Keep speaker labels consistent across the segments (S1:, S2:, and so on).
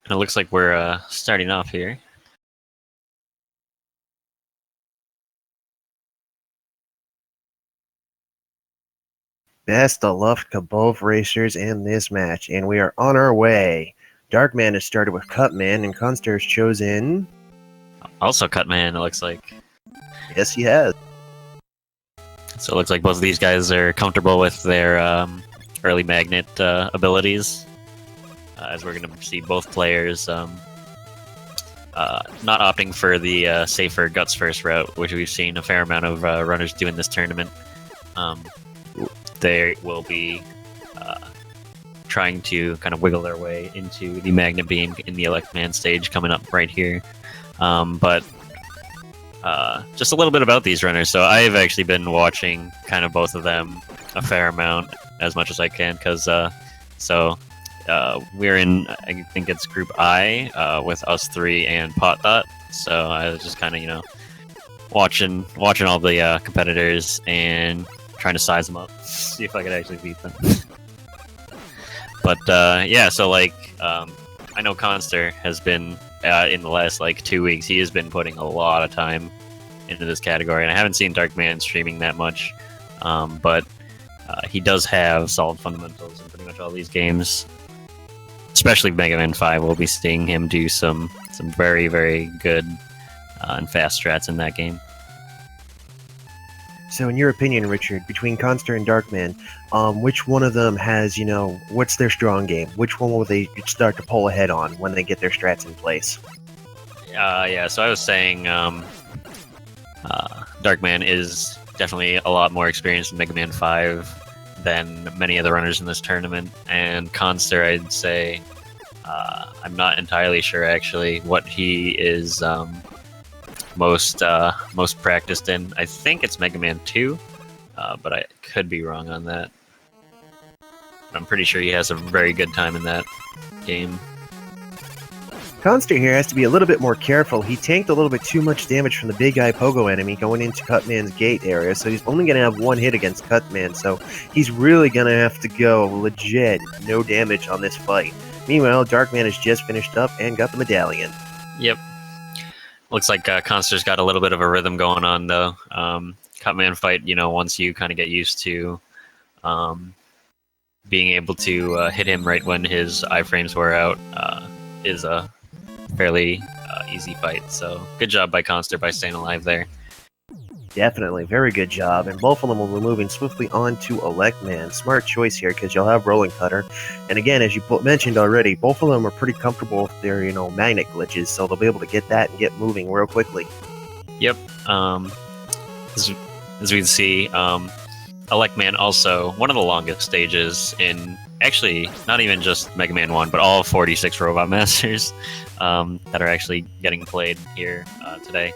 S1: And it looks like we're starting off here.
S2: Best of luck to both racers in this match, and we are on our way. Darkman has started with Cutman, and Khanster has chosen...
S1: Also Cutman, it looks like.
S2: Yes, he has.
S1: So it looks like both of these guys are comfortable with their early magnet abilities. As we're going to see both players not opting for the safer guts first route, which we've seen a fair amount of runners do in this tournament. They will be trying to kind of wiggle their way into the magnet beam in the Elect Man stage coming up right here. But just a little bit about these runners. So I've actually been watching kind of both of them a fair amount, as much as I can, because we're in, I think it's Group I, with us three and Potthot. So I was just kind of, watching all the competitors and trying to size them up, see if I could actually beat them. But yeah, so I know Khanster has been in the last 2 weeks. He has been putting a lot of time into this category, and I haven't seen Darkman streaming that much, but he does have solid fundamentals in pretty much all these games. Especially Mega Man 5, we'll be seeing him do some very, very good and fast strats in that game.
S2: So in your opinion, Richard, between Khanster and Darkman, which one of them has, what's their strong game? Which one will they start to pull ahead on when they get their strats in place?
S1: Yeah, so I was saying Darkman is definitely a lot more experienced in Mega Man 5 than many of the runners in this tournament, and Khanster, I'd say, I'm not entirely sure actually what he is most practiced in. I think it's Mega Man 2, but I could be wrong on that. I'm pretty sure he has a very good time in that game.
S2: Khanster here has to be a little bit more careful. He tanked a little bit too much damage from the big eye pogo enemy going into Cutman's gate area, so he's only going to have one hit against Cutman, so he's really going to have to go legit no damage on this fight. Meanwhile, Darkman has just finished up and got the medallion.
S1: Yep. Looks like Khanster's got a little bit of a rhythm going on, though. Cutman fight, once you kind of get used to being able to hit him right when his iframes wear out, is a fairly easy fight. So good job by Khanster by staying alive there.
S2: Definitely, very good job. And both of them will be moving swiftly on to Elect Man. Smart choice here because you'll have Rolling Cutter. And again, as you mentioned already, both of them are pretty comfortable with their, magnet glitches, so they'll be able to get that and get moving real quickly.
S1: Yep. As we can see, Elect Man also one of the longest stages in, actually, not even just Mega Man 1, but all 46 Robot Masters that are actually getting played here today.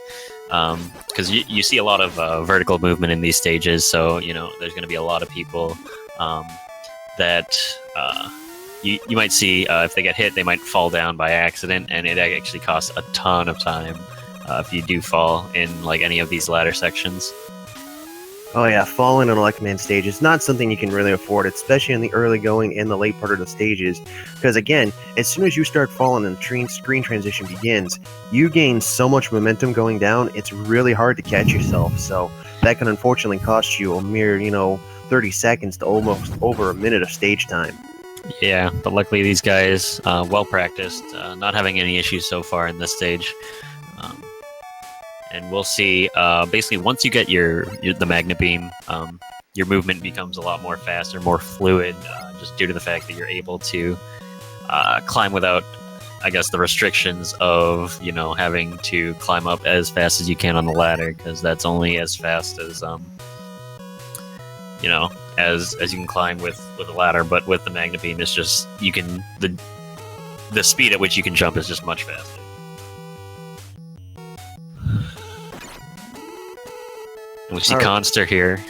S1: Because you see a lot of vertical movement in these stages, so there's going to be a lot of people that you might see if they get hit, they might fall down by accident, and it actually costs a ton of time if you do fall in any of these ladder sections.
S2: Oh yeah, falling on Elect Man stage is not something you can really afford, especially in the early going and the late part of the stages. Because again, as soon as you start falling and the screen transition begins, you gain so much momentum going down, it's really hard to catch yourself. So that can unfortunately cost you a mere, 30 seconds to almost over a minute of stage time.
S1: Yeah, but luckily these guys, well practiced, not having any issues so far in this stage. And we'll see, basically, once you get the magnet beam, your movement becomes a lot more faster, more fluid, just due to the fact that you're able to climb without, I guess, the restrictions of, having to climb up as fast as you can on the ladder, because that's only as fast as, as you can climb with a ladder, but with the magnet beam, it's just, the speed at which you can jump is just much faster. We see Khanster here.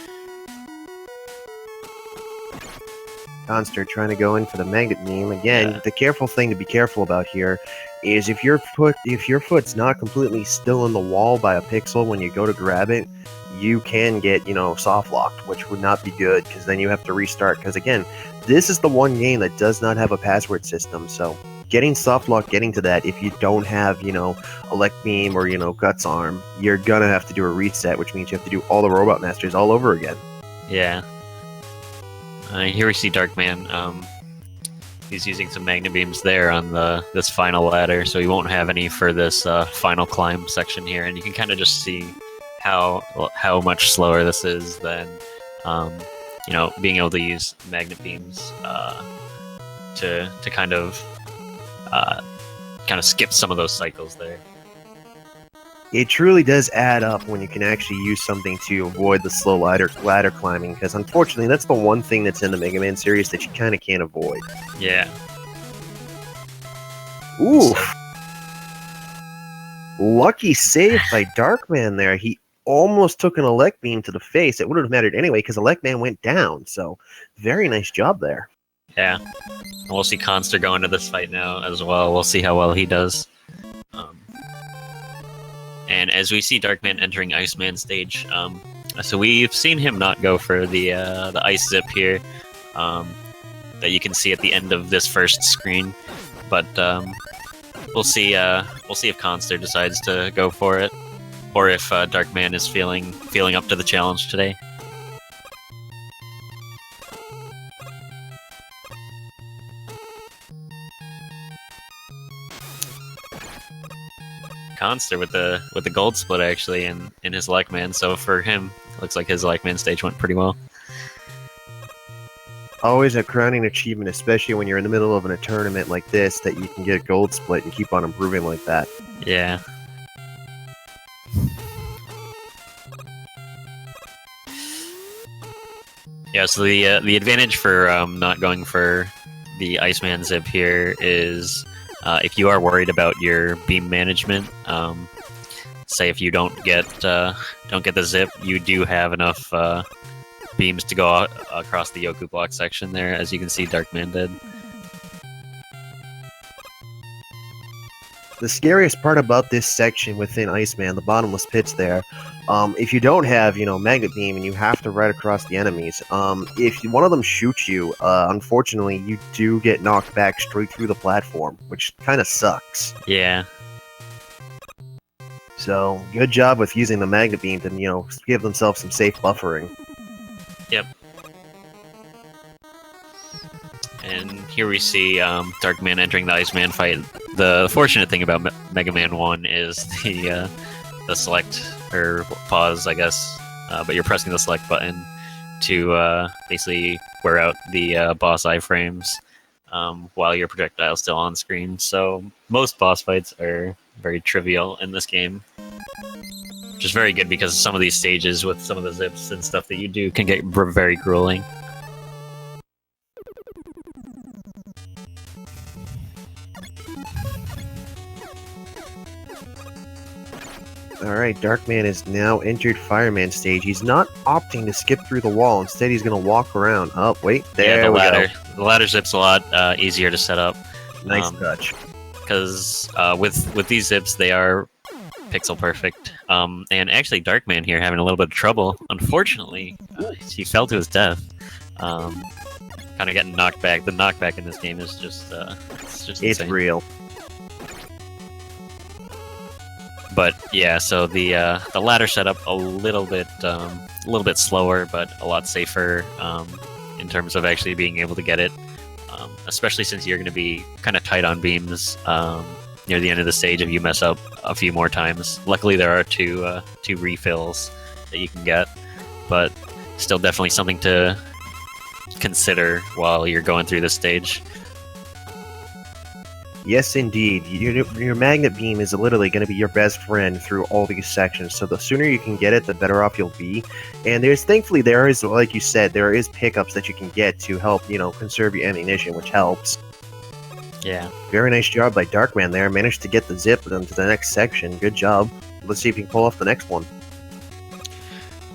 S2: Khanster trying to go in for the magnet beam. Again, The careful thing to be careful about here is if your foot's not completely still in the wall by a pixel when you go to grab it, you can get, soft locked, which would not be good because then you have to restart. Because again, this is the one game that does not have a password system, so getting soft lock, getting to that, if you don't have, Elect Beam or, Guts Arm, you're gonna have to do a reset, which means you have to do all the Robot Masters all over again.
S1: Yeah. Here we see Darkman. He's using some Magnet Beams there on this final ladder, so he won't have any for this final climb section here, and you can kind of just see how much slower this is than being able to use Magnet Beams to kind of skip some of those cycles there.
S2: It truly does add up when you can actually use something to avoid the slow ladder climbing, because unfortunately that's the one thing that's in the Mega Man series that you kind of can't avoid.
S1: Yeah.
S2: Ooh. Lucky save by Darkman there. He almost took an Elect Beam to the face. It wouldn't have mattered anyway, because Elect Man went down, so very nice job there.
S1: Yeah. And we'll see Khanster go into this fight now as well. We'll see how well he does. And as we see Darkman entering Iceman stage, so we've seen him not go for the ice zip here, that you can see at the end of this first screen. But we'll see if Khanster decides to go for it, or if Darkman is feeling up to the challenge today. Khanster with the gold split actually in his Lekman, so for him, looks like his Lekman stage went pretty well.
S2: Always a crowning achievement, especially when you're in the middle of a tournament like this, that you can get a gold split and keep on improving like that.
S1: Yeah. Yeah, so the advantage for not going for the Iceman zip here is if you are worried about your beam management, say if you don't get the zip, you do have enough beams to go across the Yoku block section there, as you can see Darkman did.
S2: The scariest part about this section within Iceman, the bottomless pits there, if you don't have, Magnet Beam and you have to ride across the enemies, if one of them shoots you, unfortunately, you do get knocked back straight through the platform, which kind of sucks.
S1: Yeah.
S2: So, good job with using the Magnet Beam to, give themselves some safe buffering.
S1: Yep. And here we see Darkman entering the Iceman fight. The fortunate thing about Mega Man 1 is the select, or pause, I guess, but you're pressing the select button to basically wear out the boss iframes while your projectile is still on screen. So most boss fights are very trivial in this game, which is very good because some of these stages with some of the zips and stuff that you do can get very grueling.
S2: Alright, Darkman is now entered Fireman stage. He's not opting to skip through the wall. Instead, he's going to walk around. Oh, wait, there we go.
S1: The ladder zip's a lot easier to set up.
S2: Nice touch.
S1: Because with these zips, they are pixel perfect. And actually, Darkman here having a little bit of trouble. Unfortunately, he fell to his death. Kind of getting knocked back. The knockback in this game is just it's insane.
S2: Real.
S1: But yeah, so the ladder setup a little bit slower, but a lot safer in terms of actually being able to get it. Especially since you're going to be kind of tight on beams near the end of the stage if you mess up a few more times. Luckily, there are two refills that you can get, but still definitely something to consider while you're going through this stage.
S2: Yes, indeed. Your Magnet Beam is literally going to be your best friend through all these sections, so the sooner you can get it, the better off you'll be. And thankfully, there is, like you said, there is pickups that you can get to help, conserve your ammunition, which helps.
S1: Yeah.
S2: Very nice job by Darkman there. Managed to get the zip into the next section. Good job. Let's see if you can pull off the next one.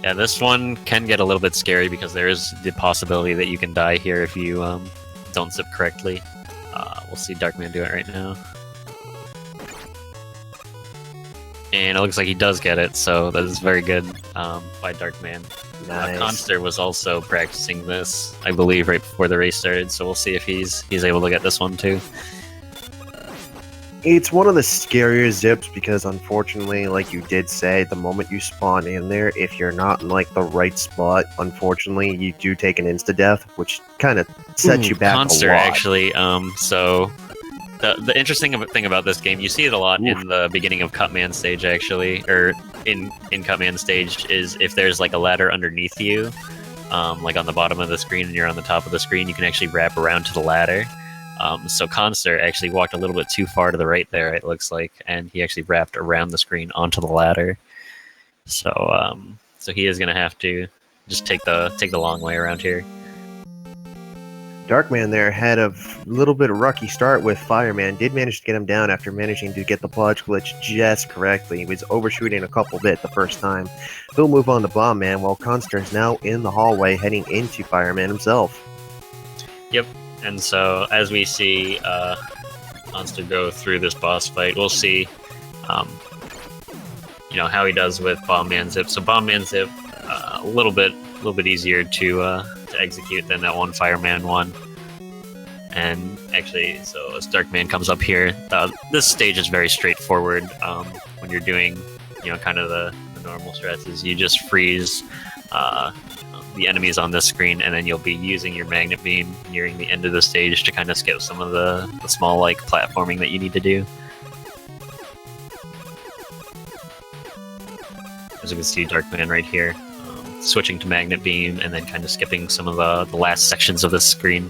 S1: Yeah, this one can get a little bit scary because there is the possibility that you can die here if you don't zip correctly. We'll see Darkman do it right now. And it looks like he does get it, so that is very good by Darkman.
S2: Nice.
S1: Khanster was also practicing this, I believe, right before the race started, so we'll see if he's able to get this one too.
S2: It's one of the scarier zips because, unfortunately, like you did say, the moment you spawn in there, if you're not in like the right spot, unfortunately, you do take an insta-death, which kind of sets you back
S1: Khanster,
S2: a lot.
S1: actually. So the interesting thing about this game, you see it a lot in the beginning of Cutman stage, actually, or in Cutman stage, is if there's like a ladder underneath you, like on the bottom of the screen and you're on the top of the screen, you can actually wrap around to the ladder. So Khanster actually walked a little bit too far to the right there, it looks like, and he actually wrapped around the screen onto the ladder. So so he is going to have to just take the long way around here.
S2: Darkman there had a little bit of rocky start with Fireman, did manage to get him down after managing to get the Podge glitch just correctly. He was overshooting a couple bit the first time. He'll move on to Bomb Man, while Khanster is now in the hallway heading into Fireman himself.
S1: Yep, and so as we see Khanster go through this boss fight, we'll see you know, how he does with Bomb Man Zip. So Bomb Man Zip, a little bit easier to execute than that one Fireman one. And actually, so as Darkman comes up here, this stage is very straightforward. When you're doing, you know, kind of the normal strats, is you just freeze the enemies on this screen, and then you'll be using your magnet beam nearing the end of the stage to kind of skip some of the small like platforming that you need to do. As you can see, Darkman right here, switching to magnet beam and then kind of skipping some of the last sections of the screen.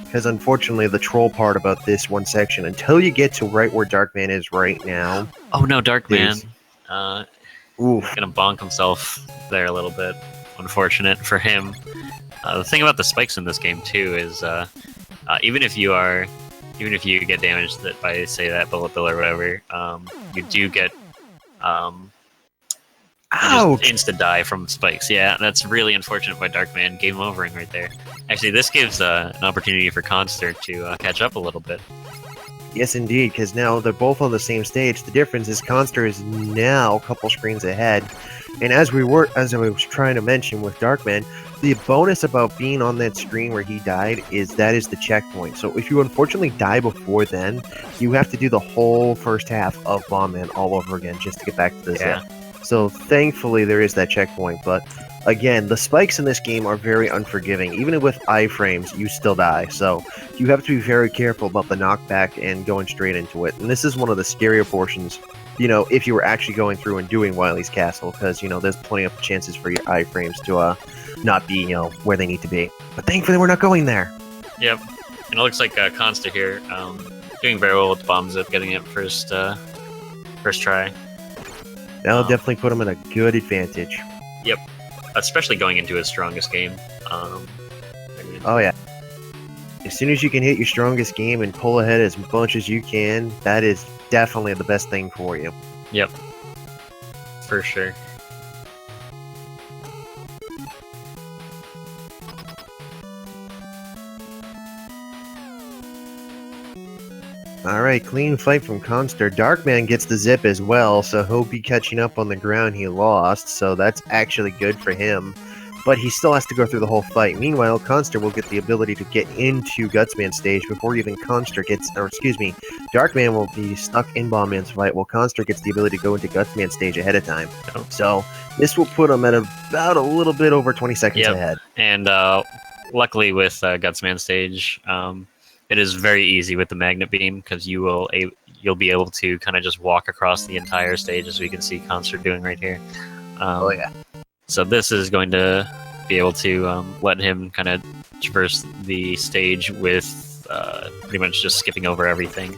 S2: Because unfortunately, the troll part about this one section, until you get to right where Darkman is right now...
S1: Oh no, Darkman!
S2: Oof.
S1: Gonna bonk himself there a little bit. Unfortunate for him. The thing about the spikes in this game too is, even if you get damaged by, say, that bullet bill or whatever, you do get insta die from spikes. Yeah, that's really unfortunate by Darkman. Game overing right there. Actually, this gives an opportunity for Khanster to catch up a little bit.
S2: Yes, indeed, because now they're both on the same stage. The difference is Khanster is now a couple screens ahead. And as I was trying to mention with Darkman, the bonus about being on that screen where he died is that is the checkpoint. So if you unfortunately die before then, you have to do the whole first half of Bomb Man all over again just to get back to the zip. So thankfully there is that checkpoint, but again, the spikes in this game are very unforgiving. Even with iframes, you still die. So you have to be very careful about the knockback and going straight into it. And this is one of the scarier portions, you know, if you were actually going through and doing Wily's Castle, because, you know, there's plenty of chances for your iframes to not be, you know, where they need to be. But thankfully we're not going there.
S1: Yep. And it looks like Khanster here, doing very well with the bomb zip, getting it first try.
S2: That'll definitely put him in a good advantage.
S1: Yep. Especially going into his strongest game.
S2: Oh yeah. As soon as you can hit your strongest game and pull ahead as much as you can, that is definitely the best thing for you.
S1: Yep. For sure.
S2: Alright, clean fight from Khanster. Darkman gets the zip as well, so he'll be catching up on the ground he lost, so that's actually good for him. But he still has to go through the whole fight. Meanwhile, Khanster will get the ability to get into Gutsman stage before even Khanster gets, or excuse me, Darkman will be stuck in Bombman's fight while Khanster gets the ability to go into Gutsman stage ahead of time. So this will put him at about a little bit over 20 seconds ahead.
S1: And luckily with Gutsman stage, it is very easy with the magnet beam because you'll be able to kind of just walk across the entire stage, as we can see Khanster doing right here.
S2: Oh yeah.
S1: So this is going to be able to let him kind of traverse the stage with pretty much just skipping over everything.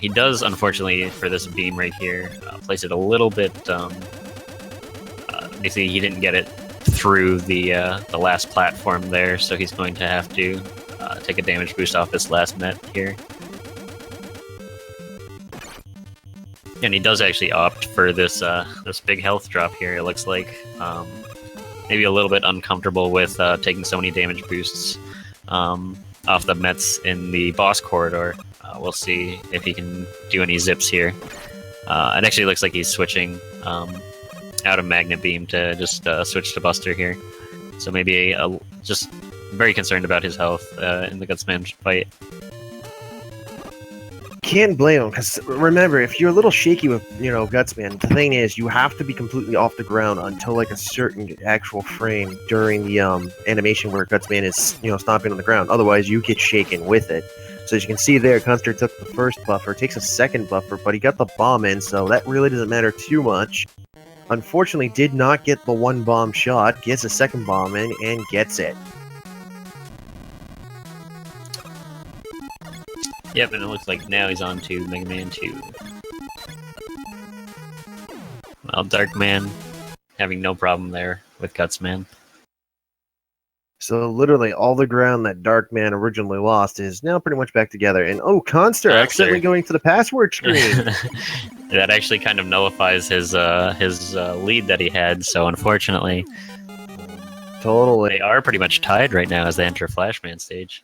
S1: He does, unfortunately, for this beam right here, place it a little bit. Basically, he didn't get it through the last platform there, so he's going to have to take a damage boost off this last met here. And he does actually opt for this this big health drop here, it looks like. Maybe a little bit uncomfortable with taking so many damage boosts off the mets in the boss corridor. We'll see if he can do any zips here. It actually looks like he's switching out of Magnet Beam to just switch to Buster here. So maybe just very concerned about his health in the Gutsman fight.
S2: can't blame him, because remember, if you're a little shaky with, Gutsman, the thing is, you have to be completely off the ground until, like, a certain actual frame during the animation where Gutsman is, stomping on the ground. Otherwise, you get shaken with it. So as you can see there, Khanster took the first buffer, takes a second buffer, but he got the bomb in, so that really doesn't matter too much. Unfortunately, did not get the one bomb shot, gets a second bomb in, and gets it.
S1: Yep, and it looks like now he's on to Mega Man 2. Well, Darkman having no problem there with Gutsman.
S2: So literally all the ground that Darkman originally lost is now pretty much back together. And Khanster accidentally going to the password screen.
S1: That actually kind of nullifies his lead that he had, so unfortunately...
S2: Totally.
S1: They are pretty much tied right now as they enter Flashman stage.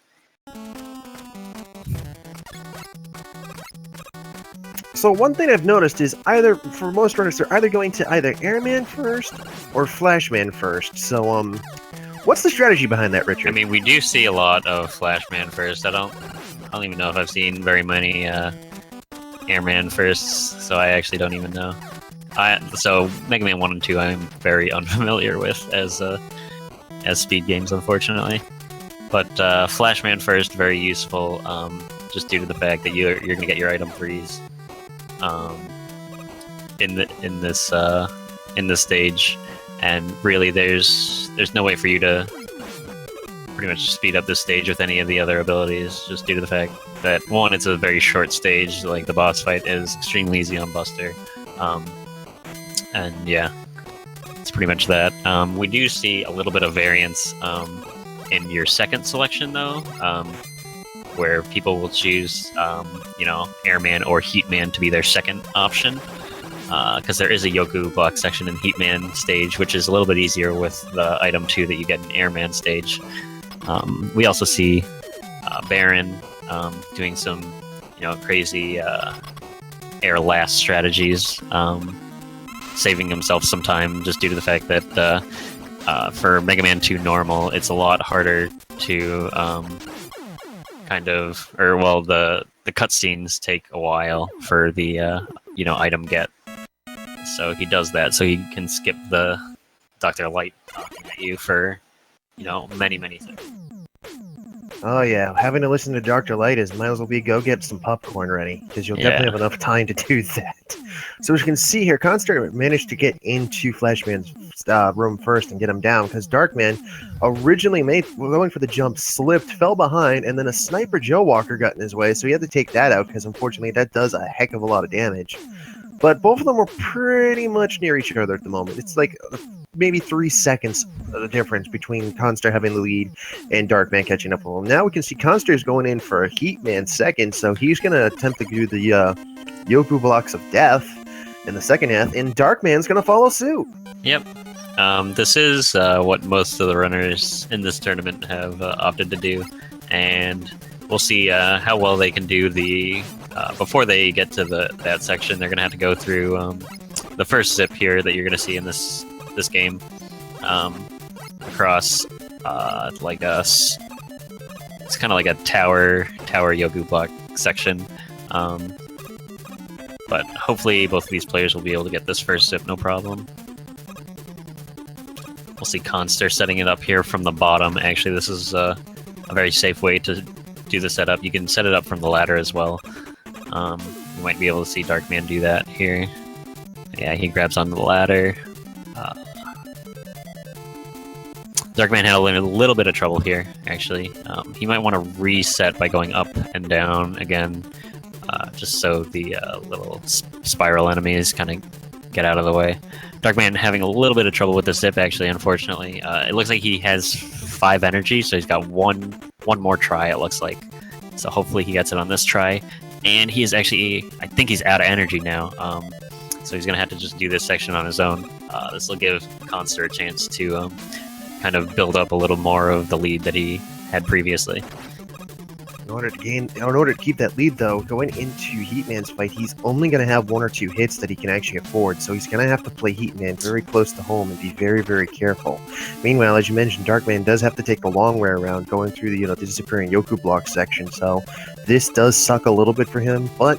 S2: So one thing I've noticed is for most runners, they're either going to either Airman first or Flashman first. So, what's the strategy behind that, Richard?
S1: I mean, we do see a lot of Flashman first. I don't even know if I've seen very many Airman firsts, so I actually don't even know. So Mega Man 1 and 2 I'm very unfamiliar with as speed games, unfortunately. But Flashman first, very useful, just due to the fact that you're going to get your item freeze in this stage, and really there's no way for you to pretty much speed up this stage with any of the other abilities, just due to the fact that, one, it's a very short stage, like the boss fight is extremely easy on Buster, and yeah, it's pretty much that. We do see a little bit of variance in your second selection, though, where people will choose, Airman or Heatman to be their second option, because there is a Yoku block section in Heatman stage, which is a little bit easier with the item 2 that you get in Airman stage. We also see Baron doing some, crazy air last strategies, saving himself some time just due to the fact that for Mega Man 2 normal, it's a lot harder to the cutscenes take a while for the item get. So he does that so he can skip the Dr. Light talking at you for many seconds.
S2: Oh yeah, having to listen to Dr. Light is might as well be go get some popcorn ready, because you'll definitely have enough time to do that. So as you can see here, Khanster managed to get into Flashman's room first and get him down, because Darkman originally going for the jump, slipped, fell behind, and then a Sniper Joe Walker got in his way, so he had to take that out, because unfortunately that does a heck of a lot of damage. But both of them were pretty much near each other at the moment. It's like maybe 3 seconds of the difference between Khanster having the lead and Darkman catching up with him. Now we can see Khanster is going in for a Heatman second, so he's going to attempt to do the Yoku blocks of death in the second half, and Darkman's going to follow suit.
S1: Yep. This is what most of the runners in this tournament have opted to do, and we'll see how well they can do the... before they get to that section, they're going to have to go through the first zip here that you're going to see in this game, across it's kind of like a tower Yoku block section, but hopefully both of these players will be able to get this first zip no problem. We'll see Khanster setting it up here from the bottom. Actually, this is a very safe way to do the setup. You can set it up from the ladder as well. You might be able to see Darkman do that here. Yeah, he grabs onto the ladder. Darkman had a little bit of trouble here, actually. He might want to reset by going up and down again, just so the little spiral enemies kind of get out of the way. Darkman having a little bit of trouble with the zip, actually, unfortunately. It looks like he has 5 energy, so he's got one more try, it looks like. So hopefully he gets it on this try. And he is actually, I think he's out of energy now, so he's going to have to just do this section on his own. This will give Khanster a chance to kind of build up a little more of the lead that he had previously.
S2: In order to keep that lead, though, going into Heatman's fight, he's only going to have 1 or 2 hits that he can actually afford, so he's going to have to play Heatman very close to home and be very, very careful. Meanwhile, as you mentioned, Darkman does have to take the long way around, going through the disappearing Yoku block section, so this does suck a little bit for him, but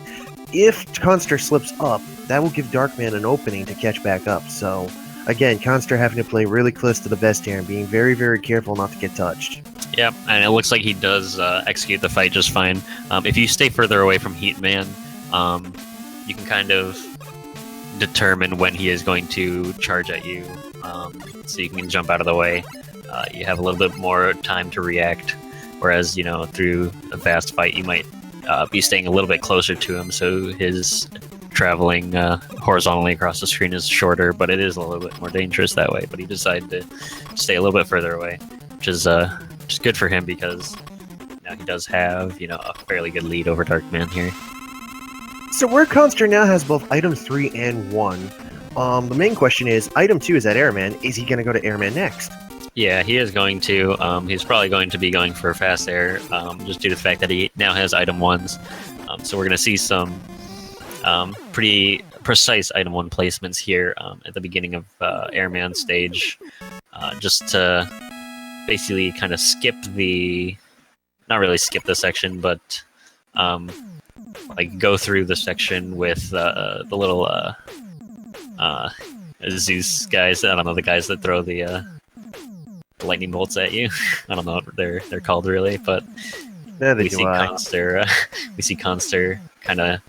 S2: if Khanster slips up, that will give Darkman an opening to catch back up. So, again, Khanster having to play really close to the vest here and being very, very careful not to get touched.
S1: Yep, and it looks like he does execute the fight just fine. If you stay further away from Heatman, you can kind of determine when he is going to charge at you, so you can jump out of the way. You have a little bit more time to react, whereas, through a fast fight, you might be staying a little bit closer to him, so his traveling horizontally across the screen is shorter, but it is a little bit more dangerous that way. But he decided to stay a little bit further away, which is good for him because now he does have, a fairly good lead over Darkman here.
S2: So where Khanster now has both item 3 and 1, the main question is, item 2 is at Airman. Is he going to go to Airman next?
S1: Yeah, he is going to. He's probably going to be going for fast air, just due to the fact that he now has item 1s. So we're going to see some pretty precise item 1 placements here at the beginning of Airman stage, just to basically kind of skip not really skip the section, but go through the section with the little Zeus guys. I don't know, the guys that throw the lightning bolts at you. I don't know what they're called really, but we see Khanster kind of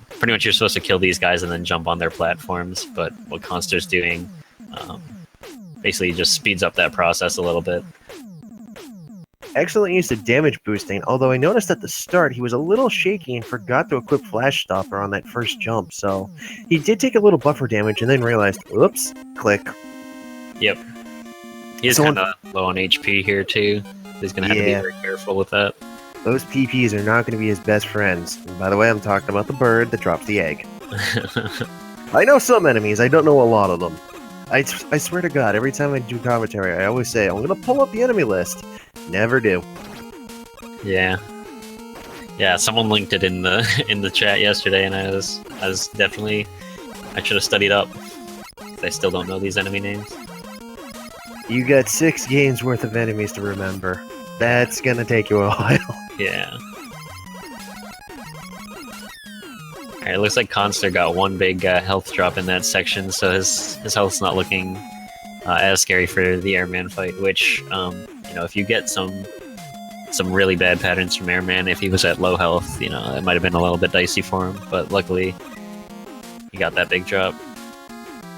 S1: pretty much you're supposed to kill these guys and then jump on their platforms, but what Khanster's doing basically just speeds up that process a little bit.
S2: Excellent use of damage boosting, although I noticed at the start he was a little shaky and forgot to equip Flash Stopper on that first jump, so he did take a little buffer damage and then realized, oops, click.
S1: Yep. He is kind of low on HP here too. He's going to have to be very careful with that.
S2: Those PPs are not going to be his best friends. And by the way, I'm talking about the bird that drops the egg. I know some enemies, I don't know a lot of them. I swear to God, every time I do commentary, I always say, I'm going to pull up the enemy list. Never do.
S1: Yeah. Yeah, someone linked it in the chat yesterday, and I was definitely... I should have studied up. I still don't know these enemy names.
S2: You got 6 games worth of enemies to remember. That's gonna take you a while.
S1: Yeah. Alright, it looks like Khanster got one big health drop in that section, so his health's not looking as scary for the Airman fight, which, if you get some really bad patterns from Airman, if he was at low health, it might have been a little bit dicey for him, but luckily he got that big drop.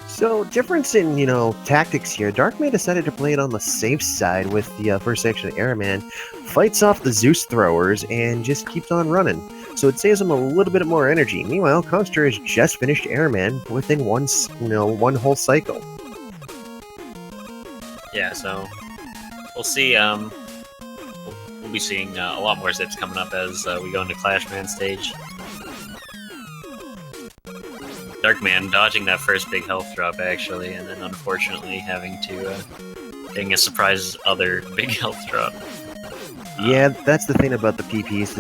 S2: So, difference in, tactics here. Darkman decided to play it on the safe side with the first section of Airman, fights off the Zeus throwers, and just keeps on running. So it saves him a little bit more energy. Meanwhile, Khanster has just finished Airman within one whole cycle.
S1: Yeah, so we'll see. We'll be seeing a lot more zips coming up as we go into Clashman stage. Darkman dodging that first big health drop, actually, and then unfortunately having to getting a surprise other big health drop.
S2: Yeah, that's the thing about the PPs.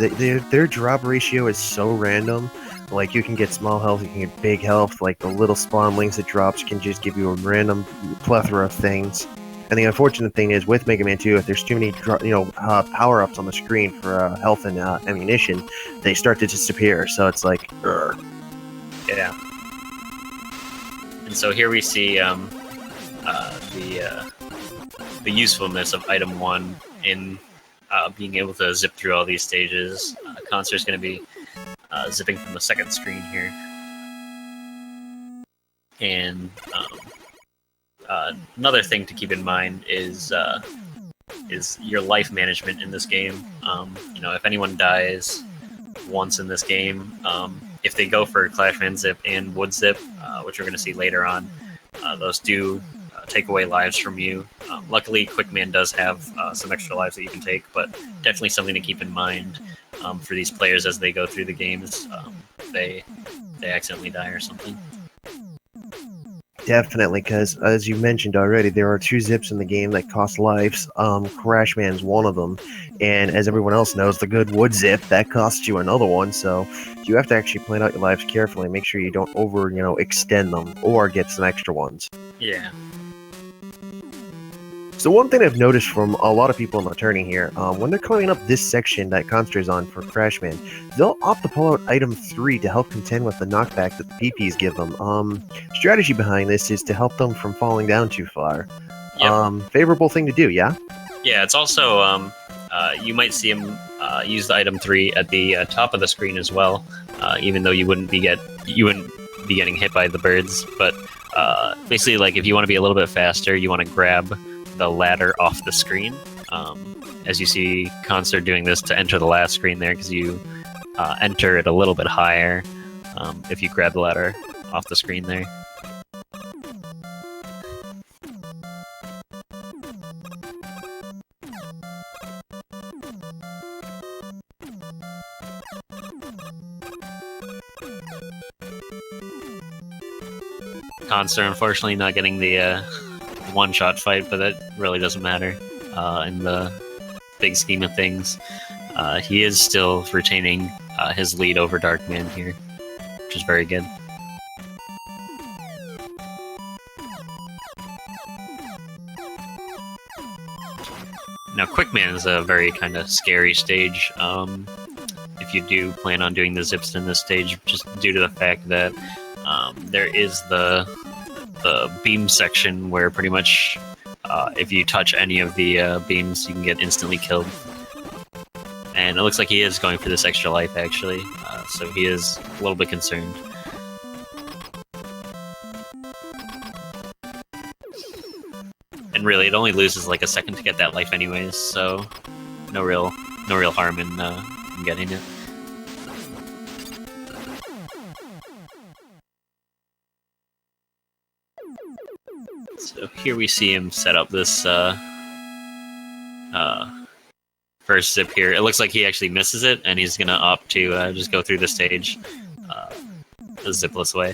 S2: Their drop ratio is so random. Like, you can get small health, you can get big health. Like, the little spawn links it drops can just give you a random plethora of things. And the unfortunate thing is, with Mega Man 2, if there's too many power-ups on the screen for health and ammunition, they start to disappear. So it's like, urgh.
S1: Yeah. And so here we see the usefulness of item 1 in being able to zip through all these stages. Khanster's going to be zipping from the second screen here. And another thing to keep in mind is your life management in this game. If anyone dies once in this game, if they go for Clashman Zip and Wood Zip, which we're going to see later on, those do take away lives from you. Luckily, Quickman does have some extra lives that you can take, but definitely something to keep in mind for these players as they go through the games. They accidentally die or something.
S2: Definitely, because as you mentioned already, there are 2 zips in the game that cost lives. Crashman's one of them, and as everyone else knows, the good Wood Zip, that costs you another one, so you have to actually plan out your lives carefully and make sure you don't extend them, or get some extra ones.
S1: Yeah.
S2: So one thing I've noticed from a lot of people in the tourney here, when they're coming up this section that Khanster's on for Crashman, they'll opt to pull out item 3 to help contend with the knockback that the PPs give them. Strategy behind this is to help them from falling down too far.
S1: Yep.
S2: Favorable thing to do, yeah?
S1: Yeah, it's also, you might see him use the item 3 at the top of the screen as well, even though you wouldn't be getting hit by the birds. But basically, like, if you want to be a little bit faster, you want to grab the ladder off the screen. As you see Khanster doing this to enter the last screen there, because you enter it a little bit higher if you grab the ladder off the screen there. Khanster, unfortunately, not getting the one-shot fight, but that really doesn't matter in the big scheme of things. He is still retaining his lead over Darkman here, which is very good. Now, Quickman is a very kind of scary stage. If you do plan on doing the zips in this stage, just due to the fact that there is the beam section where pretty much if you touch any of the beams, you can get instantly killed. And it looks like he is going for this extra life, actually, so he is a little bit concerned. And really, it only loses like a second to get that life anyways, so no real harm in getting it. So here we see him set up this first zip here. It looks like he actually misses it, and he's gonna opt to just go through the stage the zipless way.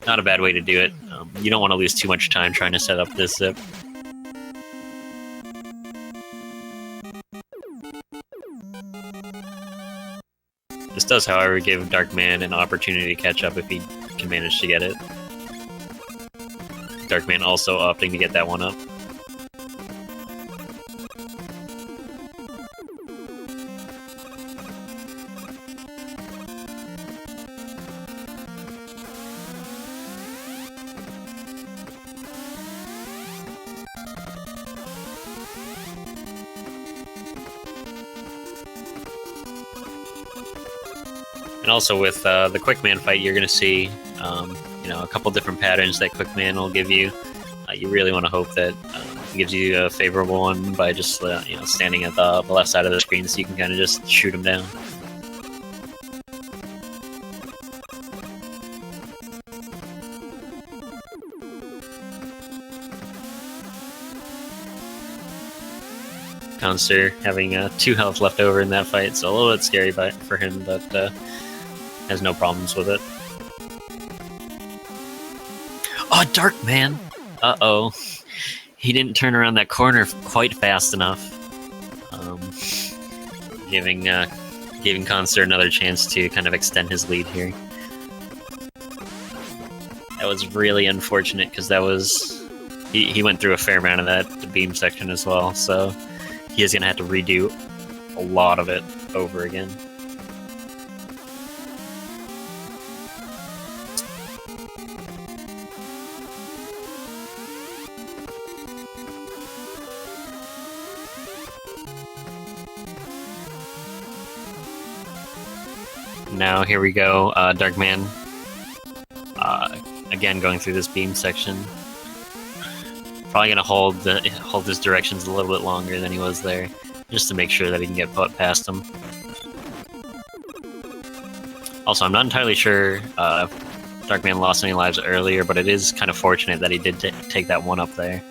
S1: Not a bad way to do it. You don't want to lose too much time trying to set up this zip. This does, however, give Darkman an opportunity to catch up if he can manage to get it. Darkman also opting to get that one up. And also with the Quickman fight, you're going to see a couple different patterns that Quickman will give you. You really want to hope that he gives you a favorable one by just standing at the left side of the screen, so you can kind of just shoot him down. Khanster having 2 health left over in that fight, so a little bit scary for him, but has no problems with it. Oh, Darkman! Uh-oh. He didn't turn around that corner quite fast enough. Giving Khanster another chance to kind of extend his lead here. That was really unfortunate, because that was... He went through a fair amount of that beam section as well, so he is going to have to redo a lot of it over again. Now here we go, Darkman. Again, going through this beam section. Probably gonna hold his directions a little bit longer than he was there, just to make sure that he can get put past him. Also, I'm not entirely sure if Darkman lost any lives earlier, but it is kind of fortunate that he did take that one up there.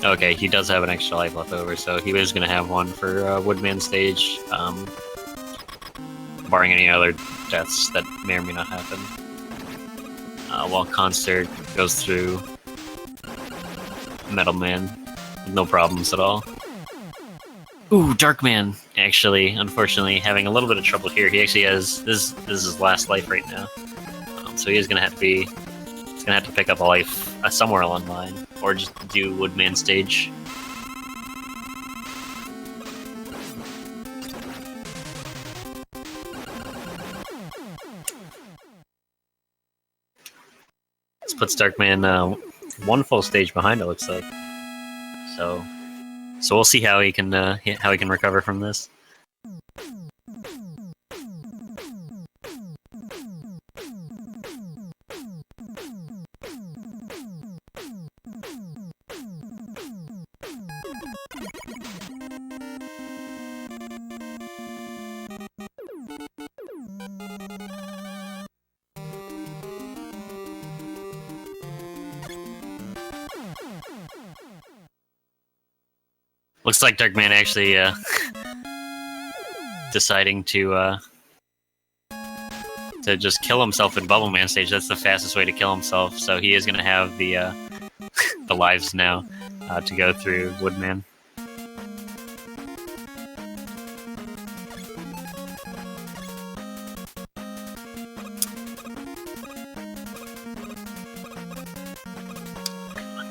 S1: Okay, he does have an extra life left over, so he is going to have one for Woodman stage, barring any other deaths that may or may not happen. While Khanster goes through Metal Man with no problems at all. Ooh, Darkman, actually, unfortunately, having a little bit of trouble here. He actually has... This is his last life right now. so he's gonna have to be. He's gonna have to pick up a life somewhere along the line, or just do Woodman stage. This puts Darkman one full stage behind. It looks like. So we'll see how he can recover from this. Looks like Darkman actually deciding to just kill himself in Bubble Man stage. That's the fastest way to kill himself. So he is going to have the the lives now to go through Woodman.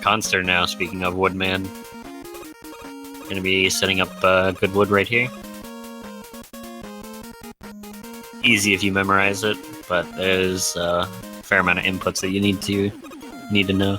S1: Khanster now, speaking of Woodman. Going to be setting up good wood right here. Easy if you memorize it, but there's a fair amount of inputs that you need to know.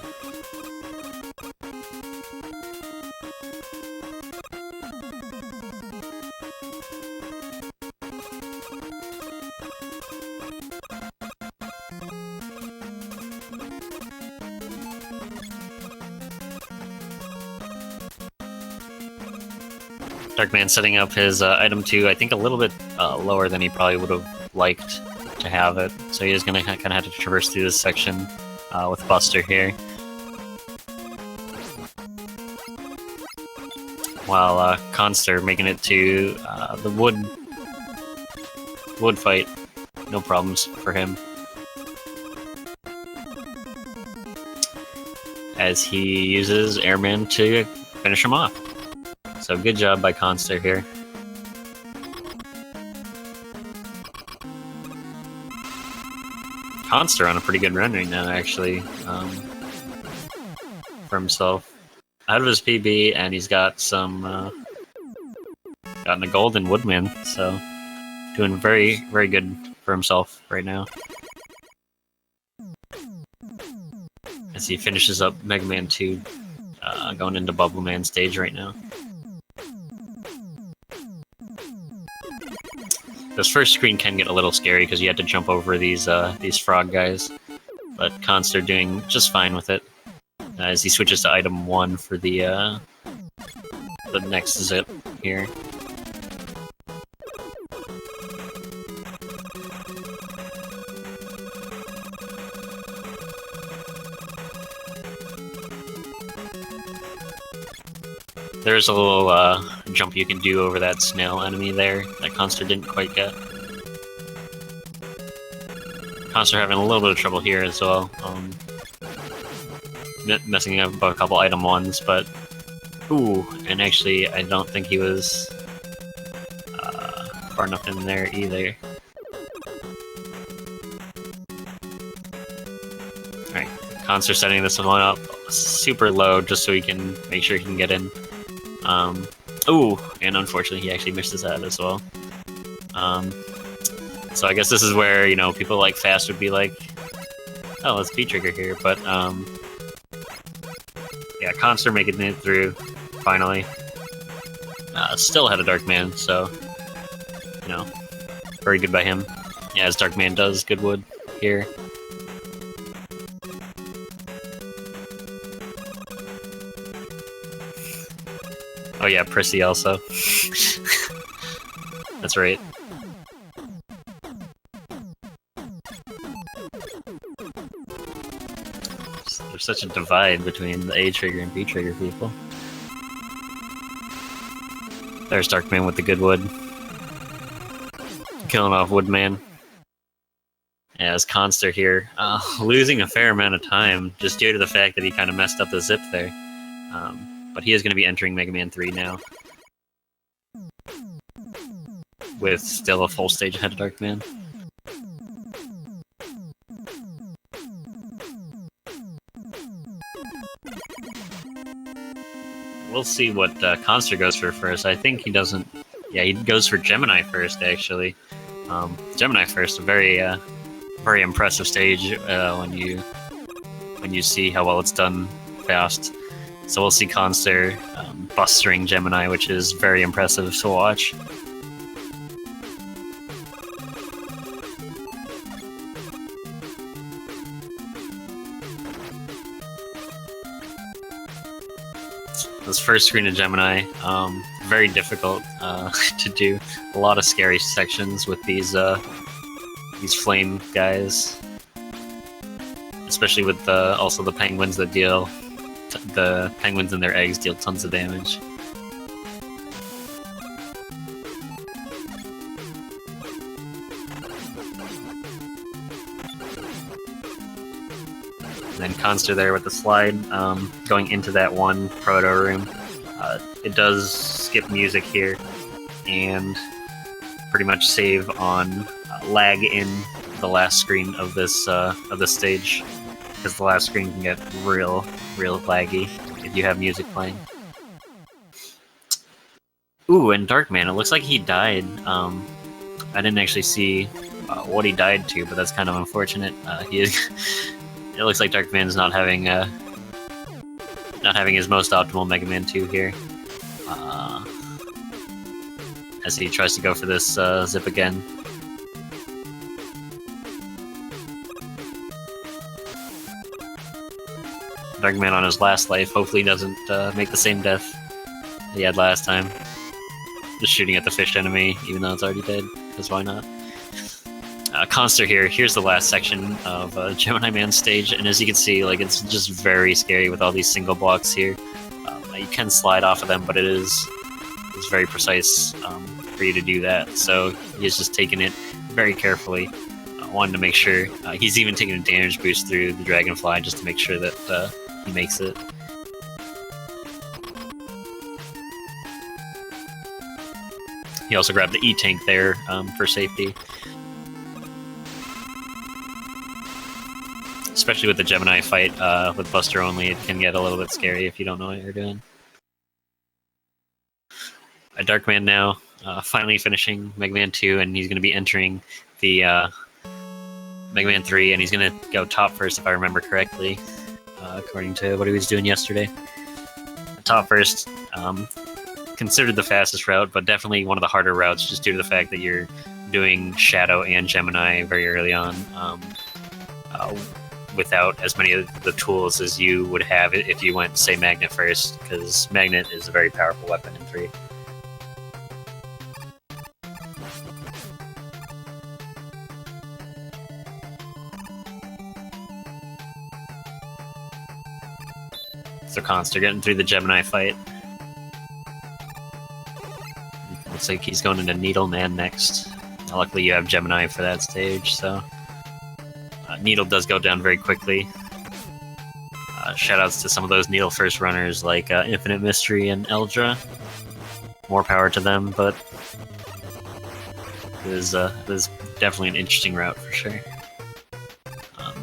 S1: Darkman setting up his item 2, I think a little bit lower than he probably would have liked to have it. So he is going to kind of have to traverse through this section with Buster here. While Khanster making it to the wood fight. No problems for him. As he uses Airman to finish him off. So good job by Khanster here. Khanster on a pretty good run right now, actually, for himself. Out of his PB, and he's got some, gotten a gold in Woodman, so doing very, very good for himself right now. As he finishes up Mega Man 2, going into Bubble Man stage right now. This first screen can get a little scary because you have to jump over these frog guys, but Khanster doing just fine with it as he switches to item 1 for the next zip here. There's a little jump you can do over that snail enemy there that Khanster didn't quite get. Khanster having a little bit of trouble here as well. Messing up a couple item 1s, but... Ooh, and actually I don't think he was far enough in there either. Alright, Khanster setting this one up super low just so he can make sure he can get in. Ooh, and unfortunately he actually missed his head as well. So I guess this is where, you know, people like Fast would be like, oh, let's V-trigger here, but, yeah, Khanster making it through, finally. Still ahead of Darkman, so, you know, very good by him. Yeah, as Darkman does good wood here. Oh yeah, Prissy also. That's right. There's such a divide between the A-trigger and B-trigger people. There's Darkman with the good wood. Killing off Woodman. As Khanster here, losing a fair amount of time just due to the fact that he kind of messed up the zip there. But he is going to be entering Mega Man 3 now. With still a full stage ahead of Darkman. we'll see what Khanster goes for first. I think he doesn't. Yeah, he goes for Gemini first, actually. Gemini first, a very very impressive stage when you see how well it's done fast. So we'll see Khanster bustering Gemini, which is very impressive to watch. This first screen of Gemini, very difficult to do. A lot of scary sections with these flame guys, especially with also the penguins that deal. The penguins and their eggs deal tons of damage. And then Khanster there with the slide, going into that one proto room. It does skip music here, and pretty much save on lag in the last screen of this stage, because the last screen can get real laggy if you have music playing. Ooh, and Darkman, it looks like he died. I didn't actually see what he died to, but that's kind of unfortunate. It looks like Darkman's not having his most optimal Mega Man 2 here. As he tries to go for this zip again. Darkman on his last life, hopefully doesn't make the same death he had last time. Just shooting at the fish enemy, even though it's already dead, because why not? Khanster here. Here's the last section of Gemini Man stage, and as you can see, like, it's just very scary with all these single blocks here. You can slide off of them, but it's very precise for you to do that. So he's just taking it very carefully. Wanted to make sure he's even taking a damage boost through the Dragonfly just to make sure that he makes it. He also grabbed the E-Tank there for safety. Especially with the Gemini fight with Buster only, it can get a little bit scary if you don't know what you're doing. A Darkman now, finally finishing Mega Man 2, and he's going to be entering the Mega Man 3, and he's going to go top first, if I remember correctly, according to what he was doing yesterday. Top first, considered the fastest route, but definitely one of the harder routes, just due to the fact that you're doing Shadow and Gemini very early on, without as many of the tools as you would have if you went, say, Magnet first, because Magnet is a very powerful weapon in 3. So Khanster getting through the Gemini fight. Looks like he's going into Needle Man next. Luckily you have Gemini for that stage, so... Needle does go down very quickly. Shoutouts to some of those Needle first runners like Infinite Mystery and Eldra. More power to them, but it is definitely an interesting route for sure.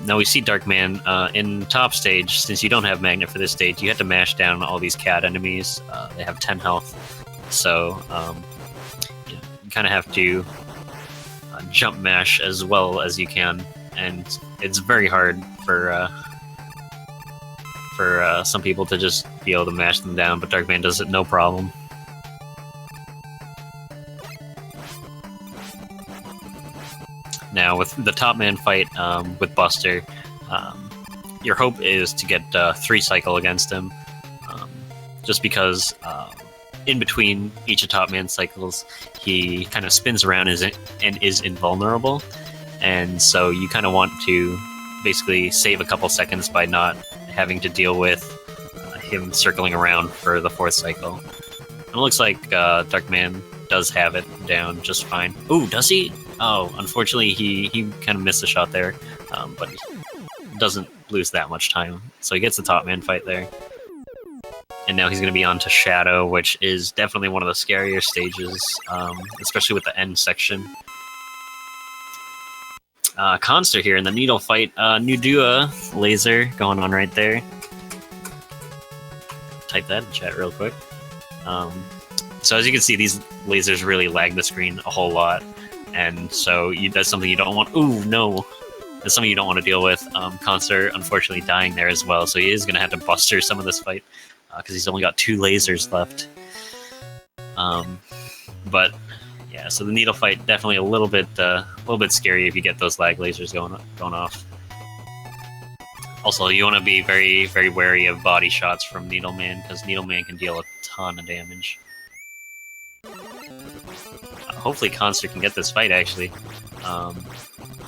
S1: Now we see Darkman in top stage. Since you don't have Magnet for this stage, you have to mash down all these cat enemies. They have 10 health, so you kind of have to jump mash as well as you can. And it's very hard for some people to just be able to mash them down, but Darkman does it no problem. Now, with the Top Man fight with Buster, your hope is to get 3 cycle against him, just because in between each of Top Man's cycles, he kind of spins around and is invulnerable. And so you kind of want to basically save a couple seconds by not having to deal with him circling around for the 4th cycle. And it looks like Darkman does have it down just fine. Ooh, does he? Oh, unfortunately he kind of missed a shot there, but he doesn't lose that much time. So he gets the Top Man fight there. And now he's going to be on to Shadow, which is definitely one of the scarier stages, especially with the end section. Khanster here in the Needle fight. Nudua laser going on right there. type that in chat real quick. So as you can see, these lasers really lag the screen a whole lot, and so that's something you don't want. Ooh, no. That's something you don't want to deal with. Khanster unfortunately dying there as well, so he is going to have to buster some of this fight, because he's only got 2 lasers left. But yeah, so the needle fight definitely a little bit scary if you get those lag lasers going off. Also, you want to be very, very wary of body shots from Needleman, because Needleman can deal a ton of damage. Hopefully Khanster can get this fight, actually.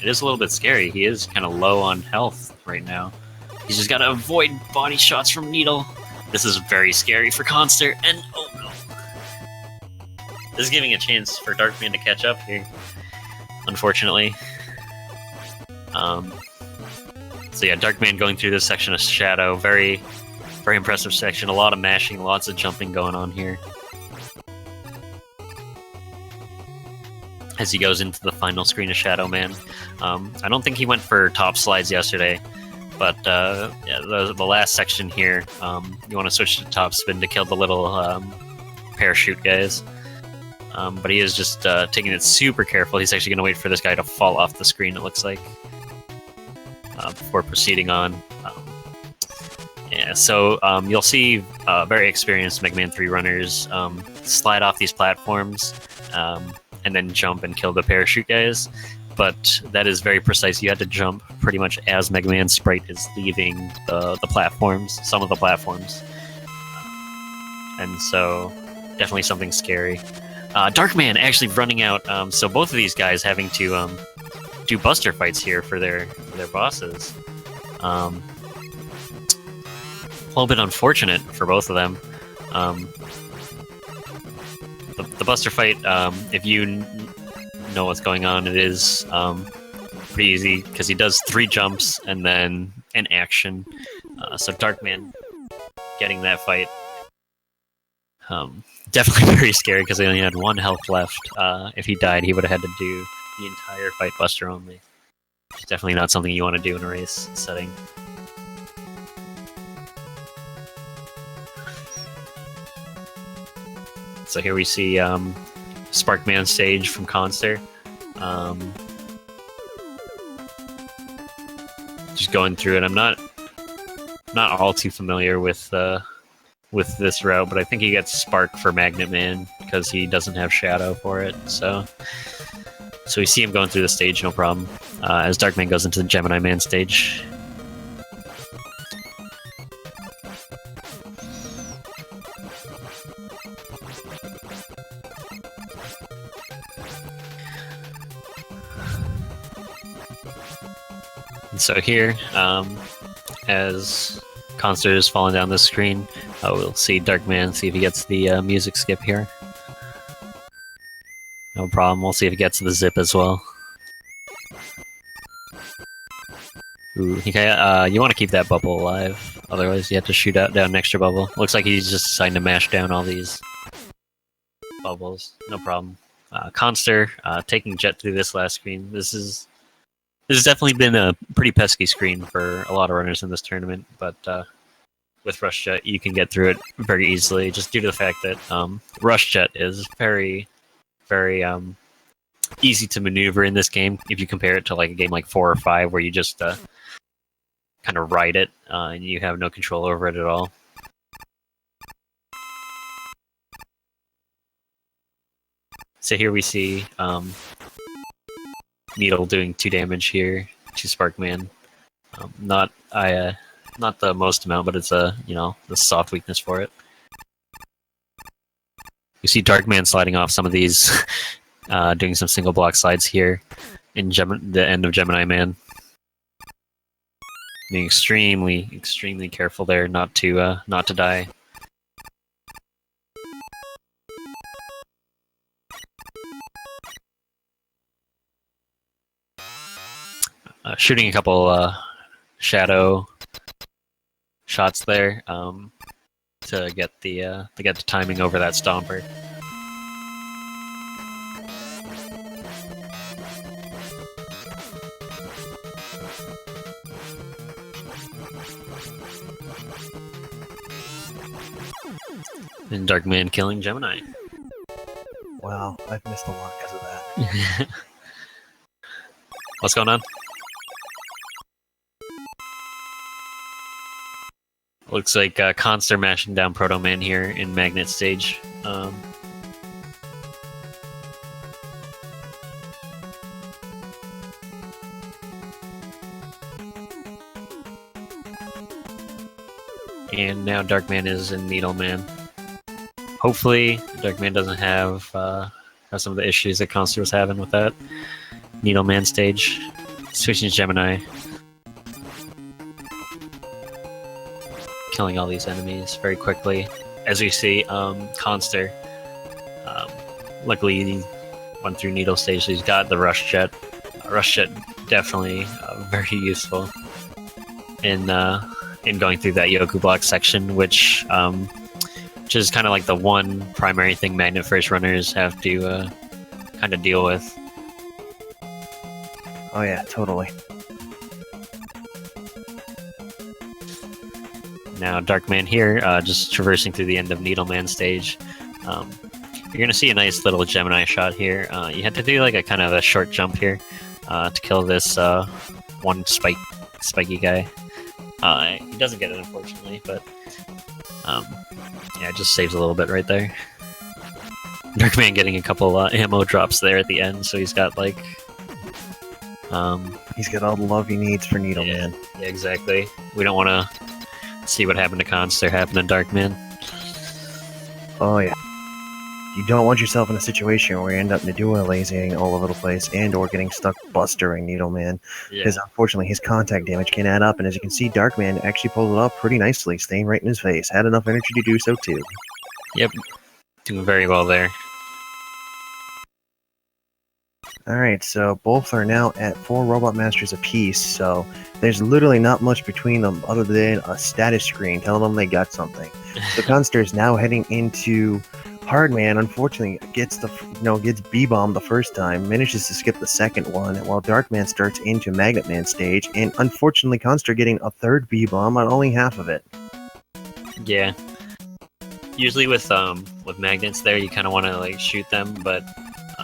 S1: It is a little bit scary. He is kind of low on health right now. He's just got to avoid body shots from Needle. This is very scary for Khanster, and oh no. This is giving a chance for Darkman to catch up here, unfortunately. So yeah, Darkman going through this section of Shadow. Very, very impressive section. A lot of mashing, lots of jumping going on here. As he goes into the final screen of Shadow Man. I don't think he went for top slides yesterday, but yeah, the last section here, you want to switch to top spin to kill the little parachute guys. But he is just taking it super careful. He's actually going to wait for this guy to fall off the screen, it looks like, before proceeding on. Yeah, so you'll see very experienced Mega Man 3 runners slide off these platforms and then jump and kill the parachute guys. But that is very precise. You had to jump pretty much as Mega Man's sprite is leaving the platforms, some of the platforms. And so, definitely something scary. Darkman actually running out, so both of these guys having to do buster fights here for their bosses. A little bit unfortunate for both of them. The buster fight, if you know what's going on, it is pretty easy, because he does 3 jumps and then an action. So Darkman getting that fight, definitely very scary, because he only had 1 health left. If he died, he would have had to do the entire fight buster only. It's definitely not something you want to do in a race setting. So here we see Sparkman stage from Khanster. Just going through it. I'm not all too familiar with this route, but I think he gets Spark for Magnet Man because he doesn't have Shadow for it. So we see him going through the stage, no problem. As Darkman goes into the Gemini Man stage. And so here, as Khanster is falling down the screen, we'll see Darkman, see if he gets the music skip here. No problem, we'll see if he gets the zip as well. Ooh, okay, you want to keep that bubble alive, otherwise you have to shoot down an extra bubble. Looks like he's just deciding to mash down all these bubbles, no problem. Khanster taking Jet through this last screen. This has definitely been a pretty pesky screen for a lot of runners in this tournament, but with Rush Jet, you can get through it very easily, just due to the fact that Rush Jet is very, very easy to maneuver in this game, if you compare it to like a game like 4 or 5, where you just kind of ride it, and you have no control over it at all. So here we see Needle doing 2 damage here to Sparkman. Not the most amount, but it's the soft weakness for it. You see Darkman sliding off some of these, doing some single block slides here in the end of Gemini Man. Being extremely, extremely careful there not to die. Shooting a couple shadow shots there to get the timing over that Stomper. And Darkman killing Gemini.
S2: Wow, I've missed a lot because of that.
S1: What's going on? Looks like Khanster mashing down Proto Man here in Magnet stage. And now Darkman is in Needleman. Hopefully, Darkman doesn't have some of the issues that Khanster was having with that Needleman stage. Switching to Gemini. Killing all these enemies very quickly. As we see, Khanster, luckily he went through Needle stage, so he's got the Rush Jet. Rush Jet definitely very useful in going through that Yoku block section, which is kind of like the one primary thing Magnet First runners have to kind of deal with.
S2: Oh yeah, totally.
S1: Now Darkman here, just traversing through the end of Needleman stage. You're gonna see a nice little Gemini shot here. You had to do like a kind of a short jump here to kill this one spiky guy. He doesn't get it, unfortunately, but yeah, it just saves a little bit right there. Darkman getting a couple ammo drops there at the end, so he's got like...
S2: he's got all the love he needs for Needleman.
S1: Yeah, exactly. We don't want to see what happened to Khanster happen to Darkman.
S2: Oh yeah. You don't want yourself in a situation where you end up Nadua lasing all over the place and or getting stuck bustering Needleman. Because unfortunately his contact damage can add up, and as you can see, Darkman actually pulled it off pretty nicely, staying right in his face. Had enough energy to do so too.
S1: Yep. Doing very well there.
S2: Alright, so both are now at 4 Robot Masters apiece, so there's literally not much between them other than a status screen telling them they got something. So Khanster is now heading into Hardman. Unfortunately, gets B-bombed the first time, manages to skip the second one, while Darkman starts into Magnet Man stage, and unfortunately Khanster getting a third B-bomb on only half of it.
S1: Yeah. Usually with magnets there, you kind of want to like shoot them, but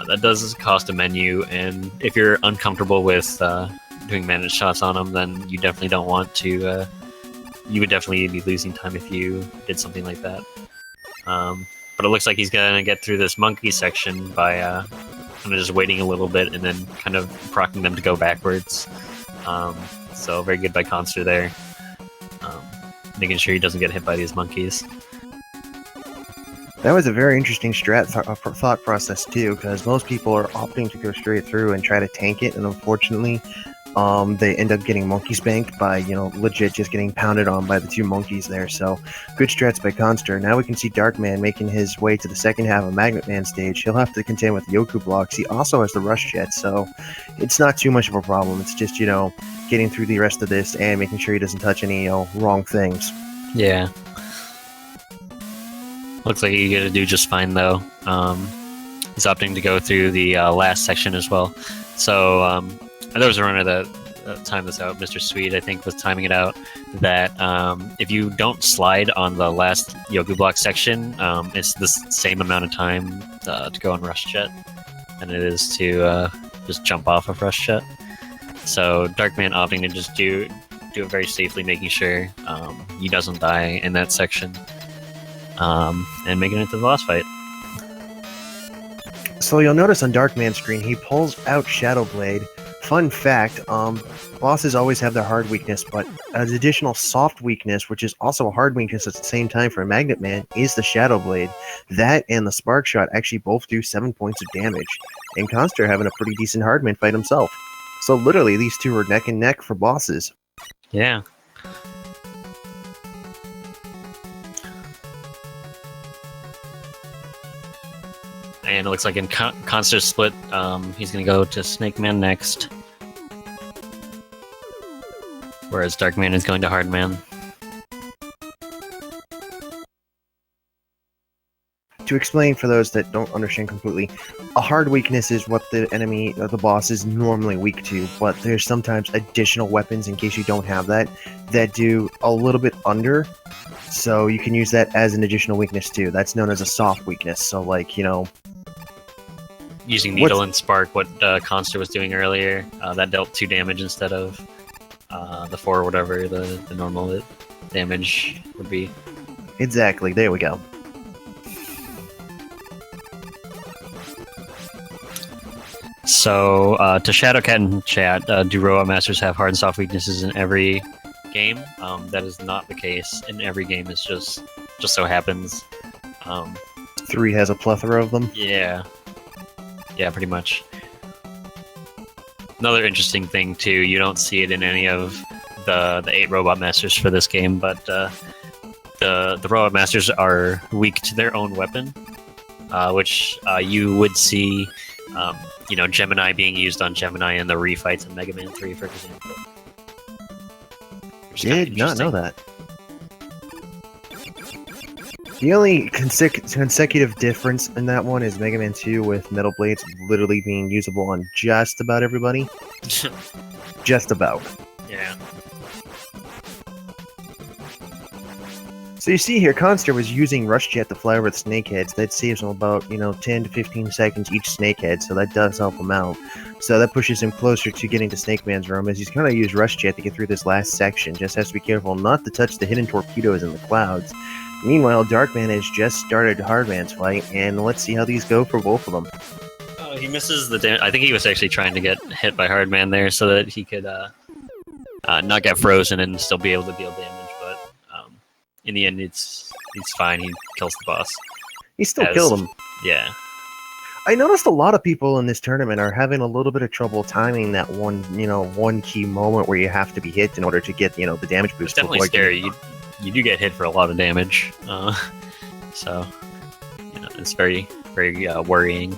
S1: that does cost a menu, and if you're uncomfortable with doing magnet shots on them, then you definitely don't want to. You would definitely be losing time if you did something like that. But it looks like he's gonna get through this monkey section by kind of just waiting a little bit and then kind of proccing them to go backwards. So very good by Khanster there, making sure he doesn't get hit by these monkeys.
S2: That was a very interesting thought process too, because most people are opting to go straight through and try to tank it, and unfortunately, they end up getting monkey spanked by, legit just getting pounded on by the two monkeys there. So, good strats by Khanster. Now we can see Darkman making his way to the second half of Magnet Man stage. He'll have to contend with the Yoku blocks. He also has the Rush Jet, so it's not too much of a problem. It's just, getting through the rest of this and making sure he doesn't touch any, wrong things.
S1: Yeah. Looks like he's gonna do just fine though. He's opting to go through the last section as well. So there was a runner that timed this out. Mr. Sweet, I think, was timing it out. That if you don't slide on the last Yoku block section, it's the same amount of time to go on Rush Jet than it is to just jump off of Rush Jet. So Darkman opting to just do it very safely, making sure he doesn't die in that section. And making it to the boss fight.
S2: So you'll notice on Darkman's screen, he pulls out Shadow Blade. Fun fact, bosses always have their hard weakness, but an additional soft weakness, which is also a hard weakness at the same time for Magnet Man, is the Shadow Blade. That and the Spark Shot actually both do 7 points of damage, and Khanster having a pretty decent Hardman fight himself. So literally, these two are neck and neck for bosses.
S1: Yeah. And it looks like in Khanster's split, he's going to go to Snake Man next. Whereas Darkman is going to Hardman.
S2: to explain for those that don't understand completely, a hard weakness is what the enemy or the boss is normally weak to, but there's sometimes additional weapons in case you don't have that do a little bit under, so you can use that as an additional weakness too. That's known as a soft weakness. So like, you know,
S1: using Needle and Spark, what Khanster was doing earlier, that dealt 2 damage instead of the 4 or whatever the normal damage would be.
S2: Exactly, there we go.
S1: So, to Shadowcat in chat, do Robot Masters have hard and soft weaknesses in every game? That is not the case in every game. It's just so happens.
S2: 3 has a plethora of them.
S1: Yeah. Yeah, pretty much. Another interesting thing, too, you don't see it in any of the 8 Robot Masters for this game, but the Robot Masters are weak to their own weapon, which you would see, you know, Gemini being used on Gemini in the refights in Mega Man 3, for example.
S2: Did not know that. The only consecutive difference in that one is Mega Man 2 with Metal Blades literally being usable on just about everybody. Just about.
S1: Yeah.
S2: So you see here, Khanster was using Rush Jet to fly over the snakeheads. That saves him about, you know, 10 to 15 seconds each snakehead, so that does help him out. So that pushes him closer to getting to Snake Man's room, as he's going to use Rush Jet to get through this last section. Just has to be careful not to touch the hidden torpedoes in the clouds. Meanwhile, Darkman has just started Hardman's fight, and let's see how these go for both of them.
S1: Oh, he misses the damage. I think he was actually trying to get hit by Hardman there so that he could not get frozen and still be able to deal damage, but in the end, it's fine. He kills the boss.
S2: He still killed him.
S1: Yeah.
S2: I noticed a lot of people in this tournament are having a little bit of trouble timing that one key moment where you have to be hit in order to get, you know, the damage boost.
S1: It's definitely scary. You do get hit for a lot of damage, so you know, it's very, very worrying.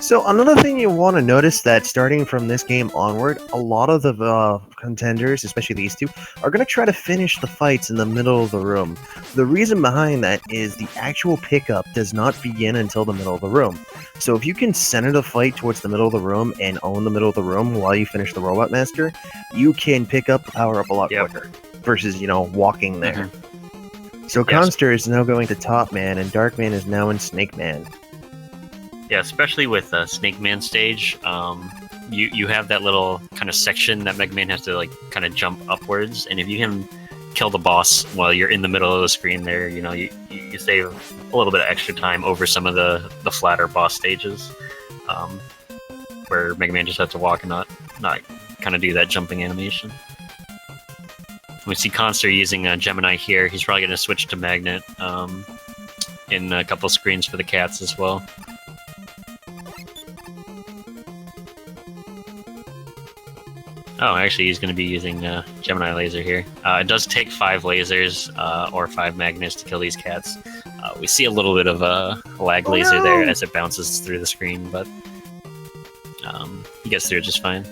S1: So another thing you want to notice that starting from this game onward, a lot of the contenders, especially these two, are going to try to finish the fights in the middle of the room. The reason behind that is the actual pickup does not begin until the middle of the room. So if you can center the fight towards the middle of the room and own the middle of the room while you finish the Robot Master, you can pick up the power-up a lot quicker versus, you know, walking there. So Khanster is now going to Top Man, and Darkman is now in Snake Man. Yeah, especially with Snake Man stage, you have that little kind of section that Mega Man has to like kind of jump upwards, and if you can kill the boss while you're in the middle of the screen there, you know, you save a little bit of extra time over some of the flatter boss stages, where Mega Man just has to walk and not kind of do that jumping animation. We see Khanster using Gemini here. He's probably going to switch to Magnet in a couple screens for the cats as well. Oh, actually, he's going to be using Gemini Laser here. It does take 5 lasers or 5 magnets to kill these cats. We see a little bit of a lag laser there as it bounces through the screen, but he gets through it just fine.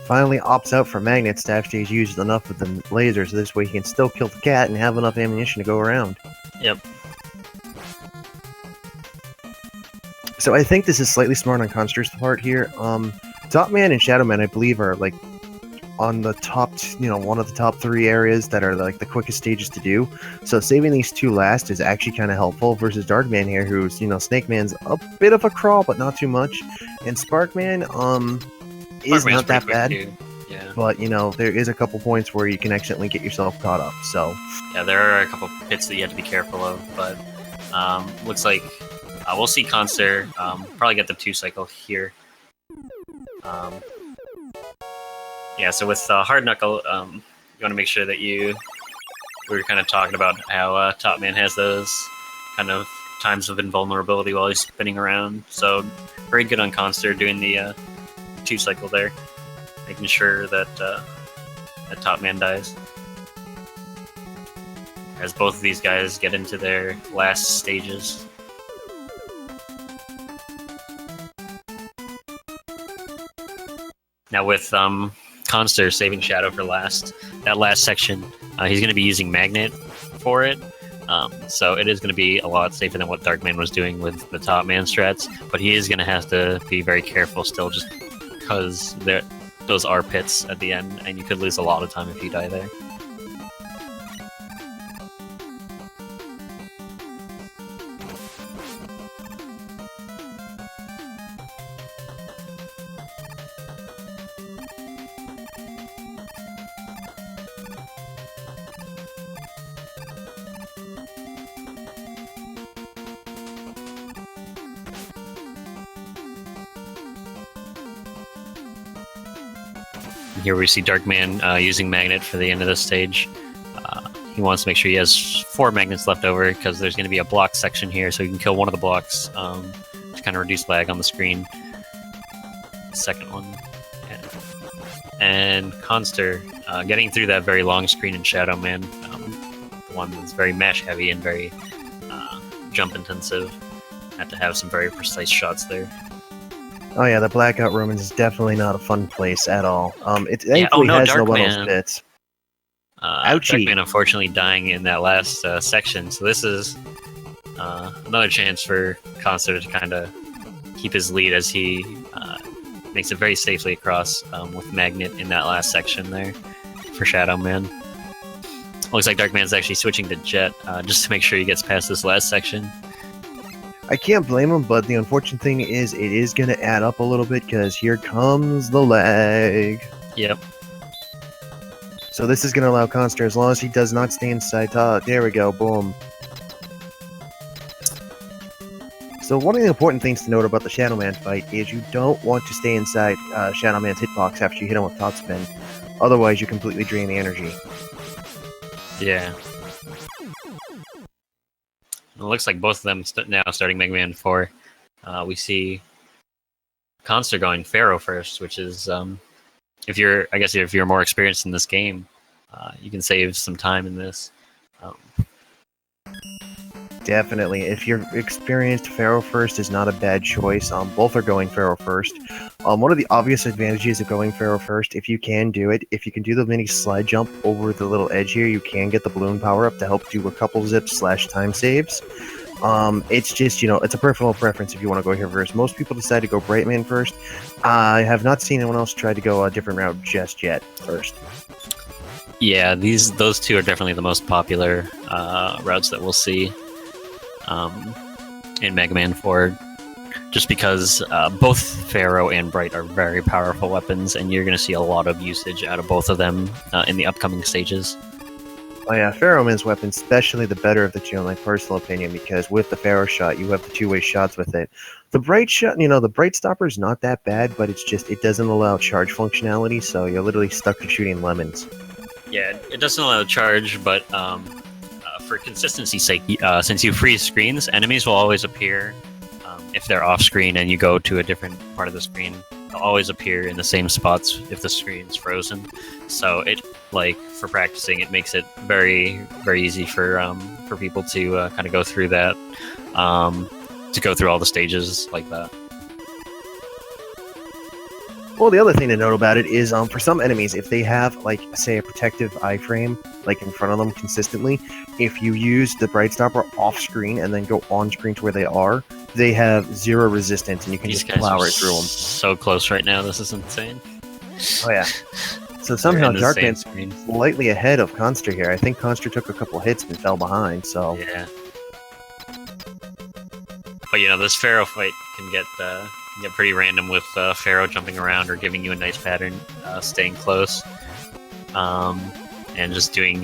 S2: Finally opts out for magnets after he's used enough of the lasers, so this way he can still kill the cat and have enough ammunition to go around.
S1: Yep.
S2: So I think this is slightly smart on Khanster's part here. Top Man and Shadow Man, I believe, are like on the top, one of the top 3 areas that are like the quickest stages to do. So saving these 2 last is actually kind of helpful versus Darkman here, who's, Snake Man's a bit of a crawl, but not too much. And Sparkman, is not that bad.
S1: Yeah.
S2: But, there is a couple points where you can accidentally get yourself caught up, so...
S1: Yeah, there are a couple pits that you have to be careful of, but looks like we'll see Khanster probably get the 2 cycle here. Yeah, so with Hard Knuckle, you want to make sure that we were kind of talking about how Top Man has those kind of times of invulnerability while he's spinning around. So very good on Khanster doing the 2 cycle there, making sure that that Top Man dies. As both of these guys get into their last stages. Now with Khanster saving Shadow for last. That last section, he's going to be using Magnet for it. So it is going to be a lot safer than what Darkman was doing with the top man strats, but he is going to have to be very careful still, just because those are pits at the end, and you could lose a lot of time if you die there. Here we see Darkman using Magnet for the end of the stage. He wants to make sure he has 4 magnets left over because there's going to be a block section here, so he can kill one of the blocks to kind of reduce lag on the screen. The second one. Yeah. And Khanster getting through that very long screen in Shadow Man, the one that's very mash heavy and very jump intensive. Have to have some very precise shots there.
S2: Oh yeah, the Blackout Room is definitely not a fun place at all. It thankfully has no one of those bits.
S1: Ouchie! Darkman unfortunately dying in that last section, so this is another chance for Khanster to kind of keep his lead as he makes it very safely across with Magnet in that last section there for Shadow Man. Looks like Darkman's actually switching to Jet just to make sure he gets past this last section.
S2: I can't blame him, but the unfortunate thing is it is going to add up a little bit because here comes the lag.
S1: Yep.
S2: So this is going to allow Khanster, as long as he does not stay inside top. There we go, boom. So one of the important things to note about the Shadow Man fight is you don't want to stay inside Shadow Man's hitbox after you hit him with top spin. Otherwise, you completely drain the energy.
S1: Yeah. It looks like both of them now starting Mega Man 4. We see Khanster going Pharaoh first, which is if you're more experienced in this game, you can save some time in this.
S2: Definitely. If you're experienced, Pharaoh first is not a bad choice. Both are going Pharaoh first. One of the obvious advantages of going Pharaoh first, if you can do it, if you can do the mini slide jump over the little edge here, you can get the balloon power up to help do a couple zips / time saves. It's just, it's a personal preference if you want to go here first. Most people decide to go Brightman first. I have not seen anyone else try to go a different route just yet first.
S1: Yeah, those two are definitely the most popular routes that we'll see in Mega Man 4, just because both Pharaoh and Bright are very powerful weapons, and you're going to see a lot of usage out of both of them in the upcoming stages.
S2: Oh yeah, Pharaoh Man's weapon, especially the better of the two in my personal opinion, because with the Pharaoh shot, you have the two-way shots with it. The Bright shot, the Bright Stopper is not that bad, but it's just, it doesn't allow charge functionality, so you're literally stuck to shooting lemons.
S1: Yeah, it doesn't allow charge, but for consistency's sake, since you freeze screens, enemies will always appear if they're off screen and you go to a different part of the screen. They'll always appear in the same spots if the screen's frozen. So for practicing, it makes it very, very easy for people to kind of go through that, to go through all the stages like that.
S2: Well, the other thing to note about it is, for some enemies, if they have, say, a protective iframe, in front of them consistently, if you use the Bright Stopper off-screen and then go on-screen to where they are, they have 0 resistance, and you can just plow right through them.
S1: So close right now, this is insane.
S2: Oh, yeah. So somehow Darkman's slightly ahead of Khanster here. I think Khanster took a couple hits and fell behind, so...
S1: Yeah. But, this Pharaoh fight can get pretty random with Pharaoh jumping around or giving you a nice pattern, staying close, and just doing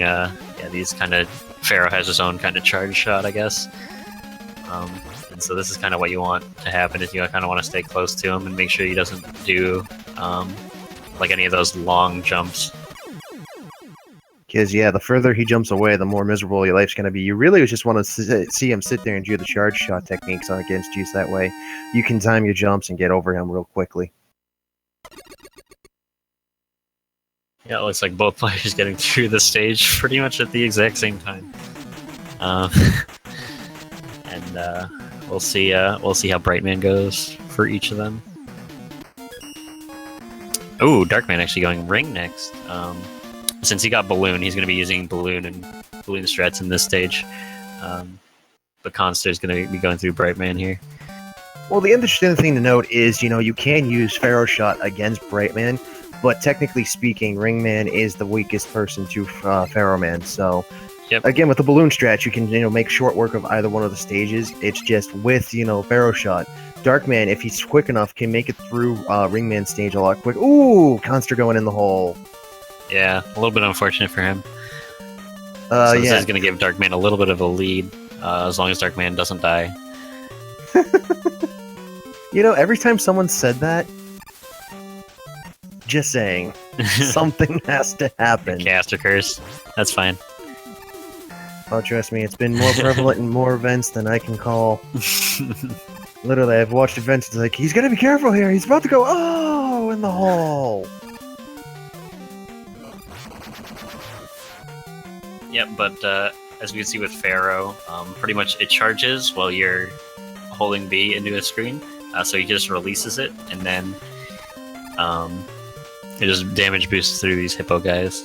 S1: these kind of... Pharaoh has his own kind of charge shot, I guess. And so this is kind of what you want to happen, is you kind of want to stay close to him and make sure he doesn't do any of those long jumps.
S2: Because, the further he jumps away, the more miserable your life's going to be. You really just want to see him sit there and do the charge shot techniques against you, so that way you can time your jumps and get over him real quickly.
S1: Yeah, it looks like both players getting through the stage pretty much at the exact same time. And we'll see how Brightman goes for each of them. Oh, Darkman actually going ring next. Since he got Balloon, he's going to be using Balloon and Balloon strats in this stage. But Khanster is going to be going through Brightman here.
S2: Well, the interesting thing to note is, you can use Pharaoh Shot against Brightman, but technically speaking, Ringman is the weakest person to Pharaoh Man. So,
S1: yep.
S2: Again, with the Balloon strat, you can make short work of either one of the stages. It's just with Pharaoh Shot, Darkman, if he's quick enough, can make it through Ringman stage a lot quick. Ooh, Khanster going in the hole.
S1: Yeah, a little bit unfortunate for him.
S2: So
S1: this is going to give Darkman a little bit of a lead, as long as Darkman doesn't die.
S2: Every time someone said that, just saying, something has to happen.
S1: Caster curse. That's fine.
S2: Oh, trust me, it's been more prevalent in more events than I can call. Literally, I've watched events, it's like, he's gonna be careful here, he's about to go, oh, in the hole!
S1: Yep, but as we can see with Pharaoh, pretty much it charges while you're holding B into a screen. So he just releases it, and then it just damage boosts through these hippo guys.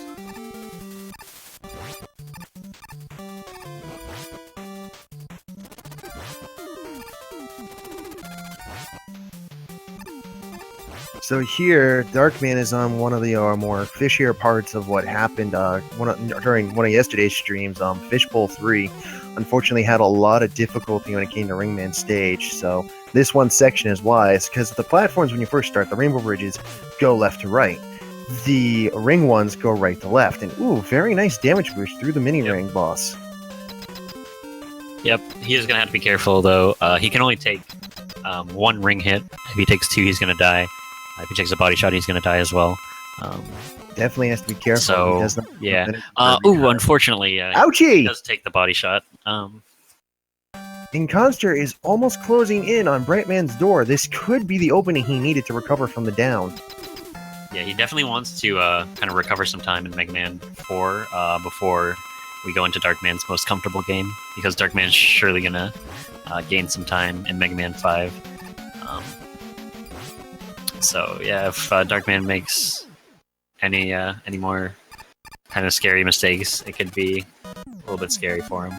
S2: So here, Darkman is on one of the more fishier parts of what happened during one of yesterday's streams. Fishbowl 3 unfortunately had a lot of difficulty when it came to Ringman stage, so this one section is wise, because the platforms when you first start, the rainbow bridges, go left to right. The ring ones go right to left, and ooh, very nice damage boost through the mini-ring boss.
S1: Yep, he is going to have to be careful, though. He can only take one ring hit. If he takes two, he's going to die. If he takes a body shot, he's going to die as well.
S2: Definitely has to be careful.
S1: So,
S2: because
S1: yeah. Unfortunately,
S2: ouchie!
S1: He does take the body shot.
S2: And Khanster is almost closing in on Brightman's door. This could be the opening he needed to recover from the down.
S1: Yeah, he definitely wants to kind of recover some time in Mega Man 4 before we go into Darkman's most comfortable game, because Darkman's surely going to gain some time in Mega Man 5. So yeah, if Darkman makes any more kind of scary mistakes, it could be a little bit scary for him.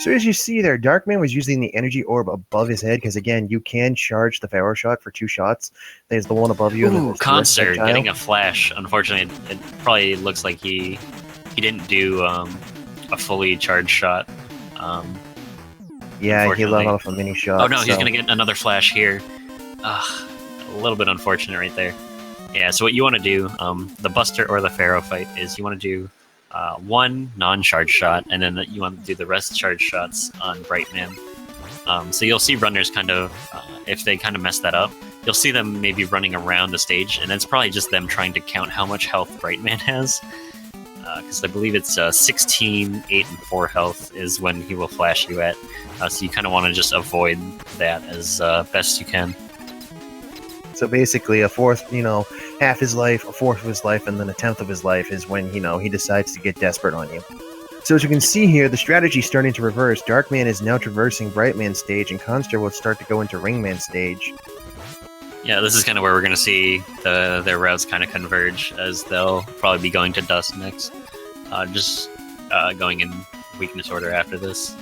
S2: So as you see there, Darkman was using the energy orb above his head, because again, you can charge the Pharaoh shot for 2 shots. There's the one above you.
S1: Ooh, Khanster getting a flash. Unfortunately, it probably looks like he didn't do a fully charged shot.
S2: Yeah, he let off a mini shot.
S1: Oh no, he's gonna get another flash here. A little bit unfortunate right there. Yeah, so what you want to do, the Buster or the Pharaoh fight, is you want to do one non-charge shot, and then you want to do the rest charge shots on Brightman. So you'll see runners kind of, if they kind of mess that up, you'll see them maybe running around the stage, and it's probably just them trying to count how much health Brightman has. Because I believe it's 16, 8, and 4 health is when he will flash you at. So you kind of want to just avoid that as best you can.
S2: So basically, a fourth, half his life, a fourth of his life, and then a tenth of his life is when, he decides to get desperate on you. So as you can see here, the strategy is starting to reverse. Darkman is now traversing Brightman stage, and Khanster will start to go into Ringman stage.
S1: Yeah, this is kind of where we're going to see their routes kind of converge, as they'll probably be going to Dust next. Just going in weakness order after this.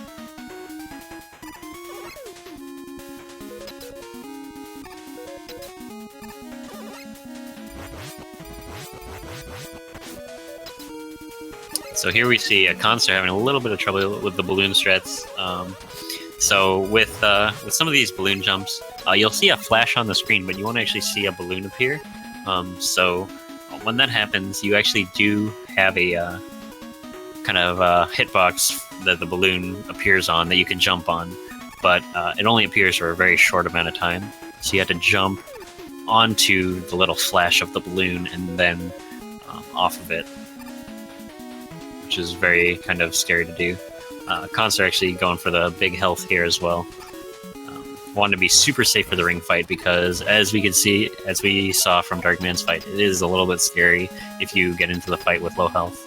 S1: So here we see Khanster having a little bit of trouble with the balloon strats. So with some of these balloon jumps, you'll see a flash on the screen, but you won't actually see a balloon appear. So when that happens, you actually do have a kind of hitbox that the balloon appears on that you can jump on, but it only appears for a very short amount of time. So you have to jump onto the little flash of the balloon and then off of it, which is very kind of scary to do. Khanster actually going for the big health here as well. Wanting to be super safe for the ring fight, because as we saw from Darkman's fight, it is a little bit scary if you get into the fight with low health.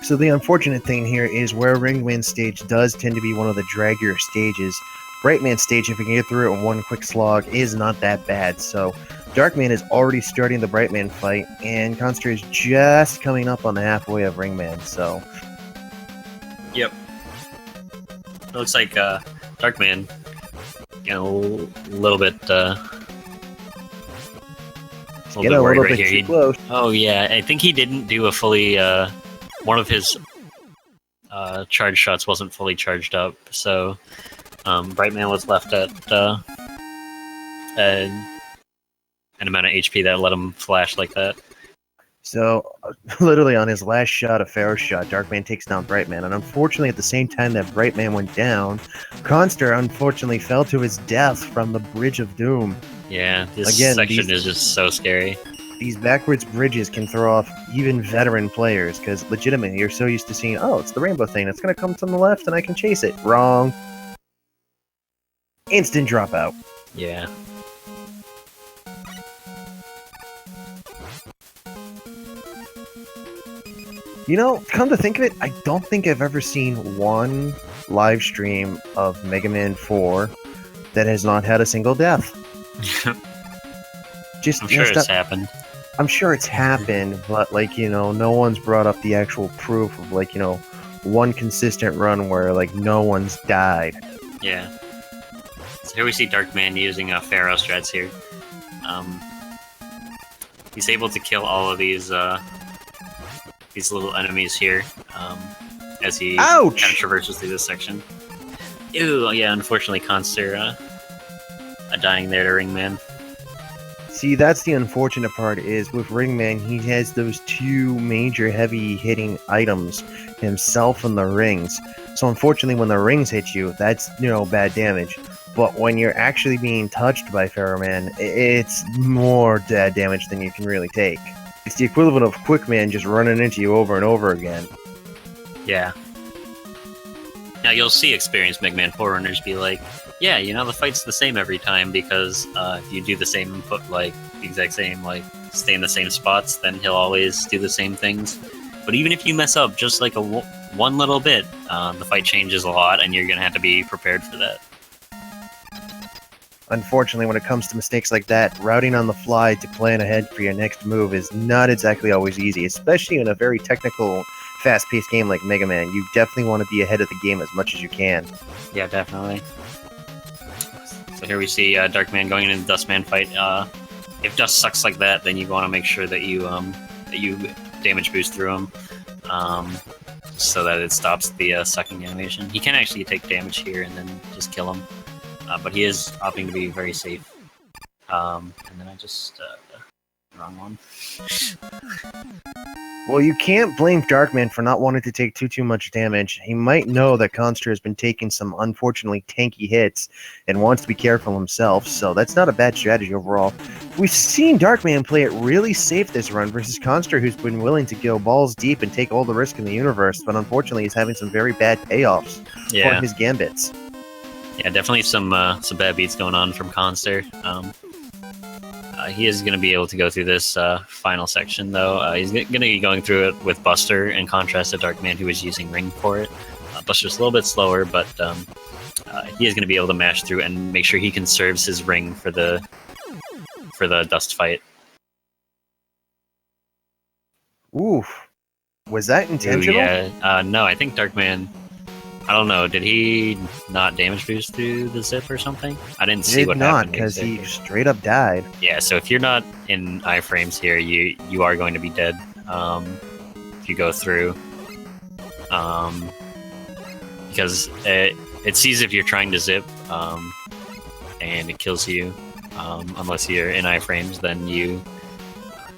S2: So the unfortunate thing here is where Ringman stage does tend to be one of the draggier stages. Brightman stage, if you can get through it in one quick slog, is not that bad. So Darkman is already starting the Brightman fight, and Khanster is just coming up on the halfway of Ringman, so...
S1: Yep. It looks like Darkman, a little bit,
S2: Getting a little bit too close.
S1: Oh yeah, I think he didn't do a fully, one of his charge shots wasn't fully charged up, so Brightman was left at an amount of HP that let him flash like that.
S2: So, literally on his last shot, a Pharaoh shot, Darkman takes down Brightman, and unfortunately at the same time that Brightman went down, Khanster unfortunately fell to his death from the Bridge of Doom.
S1: Yeah, this section is just so scary.
S2: These backwards bridges can throw off even veteran players, because legitimately you're so used to seeing, oh, it's the rainbow thing, it's going to come from the left and I can chase it. Wrong. Instant dropout.
S1: Yeah.
S2: You know, come to think of it, I don't think I've ever seen one live stream of Mega Man 4 that has not had a single death.
S1: I'm sure it's happened.
S2: I'm sure it's happened, but, like, you know, no one's brought up the actual proof of, like, you know, one consistent run where, like, no one's died.
S1: Yeah. So here we see Darkman using Pharaoh strats here. He's able to kill all of these little enemies here, as he kind of traverses through this section. Ew, yeah, unfortunately Khanster dying there to Ringman.
S2: See, that's the unfortunate part, is with Ringman, he has those two major heavy-hitting items, himself and the rings. So unfortunately, when the rings hit you, that's, you know, bad damage. But when you're actually being touched by Pharaoh Man, it's more bad damage than you can really take. It's the equivalent of Quickman just running into you over and over again.
S1: Yeah. Now you'll see experienced Mega Man 4 runners be like, yeah, you know, the fight's the same every time, because if you do the same input, like, the exact same, like, stay in the same spots, then he'll always do the same things. But even if you mess up just like one little bit, the fight changes a lot, and you're gonna have to be prepared for that.
S2: Unfortunately, when it comes to mistakes like that, routing on the fly to plan ahead for your next move is not exactly always easy, especially in a very technical, fast-paced game like Mega Man. You definitely want to be ahead of the game as much as you can.
S1: Yeah, definitely. So here we see Darkman going into the Dustman fight. If Dust sucks like that, then you want to make sure that you damage boost through him, so that it stops the sucking animation. He can actually take damage here and then just kill him. But he is opting to be very safe. And then I just... wrong one.
S2: Well, you can't blame Darkman for not wanting to take too much damage. He might know that Khanster has been taking some unfortunately tanky hits and wants to be careful himself, so that's not a bad strategy overall. We've seen Darkman play it really safe this run versus Khanster, who's been willing to go balls deep and take all the risk in the universe, but unfortunately he's having some very bad payoffs for his gambits.
S1: Yeah, definitely some bad beats going on from Khanster. He is going to be able to go through this final section, though. He's going to be going through it with Buster, in contrast to Darkman, who is using Ring for it. Buster's a little bit slower, but he is going to be able to mash through and make sure he conserves his Ring for the Dust fight.
S2: Oof. Was that intentional?
S1: Ooh, yeah. No, I think Darkman... I don't know. Did he not damage boost through the zip or something? I didn't see what happened.
S2: Because he straight up died.
S1: Yeah, so if you're not in iframes here, you are going to be dead if you go through. Because it sees if you're trying to zip, and it kills you. Unless you're in iframes, then you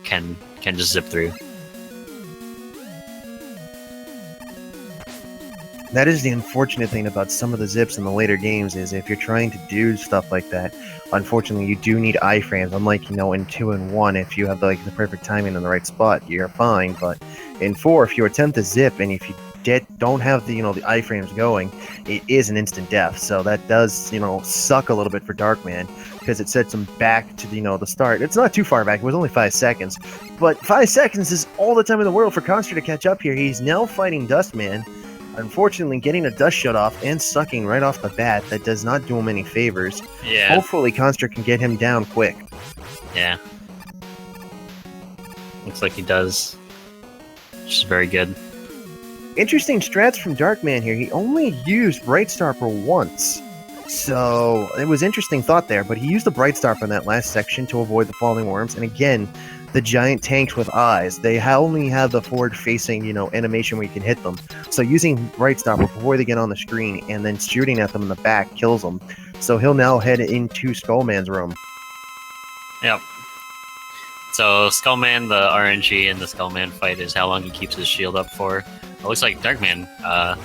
S1: can just zip through.
S2: That is the unfortunate thing about some of the zips in the later games, is if you're trying to do stuff like that, unfortunately you do need iframes. Unlike, you know, in 2 and 1, if you have the perfect timing in the right spot, you're fine. But in 4, if you attempt to zip and if you don't have the the iframes going, it is an instant death. So that does suck a little bit for Darkman, because it sets him back to the start. It's not too far back. It was only 5 seconds, but 5 seconds is all the time in the world for Khanster to catch up here. He's now fighting Dustman. Unfortunately, getting a dust shut off and sucking right off the bat, that does not do him any favors.
S1: Yeah.
S2: Hopefully, Khanster can get him down quick.
S1: Yeah. Looks like he does, which is very good.
S2: Interesting strats from Darkman here. He only used Bright Star for once. So, it was interesting thought there, but he used the Bright Star from that last section to avoid the falling worms. And again, the giant tanks with eyes, they only have the forward-facing, animation where you can hit them. So using Bright Star before they get on the screen and then shooting at them in the back kills them. So he'll now head into Skullman's room.
S1: Yep. So Skullman, the RNG in the Skullman fight is how long he keeps his shield up for. It looks like Darkman,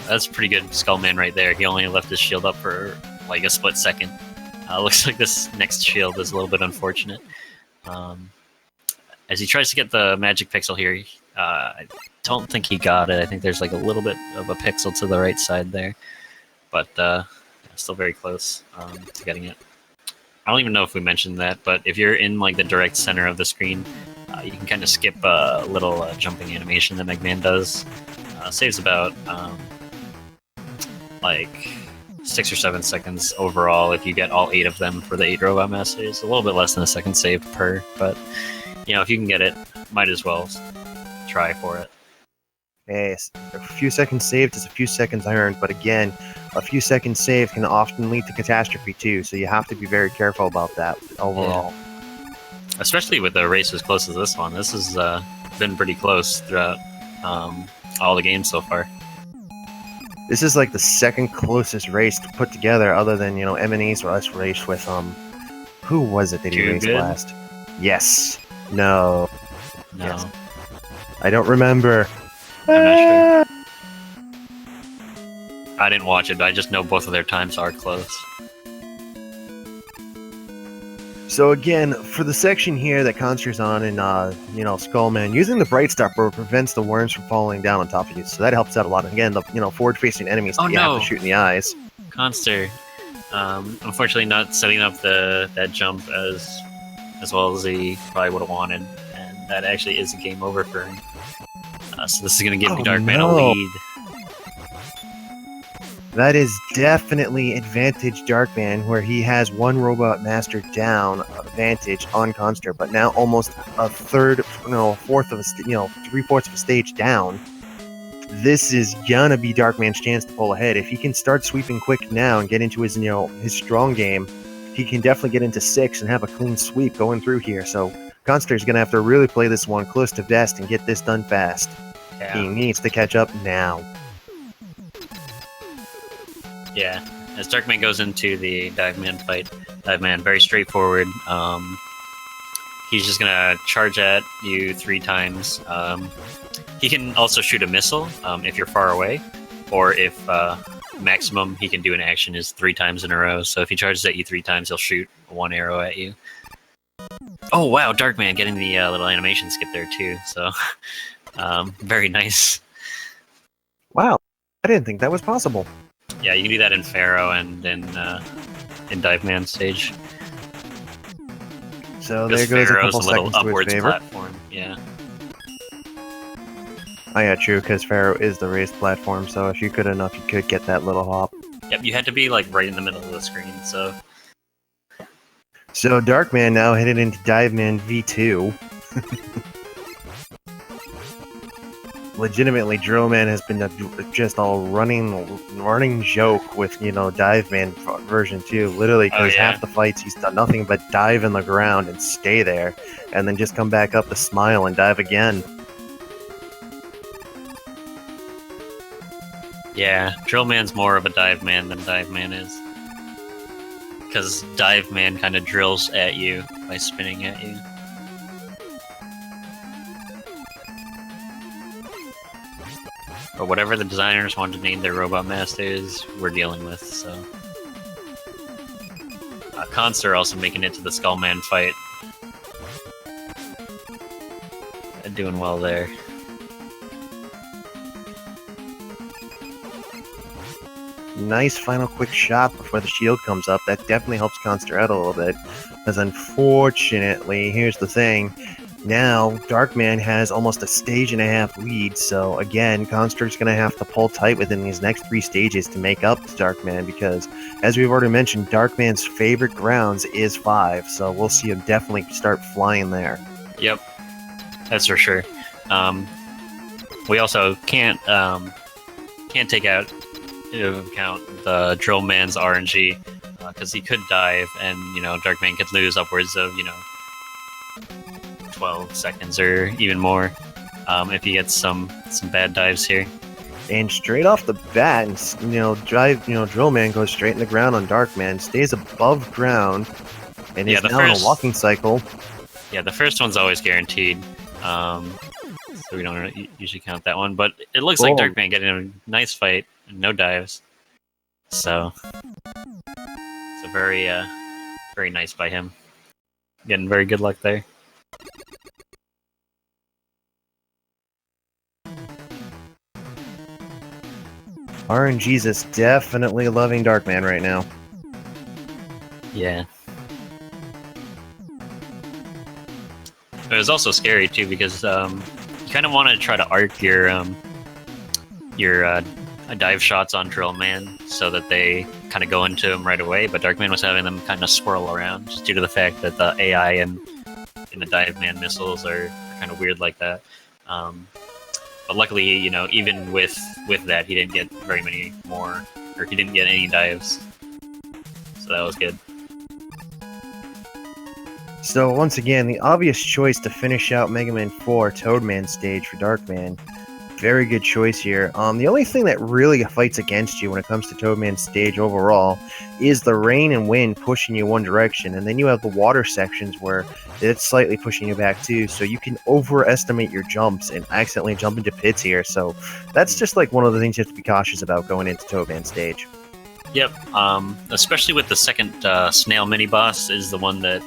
S1: that's pretty good Skullman right there. He only left his shield up for like a split second. Looks like this next shield is a little bit unfortunate. As he tries to get the magic pixel here, I don't think he got it. I think there's like a little bit of a pixel to the right side there. But still very close to getting it. I don't even know if we mentioned that, but if you're in like the direct center of the screen, you can kind of skip a little jumping animation that Eggman does. Saves about like 6 or 7 seconds overall if you get all 8 of them for the 8 Robot Masters. A little bit less than a second save per, but if you can get it, might as well try for it.
S2: Yes, a few seconds saved is a few seconds earned, but again, a few seconds saved can often lead to catastrophe too, so you have to be very careful about that overall.
S1: Yeah. Especially with a race as close as this one. This has been pretty close throughout all the games so far.
S2: This is like the second closest race to put together other than, M&E's last race with, who was it that he raced last? Yes. No. Yes. I don't remember.
S1: I'm not sure. I didn't watch it, but I just know both of their times are close.
S2: So again, for the section here that Khanster's on and, Skullman, using the Bright Star prevents the worms from falling down on top of you, so that helps out a lot. And again, the, forward-facing enemies that you have to shoot in the eyes.
S1: Khanster, unfortunately not setting up that jump as well as he probably would have wanted, and that actually is a game over for him. So this is going to give Darkman a lead.
S2: That is definitely advantage Darkman, where he has one Robot Master down advantage on Khanster, but now almost a fourth of a 3/4 of a stage down. This is gonna be Darkman's chance to pull ahead. If he can start sweeping quick now and get into his his strong game, he can definitely get into 6 and have a clean sweep going through here. So Khanster's gonna have to really play this one close to vest and get this done fast. Yeah. He needs to catch up now.
S1: Yeah, as Darkman goes into the Diveman fight, Diveman, very straightforward. He's just gonna charge at you 3 times. He can also shoot a missile if you're far away, or if maximum he can do an action is 3 times in a row. So if he charges at you 3 times, he'll shoot 1 arrow at you. Oh wow, Darkman getting the little animation skip there too. So very nice.
S2: Wow, I didn't think that was possible.
S1: Yeah, you can do that in Pharaoh and in Diveman stage.
S2: So there goes a couple seconds to his favor.
S1: Platform. Yeah.
S2: Oh yeah, true, because Pharaoh is the raised platform, so if you could enough, you could get that little hop.
S1: Yep, you had to be like right in the middle of the screen, so...
S2: So Darkman now headed into Diveman V2. Legitimately, Drillman has been just a running joke with, Diveman version 2. Literally, because half the fights he's done nothing but dive in the ground and stay there, and then just come back up to smile and dive again.
S1: Yeah, Drillman's more of a Diveman than Diveman is. Because Diveman kind of drills at you by spinning at you. But whatever the designers want to name their Robot Masters, we're dealing with, so... Khanster also making it to the Skullman fight. Doing well there.
S2: Nice final quick shot before the shield comes up. That definitely helps Khanster out a little bit. Because unfortunately, here's the thing. Now, Darkman has almost a stage and a half lead, so again, Khanster's going to have to pull tight within these next 3 stages to make up to Darkman, because, as we've already mentioned, Darkman's favorite grounds is 5, so we'll see him definitely start flying there.
S1: Yep. That's for sure. We also can't take out into account the Drill Man's RNG, because he could dive, and Darkman could lose upwards of 12 seconds or even more if he gets some bad dives here.
S2: And straight off the bat, Drill Man goes straight in the ground on Darkman, stays above ground, and is now in a walking cycle.
S1: Yeah, the first one's always guaranteed, so we don't usually count that one. But it looks like Darkman getting a nice fight, no dives. So very very nice by him. Getting very good luck there.
S2: RNG's is definitely loving Darkman right now.
S1: Yeah. It was also scary too because you kind of want to try to arc your dive shots on Drill Man so that they kind of go into him right away, but Darkman was having them kind of swirl around just due to the fact that the AI in the Dive Man missiles are kind of weird like that. But luckily, even with that, he didn't get very many more, or he didn't get any dives, so that was good.
S2: So once again, the obvious choice to finish out Mega Man 4 Toadman stage for Darkman. Very good choice here. The only thing that really fights against you when it comes to Toadman stage overall is the rain and wind pushing you one direction, and then you have the water sections where it's slightly pushing you back too, so you can overestimate your jumps and accidentally jump into pits here. So that's just like one of the things you have to be cautious about going into Toadman stage.
S1: Yep, especially with the second snail mini boss is the one that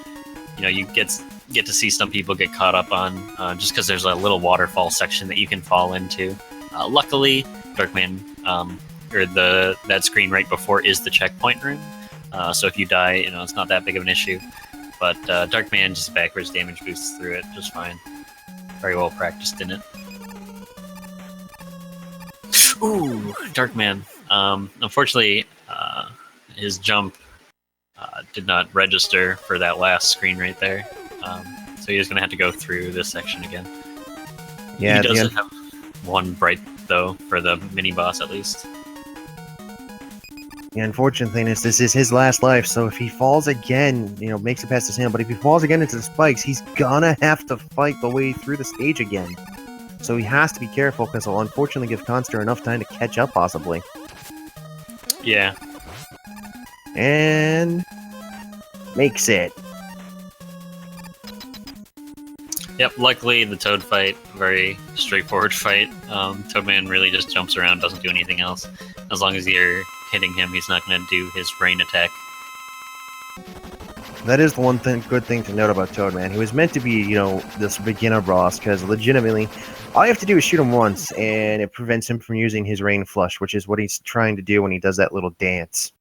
S1: you get to see some people get caught up on just because there's a little waterfall section that you can fall into. Luckily, Darkman, or that screen right before is the checkpoint room, so if you die, it's not that big of an issue. But Darkman just backwards damage boosts through it just fine. Very well practiced in it. Ooh, Darkman. Unfortunately, his jump did not register for that last screen right there. So he's going to have to go through this section again.
S2: Yeah,
S1: he doesn't have one bright, though, for the mini-boss at least.
S2: The unfortunate thing is this is his last life, so if he falls again, makes it past his hand, but if he falls again into the spikes, he's gonna have to fight the way through the stage again. So he has to be careful, because it'll unfortunately give Khanster enough time to catch up, possibly.
S1: Yeah.
S2: And makes it.
S1: Yep, luckily the Toad fight, very straightforward fight. Toadman really just jumps around, doesn't do anything else. As long as you're hitting him, he's not going to do his rain attack.
S2: That is the one good thing to note about Toadman. He was meant to be, this beginner boss, because legitimately, all you have to do is shoot him once, and it prevents him from using his rain flush, which is what he's trying to do when he does that little dance.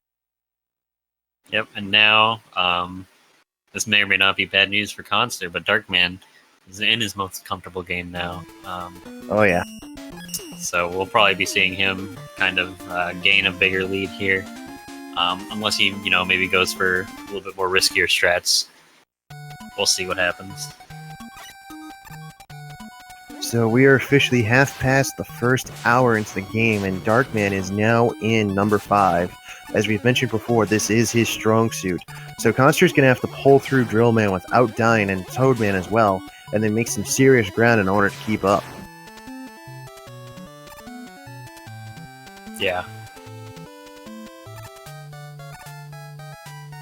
S1: Yep, and now, this may or may not be bad news for Khanster, but Darkman is in his most comfortable game now.
S2: Oh yeah.
S1: So we'll probably be seeing him kind of gain a bigger lead here. Unless he, maybe goes for a little bit more riskier strats. We'll see what happens.
S2: So we are officially half past the first hour into the game, and Darkman is now in number 5. As we've mentioned before, this is his strong suit. So Khanster's going to have to pull through Drillman without dying, and Toadman as well, and then make some serious ground in order to keep up.
S1: Yeah.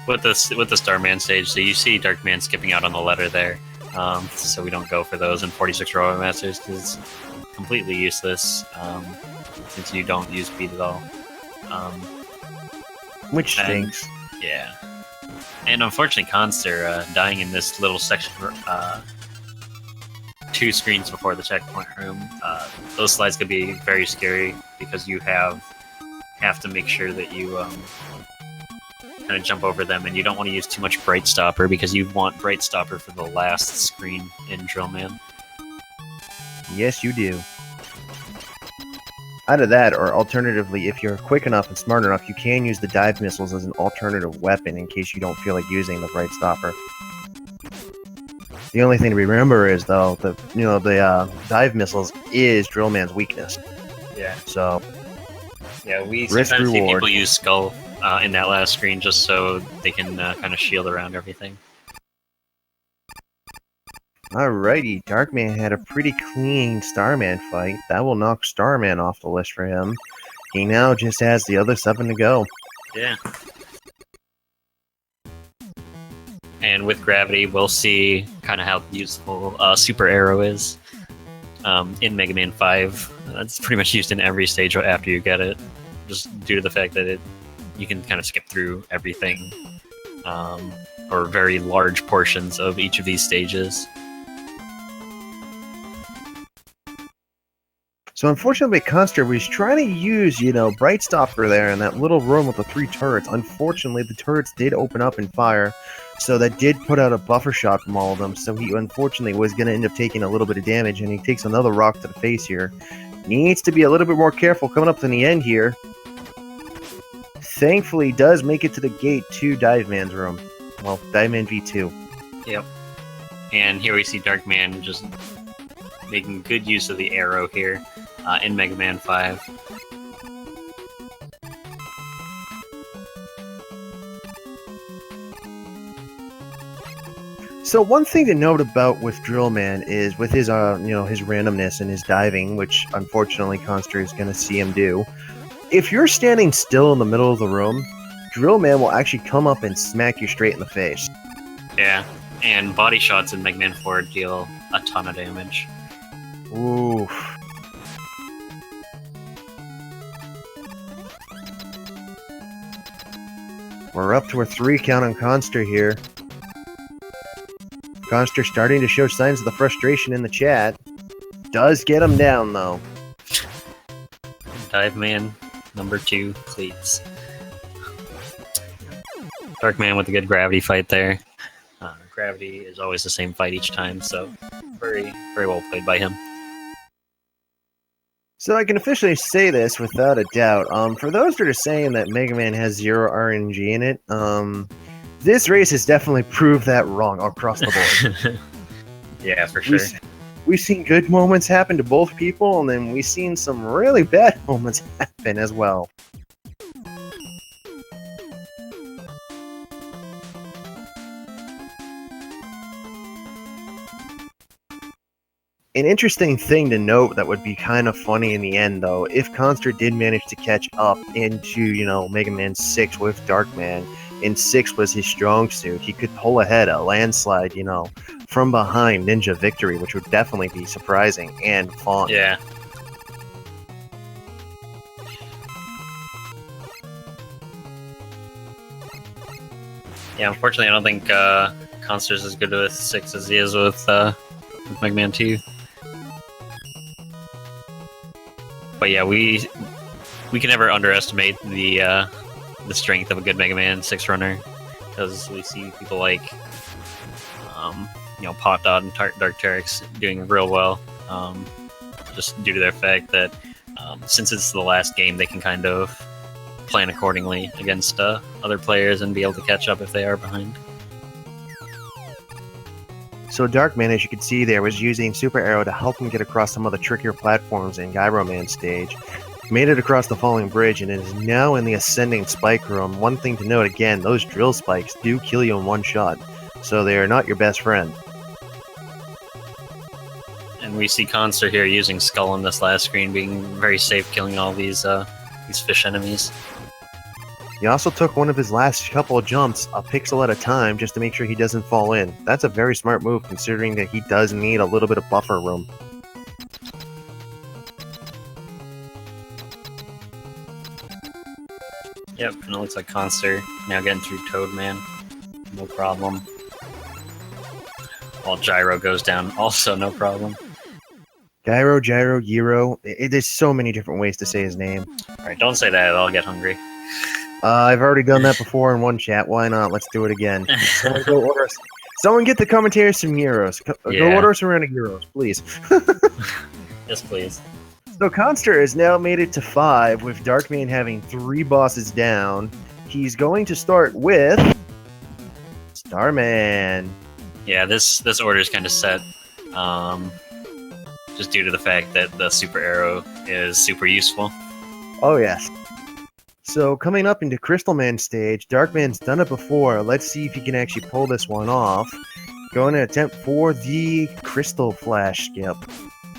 S1: With the Starman stage, so you see Darkman skipping out on the letter there, so we don't go for those in 46 Robot Masters because it's completely useless since you don't use speed at all.
S2: Which stinks.
S1: Yeah. And unfortunately, Khanster dying in this little section, 2 screens before the checkpoint room, those slides could be very scary because you have to make sure that you kind of jump over them, and you don't want to use too much Bright Stopper because you want Bright Stopper for the last screen in Drillman.
S2: Yes, you do. Either that, or alternatively, if you're quick enough and smart enough, you can use the dive missiles as an alternative weapon in case you don't feel like using the Bright Stopper. The only thing to remember is, though, the dive missiles is Drillman's weakness.
S1: Yeah.
S2: So
S1: yeah, we
S2: risk
S1: sometimes see
S2: reward.
S1: people use Skull in that last screen just so they can kind of shield around everything.
S2: Alrighty, Darkman had a pretty clean Starman fight. That will knock Starman off the list for him. He now just has the other 7 to go.
S1: Yeah. And with Gravity, we'll see kind of how useful Super Arrow is in Mega Man 5. That's pretty much used in every stage after you get it, just due to the fact that you can kind of skip through everything, or very large portions of each of these stages.
S2: So unfortunately, Khanster was trying to use, Bright Stopper there in that little room with the 3 turrets. Unfortunately, the turrets did open up and fire, so that did put out a buffer shot from all of them. So he unfortunately was going to end up taking a little bit of damage, and he takes another rock to the face here. Needs to be a little bit more careful coming up to the end here. Thankfully, does make it to the gate to Dive Man's room. Well, Dive Man V2.
S1: Yep. And here we see Darkman just making good use of the arrow here in Mega Man 5.
S2: So one thing to note about with Drillman is with his, his randomness and his diving, which unfortunately Khanster is going to see him do. If you're standing still in the middle of the room, Drillman will actually come up and smack you straight in the face.
S1: Yeah, and body shots in Mega Man 4 deal a ton of damage.
S2: Oof. We're up to a 3 count on Khanster here. Khanster starting to show signs of the frustration in the chat. Does get him down, though.
S1: Dive Man number 2, please. Darkman with a good gravity fight there. Gravity is always the same fight each time, so very, very well played by him.
S2: So I can officially say this without a doubt. For those that are saying that Mega Man has 0 RNG in it, this race has definitely proved that wrong across the board.
S1: Yeah, for sure.
S2: We've seen good moments happen to both people, and then we've seen some really bad moments happen as well. An interesting thing to note that would be kind of funny in the end, though, if Khanster did manage to catch up into, Mega Man 6 with Darkman, and 6 was his strong suit, he could pull ahead a landslide, from behind Ninja Victory, which would definitely be surprising and fun.
S1: Yeah. Yeah, unfortunately, I don't think Khanster's as good with 6 as he is with Mega Man 2. But yeah, we can never underestimate the strength of a good Mega Man 6 runner, because we see people like Pot Dot and Dark Terex doing real well, just due to their fact that since it's the last game, they can kind of plan accordingly against other players and be able to catch up if they are behind.
S2: So Darkman, as you can see there, was using Super Arrow to help him get across some of the trickier platforms in Gyro Man's stage. Made it across the falling bridge and is now in the ascending spike room. One thing to note again, those drill spikes do kill you in one shot, so they are not your best friend.
S1: And we see Khanster here using Skull in this last screen, being very safe, killing all these fish enemies.
S2: He also took one of his last couple of jumps a pixel at a time just to make sure he doesn't fall in. That's a very smart move considering that he does need a little bit of buffer room.
S1: Yep, and it looks like Khanster now getting through Toadman. No problem. While Gyro goes down, also no problem.
S2: Gyro, Gyro. There's so many different ways to say his name.
S1: Alright, don't say that, I'll get hungry.
S2: I've already done that before in one chat. Why not? Let's do it again. Someone get the commentators some gyros. Go order us a round of gyros, please.
S1: Yes, please.
S2: So Khanster has now made it to 5, with Darkman having 3 bosses down. He's going to start with Starman.
S1: Yeah, this order is kind of set, just due to the fact that the super arrow is super useful.
S2: Oh yes. So coming up into Crystal Man stage, Darkman's done it before. Let's see if he can actually pull this one off. Going to attempt for the Crystal Flash skip.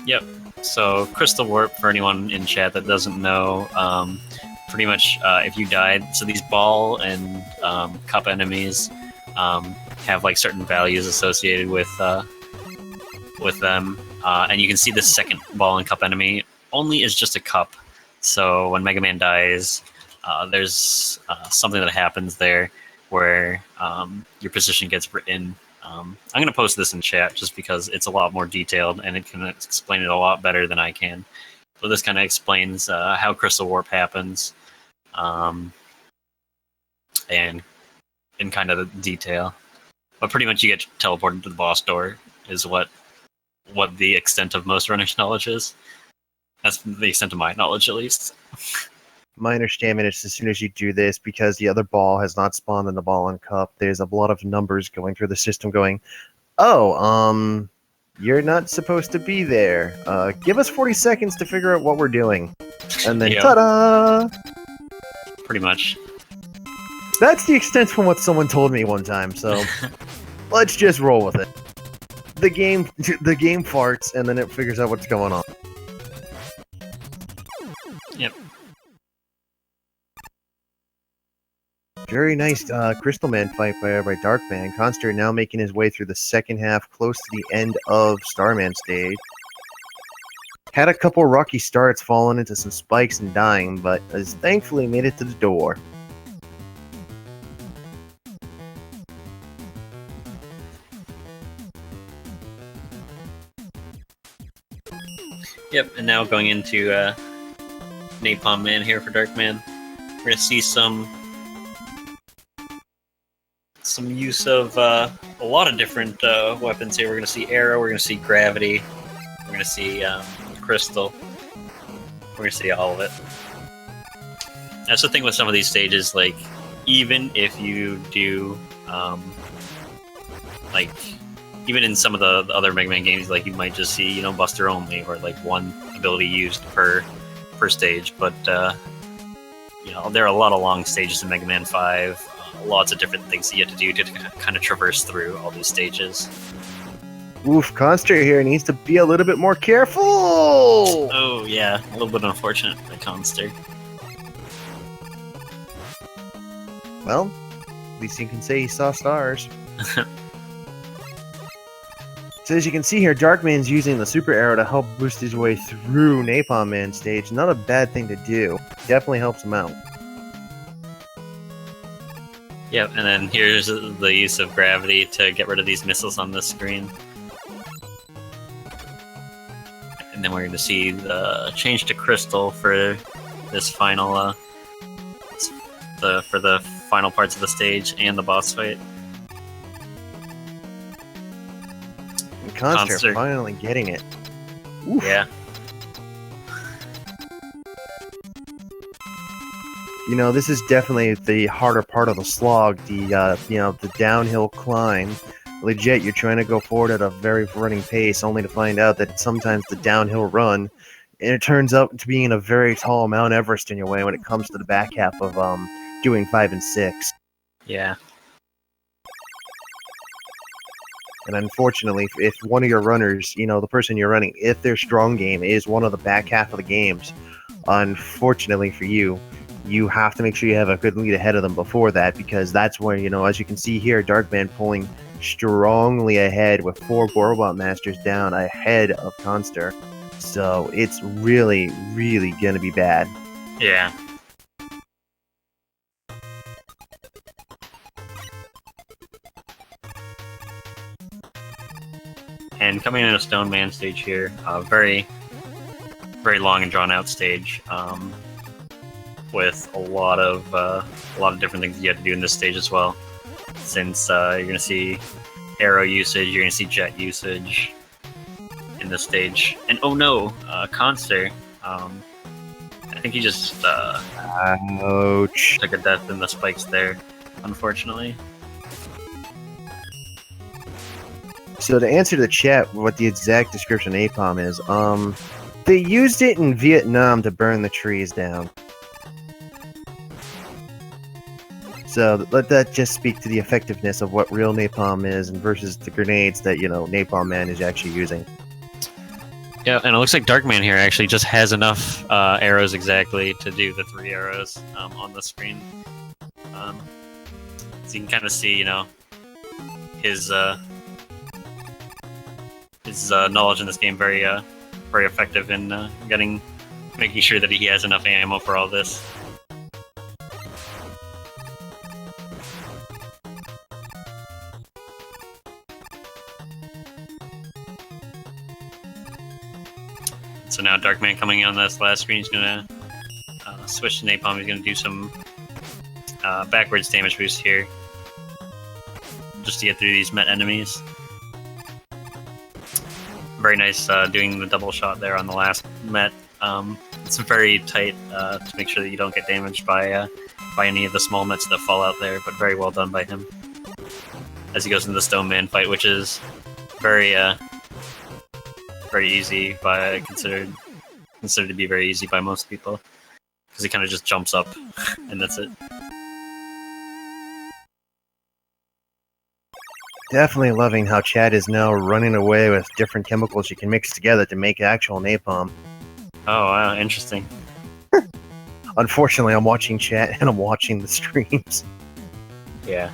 S1: Yep. So Crystal Warp, for anyone in chat that doesn't know, pretty much if you died, so these ball and cup enemies have like certain values associated with them, and you can see the second ball and cup enemy only is just a cup. So when Mega Man dies, there's something that happens there where your position gets written. I'm going to post this in chat just because it's a lot more detailed and it can explain it a lot better than I can. So this kind of explains how Crystal Warp happens, and in kind of detail. But pretty much you get teleported to the boss door is what the extent of most runners' knowledge is. That's the extent of my knowledge, at least.
S2: My understanding is as soon as you do this, because the other ball has not spawned in the ball and cup, there's a lot of numbers going through the system going, oh, you're not supposed to be there. Give us 40 seconds to figure out what we're doing. And then, ta-da!
S1: Pretty much.
S2: That's the extent from what someone told me one time, so let's just roll with it. The game farts, and then it figures out what's going on.
S1: Yep.
S2: Very nice Crystal Man fight by Darkman. Khanster now making his way through the second half, close to the end of Starman stage. Had a couple rocky starts, falling into some spikes and dying, but has thankfully made it to the door.
S1: Yep, and now going into Napalm Man here for Darkman. We're gonna see some use of a lot of different weapons here. We're gonna see arrow, we're gonna see gravity, we're gonna see crystal, we're gonna see all of it. That's the thing with some of these stages, like, even if you do like, even in some of the other Mega Man games, like, you might just see, Buster only, or like one ability used per stage, but there are a lot of long stages in Mega Man 5, lots of different things that you have to do to kind of traverse through all these stages.
S2: Oof, Khanster here needs to be a little bit more careful!
S1: Oh yeah, a little bit unfortunate for Khanster.
S2: Well, at least you can say he saw stars. So as you can see here, Darkman's using the super arrow to help boost his way through Napalm Man stage. Not a bad thing to do. Definitely helps him out.
S1: Yep, and then here's the use of gravity to get rid of these missiles on the screen. And then we're going to see the change to crystal for this final, for the final parts of the stage and the boss fight.
S2: Khanster finally getting it. Oof.
S1: Yeah.
S2: This is definitely the harder part of the slog, the downhill climb. Legit, you're trying to go forward at a very running pace, only to find out that sometimes the downhill run, and it turns out to being a very tall Mount Everest in your way when it comes to the back half of doing 5 and 6.
S1: Yeah.
S2: And unfortunately, if one of your runners, the person you're running, if their strong game is one of the back half of the games, unfortunately for you, you have to make sure you have a good lead ahead of them before that, because that's where, as you can see here, Darkman pulling strongly ahead with 4 Gorobot Masters down ahead of Khanster. So it's really, really going to be bad.
S1: Yeah. And coming into Stone Man stage here, very, very long and drawn out stage, with a lot of different things you have to do in this stage as well. Since you're gonna see arrow usage, you're gonna see jet usage in this stage, and oh no, Khanster, I think he just
S2: ouch,
S1: took a death in the spikes there, unfortunately.
S2: So to answer the chat, what the exact description of napalm is, they used it in Vietnam to burn the trees down. So let that just speak to the effectiveness of what real napalm is and versus the grenades that, Napalm Man is actually using.
S1: Yeah, and it looks like Darkman here actually just has enough arrows exactly to do the 3 arrows on the screen. So you can kind of see, his knowledge in this game very effective in making sure that he has enough ammo for all this. So now Darkman coming in on this last screen, he's gonna switch to napalm. He's gonna do some backwards damage boost here, just to get through these met enemies. Very nice doing the double shot there on the last met. It's very tight to make sure that you don't get damaged by any of the small mets that fall out there, but very well done by him as he goes into the Stone Man fight, which is very easy considered to be very easy by most people, because he kind of just jumps up and that's it.
S2: Definitely loving how Chad is now running away with different chemicals you can mix together to make actual napalm.
S1: Oh wow, interesting.
S2: Unfortunately, I'm watching chat and I'm watching the streams.
S1: Yeah.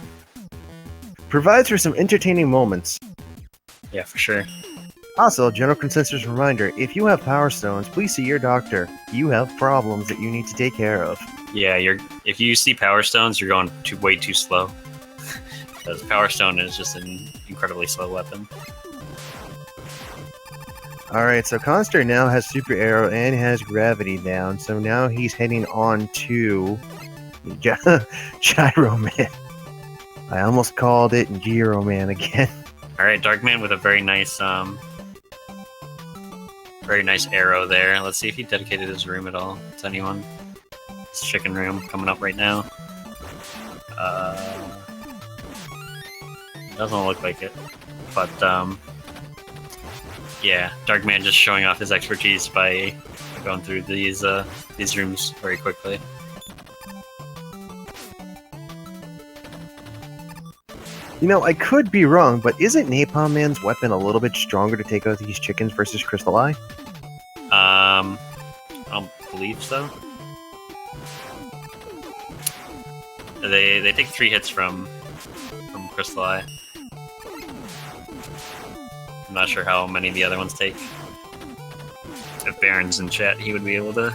S2: Provides for some entertaining moments.
S1: Yeah, for sure.
S2: Also, general consensus reminder, if you have power stones, please see your doctor. You have problems that you need to take care of.
S1: Yeah, if you see power stones, you're going way too slow. Because power stone is just an incredibly slow weapon.
S2: Alright, so Khanster now has Super Arrow and has Gravity down, so now he's heading on to Gyro Man. I almost called it Gyro Man again.
S1: Alright, Darkman with a very nice arrow there. Let's see if he dedicated his room at all to anyone. His chicken room coming up right now. Doesn't look like it, but yeah, Darkman just showing off his expertise by going through these rooms very quickly.
S2: I could be wrong, but isn't Napalm Man's weapon a little bit stronger to take out these chickens versus Crystal Eye?
S1: I don't believe so. They take 3 hits from Crystal Eye. I'm not sure how many the other ones take. If Baron's in chat, he'd be able to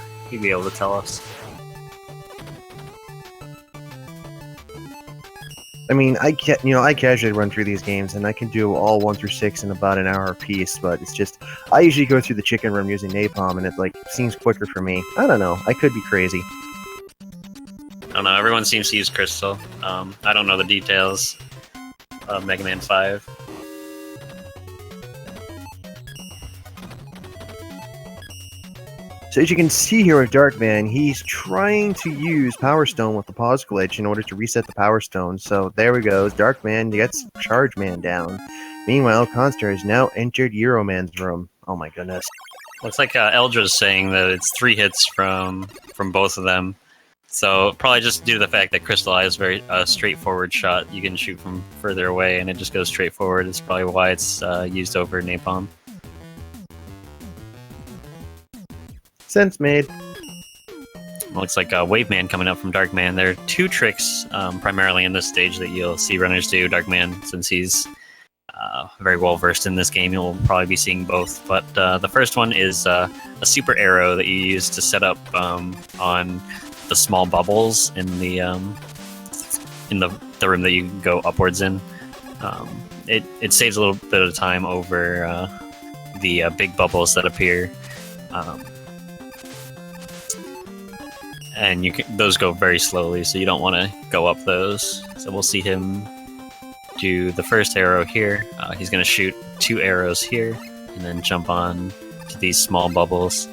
S1: tell us.
S2: I mean, I casually run through these games, and I can do all 1 through 6 in about an hour apiece, but it's just, I usually go through the chicken room using napalm, and it, seems quicker for me. I don't know, I could be crazy.
S1: I don't know, everyone seems to use Crystal. I don't know the details of Mega Man 5.
S2: So as you can see here with Darkman, he's trying to use Power Stone with the pause glitch in order to reset the Power Stone. So there we go, Darkman gets Charge Man down. Meanwhile, Khanster has now entered Euroman's room. Oh my goodness.
S1: Looks like Eldra's saying that it's 3 hits from both of them. So probably just due to the fact that Crystal Eye is very straightforward shot. You can shoot from further away and it just goes straight forward. It's probably why it's used over napalm.
S2: Sense made.
S1: Looks like Wave Man coming up from Darkman. There are 2 tricks primarily in this stage that you'll see runners do. Darkman, since he's very well versed in this game, you'll probably be seeing both. But the first one is a super arrow that you use to set up on the small bubbles in the room that you can go upwards in. It saves a little bit of time over the big bubbles that appear. And those go very slowly, so you don't want to go up those. So we'll see him do the first arrow here. He's going to shoot 2 arrows here, and then jump on to these small bubbles.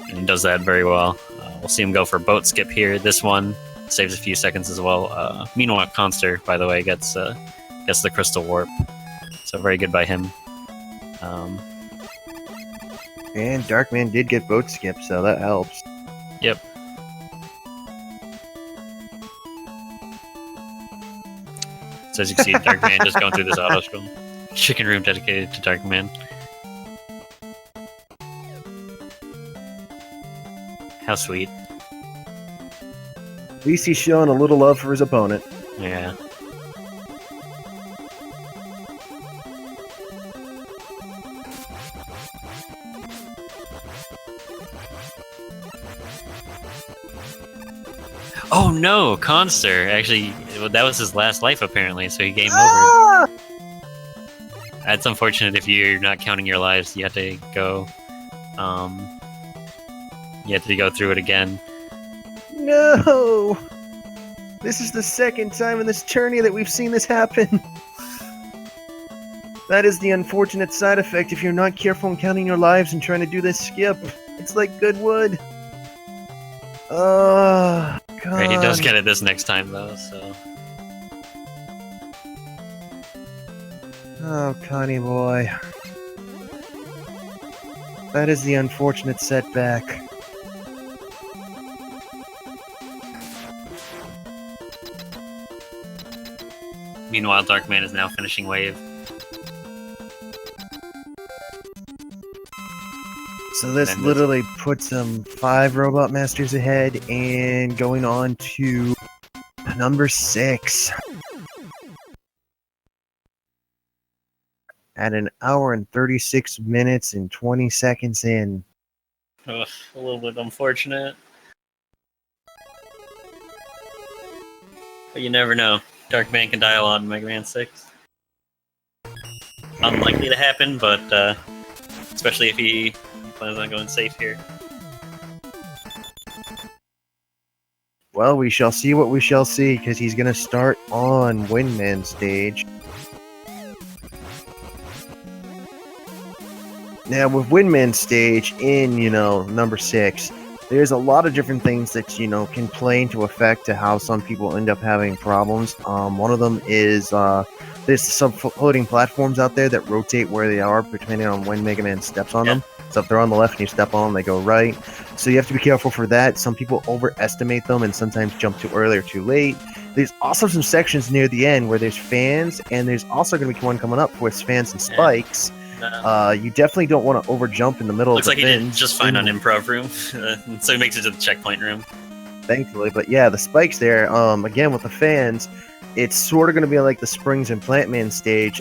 S1: And he does that very well. We'll see him go for boat skip here. This one saves a few seconds as well. Meanwhile, Khanster, by the way, gets the crystal warp. So very good by him.
S2: And Darkman did get boat skip, so that helps.
S1: Yep. So as you can see, Darkman just going through this auto scroll. Chicken room dedicated to Darkman. How sweet.
S2: At least he's showing a little love for his opponent.
S1: Yeah. Oh no, Khanster! Actually, that was his last life apparently, so he game over. That's unfortunate if you're not counting your lives. You have to go. You have to go through it again.
S2: No! This is the second time in this tourney that we've seen this happen. That is the unfortunate side effect if you're not careful in counting your lives and trying to do this skip. It's like Goodwood. God.
S1: Right, he does get it this next time though, so.
S2: Oh, Connie boy. That is the unfortunate setback.
S1: Meanwhile, Darkman is now finishing wave.
S2: So this literally puts him 5 Robot Masters ahead and going on to number 6. At an hour and 36 minutes and 20 seconds in.
S1: Ugh, a little bit unfortunate. But you never know. Darkman can die a lot in Mega Man 6. Unlikely to happen, but especially if he plans on going safe here.
S2: Well, we shall see what we shall see, because he's going to start on Windman stage. Now, with Windman stage in, number 6, there's a lot of different things that, can play into effect to how some people end up having problems. One of them is there's some floating platforms out there that rotate where they are depending on when Mega Man steps on them. So if they're on the left and you step on them, they go right. So you have to be careful for that. Some people overestimate them and sometimes jump too early or too late. There's also some sections near the end where there's fans, and there's also going to be one coming up with fans and spikes. You definitely don't want to overjump in the middle
S1: Looks
S2: of the
S1: like he did just fine on improv room, so he makes it to the checkpoint room.
S2: Thankfully, but yeah, the spikes there, again with the fans, it's sort of going to be like the Springs and Plantman stage.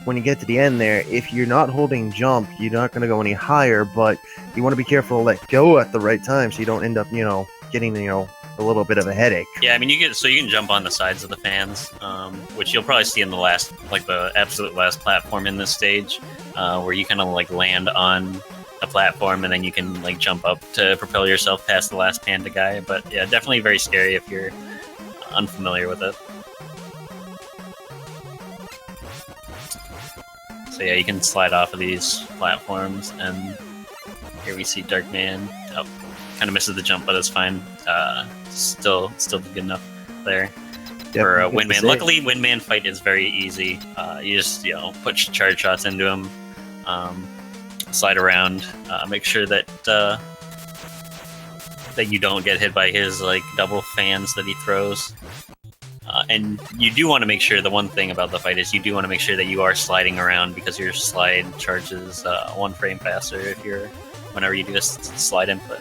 S2: When you get to the end there, if you're not holding jump, you're not going to go any higher, but you want to be careful to let go at the right time so you don't end up, getting, a little bit of a headache.
S1: Yeah, I mean, you can jump on the sides of the fans, which you'll probably see in the last, the absolute last platform in this stage, where you kind of land on a platform and then you can jump up to propel yourself past the last panda guy. But yeah, definitely very scary if you're unfamiliar with it. So yeah, you can slide off of these platforms, and here we see Darkman. Oh, kind of misses the jump, but it's fine. Still good enough there for Windman. Luckily, Windman fight is very easy. You just put charge shots into him, slide around, make sure that that you don't get hit by his double fans that he throws. And you do want to make sure, the one thing about the fight is you do want to make sure that you are sliding around, because your slide charges 1 frame faster whenever you do a slide input.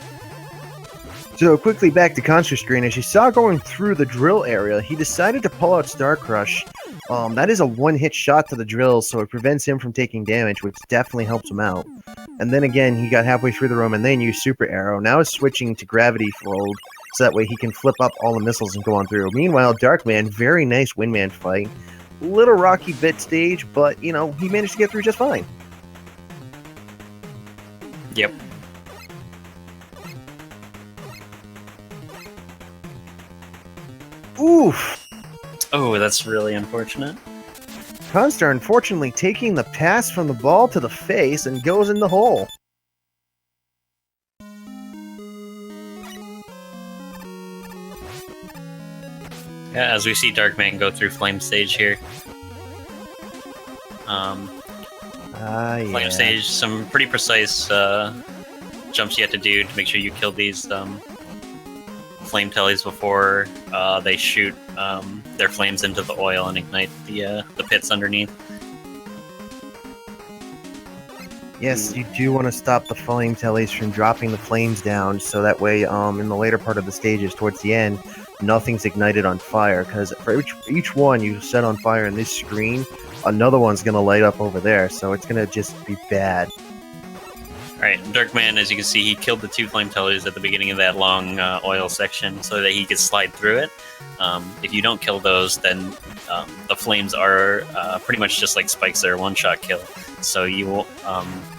S2: So quickly back to Khanster's screen, as you saw going through the drill area, he decided to pull out Star Crush. That is a one-hit shot to the drill, so it prevents him from taking damage, which definitely helps him out. And then again, he got halfway through the room and then used Super Arrow. Now he's switching to Gravity Fold, so that way he can flip up all the missiles and go on through. Meanwhile, Darkman, very nice Windman fight. Little rocky bit stage, but, he managed to get through just fine.
S1: Yep.
S2: Oof!
S1: Oh, that's really unfortunate.
S2: Khanster unfortunately taking the pass from the ball to the face and goes in the hole. Yeah,
S1: as we see Darkman go through Flame Stage here. Flame stage, some pretty precise jumps you have to do to make sure you kill these flame tellies before they shoot their flames into the oil and ignite the pits underneath.
S2: Yes, you do want to stop the flame tellies from dropping the flames down, so that way, in the later part of the stages, towards the end, nothing's ignited on fire. Because for each one you set on fire in this screen, another one's going to light up over there, so it's going to just be bad.
S1: Alright, Darkman, as you can see, he killed the 2 flame tellers at the beginning of that long oil section so that he could slide through it. If you don't kill those, then the flames are pretty much just like spikes. They're a one-shot kill. So you will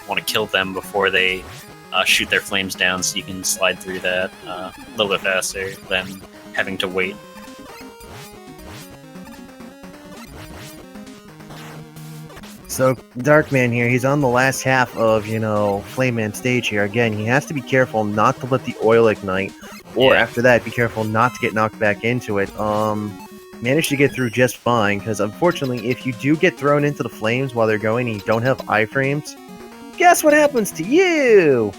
S1: want to kill them before they shoot their flames down so you can slide through that a little bit faster than having to wait.
S2: So, Darkman here, he's on the last half of, Flame Man stage here. Again, he has to be careful not to let the oil ignite, or after that, be careful not to get knocked back into it. Managed to get through just fine, because unfortunately, if you do get thrown into the flames while they're going and you don't have iframes, guess what happens to you?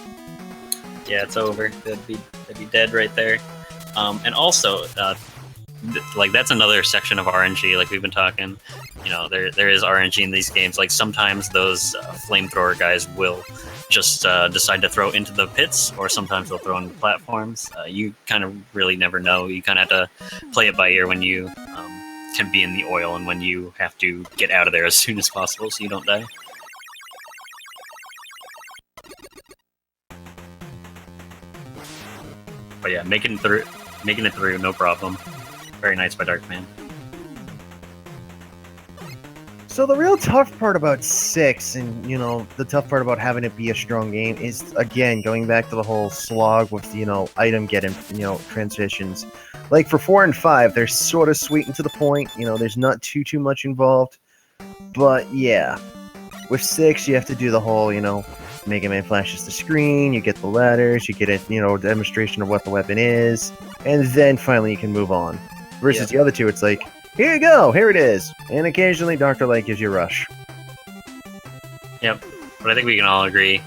S1: Yeah, it's over. They'd be dead right there. And also, like, that's another section of RNG, like we've been talking. There is RNG in these games. Like, sometimes those flamethrower guys will just decide to throw into the pits, or sometimes they'll throw into platforms. You kind of really never know. You kind of have to play it by ear when you can be in the oil and when you have to get out of there as soon as possible so you don't die. But yeah, making it through, no problem. Very nice by Darkman.
S2: So the real tough part about 6, and, the tough part about having it be a strong game is, again, going back to the whole slog with, item getting, transitions. Like, for 4 and 5, they're sort of sweet and to the point. There's not too much involved. But, yeah. With 6, you have to do the whole, Mega Man flashes the screen, you get the ladders, you get a, demonstration of what the weapon is, and then finally you can move on. Versus the other two, it's like, here you go, here it is. And occasionally Dr. Light gives you a rush.
S1: Yep, but I think we can all agree,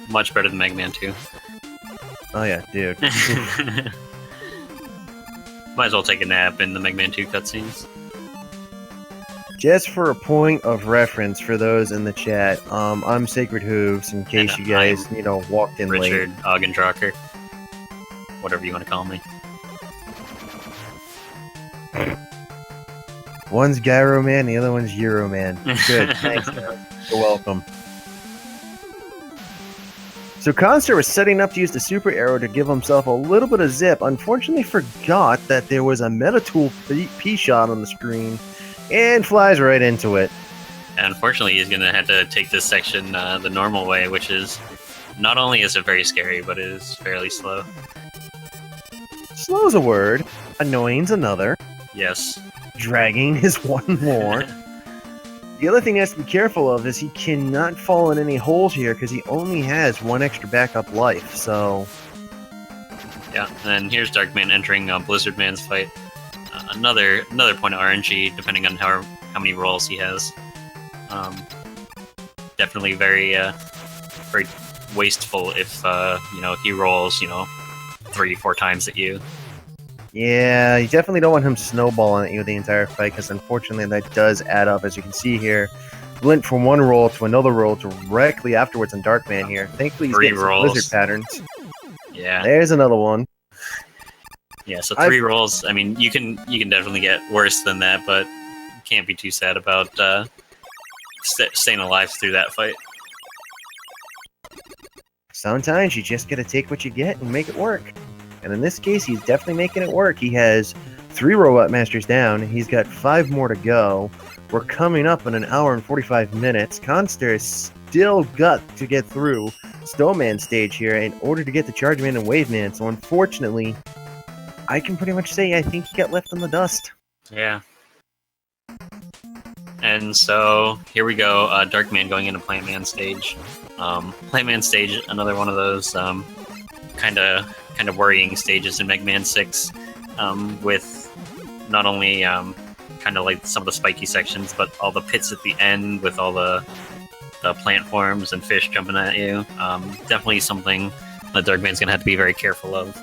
S1: much better than Mega Man 2.
S2: Oh yeah, dude.
S1: Might as well take a nap in the Mega Man 2 cutscenes.
S2: Just for a point of reference for those in the chat, I'm Sacred Hooves, in case you guys, walked in late.
S1: Richard Augendrocker. Whatever you want to call me.
S2: One's Gyro Man, the other one's Euro Man. Good, thanks. You're welcome. So Khanster was setting up to use the super arrow to give himself a little bit of zip. Unfortunately forgot that there was a Metatool P-shot on the screen, and flies right into it.
S1: And unfortunately, he's going to have to take this section the normal way, which is, not only is it very scary, but it is fairly slow.
S2: Slow's a word, annoying's another.
S1: Yes.
S2: Dragging is one more. The other thing he has to be careful of is he cannot fall in any holes here because he only has 1 extra backup life, so...
S1: Yeah, and here's Darkman entering Blizzard Man's fight. Another point of RNG, depending on how many rolls he has. Definitely very wasteful if he rolls 3-4 times at you.
S2: Yeah, you definitely don't want him snowballing at you the entire fight, because unfortunately that does add up. As you can see here, went from one roll to another roll directly afterwards on Darkman here. Thankfully he's getting some blizzard patterns.
S1: Yeah.
S2: There's another one.
S1: Yeah, so 3 rolls. I mean, you can definitely get worse than that, but you can't be too sad about staying alive through that fight.
S2: Sometimes you just gotta take what you get and make it work. And in this case, he's definitely making it work. He has 3 Robot Masters down. He's got 5 more to go. We're coming up in 1 hour and 45 minutes. Khanster has still got to get through Snowman stage here in order to get the Charge Man and Wave Man. So unfortunately, I can pretty much say I think he got left in the dust.
S1: Yeah. And so here we go. Darkman going into Plant Man stage. Plant Man stage, another one of those kind of worrying stages in Mega Man 6, with not only kind of like some of the spiky sections, but all the pits at the end with all the plant forms and fish jumping at you. Definitely something that Darkman's gonna have to be very careful of.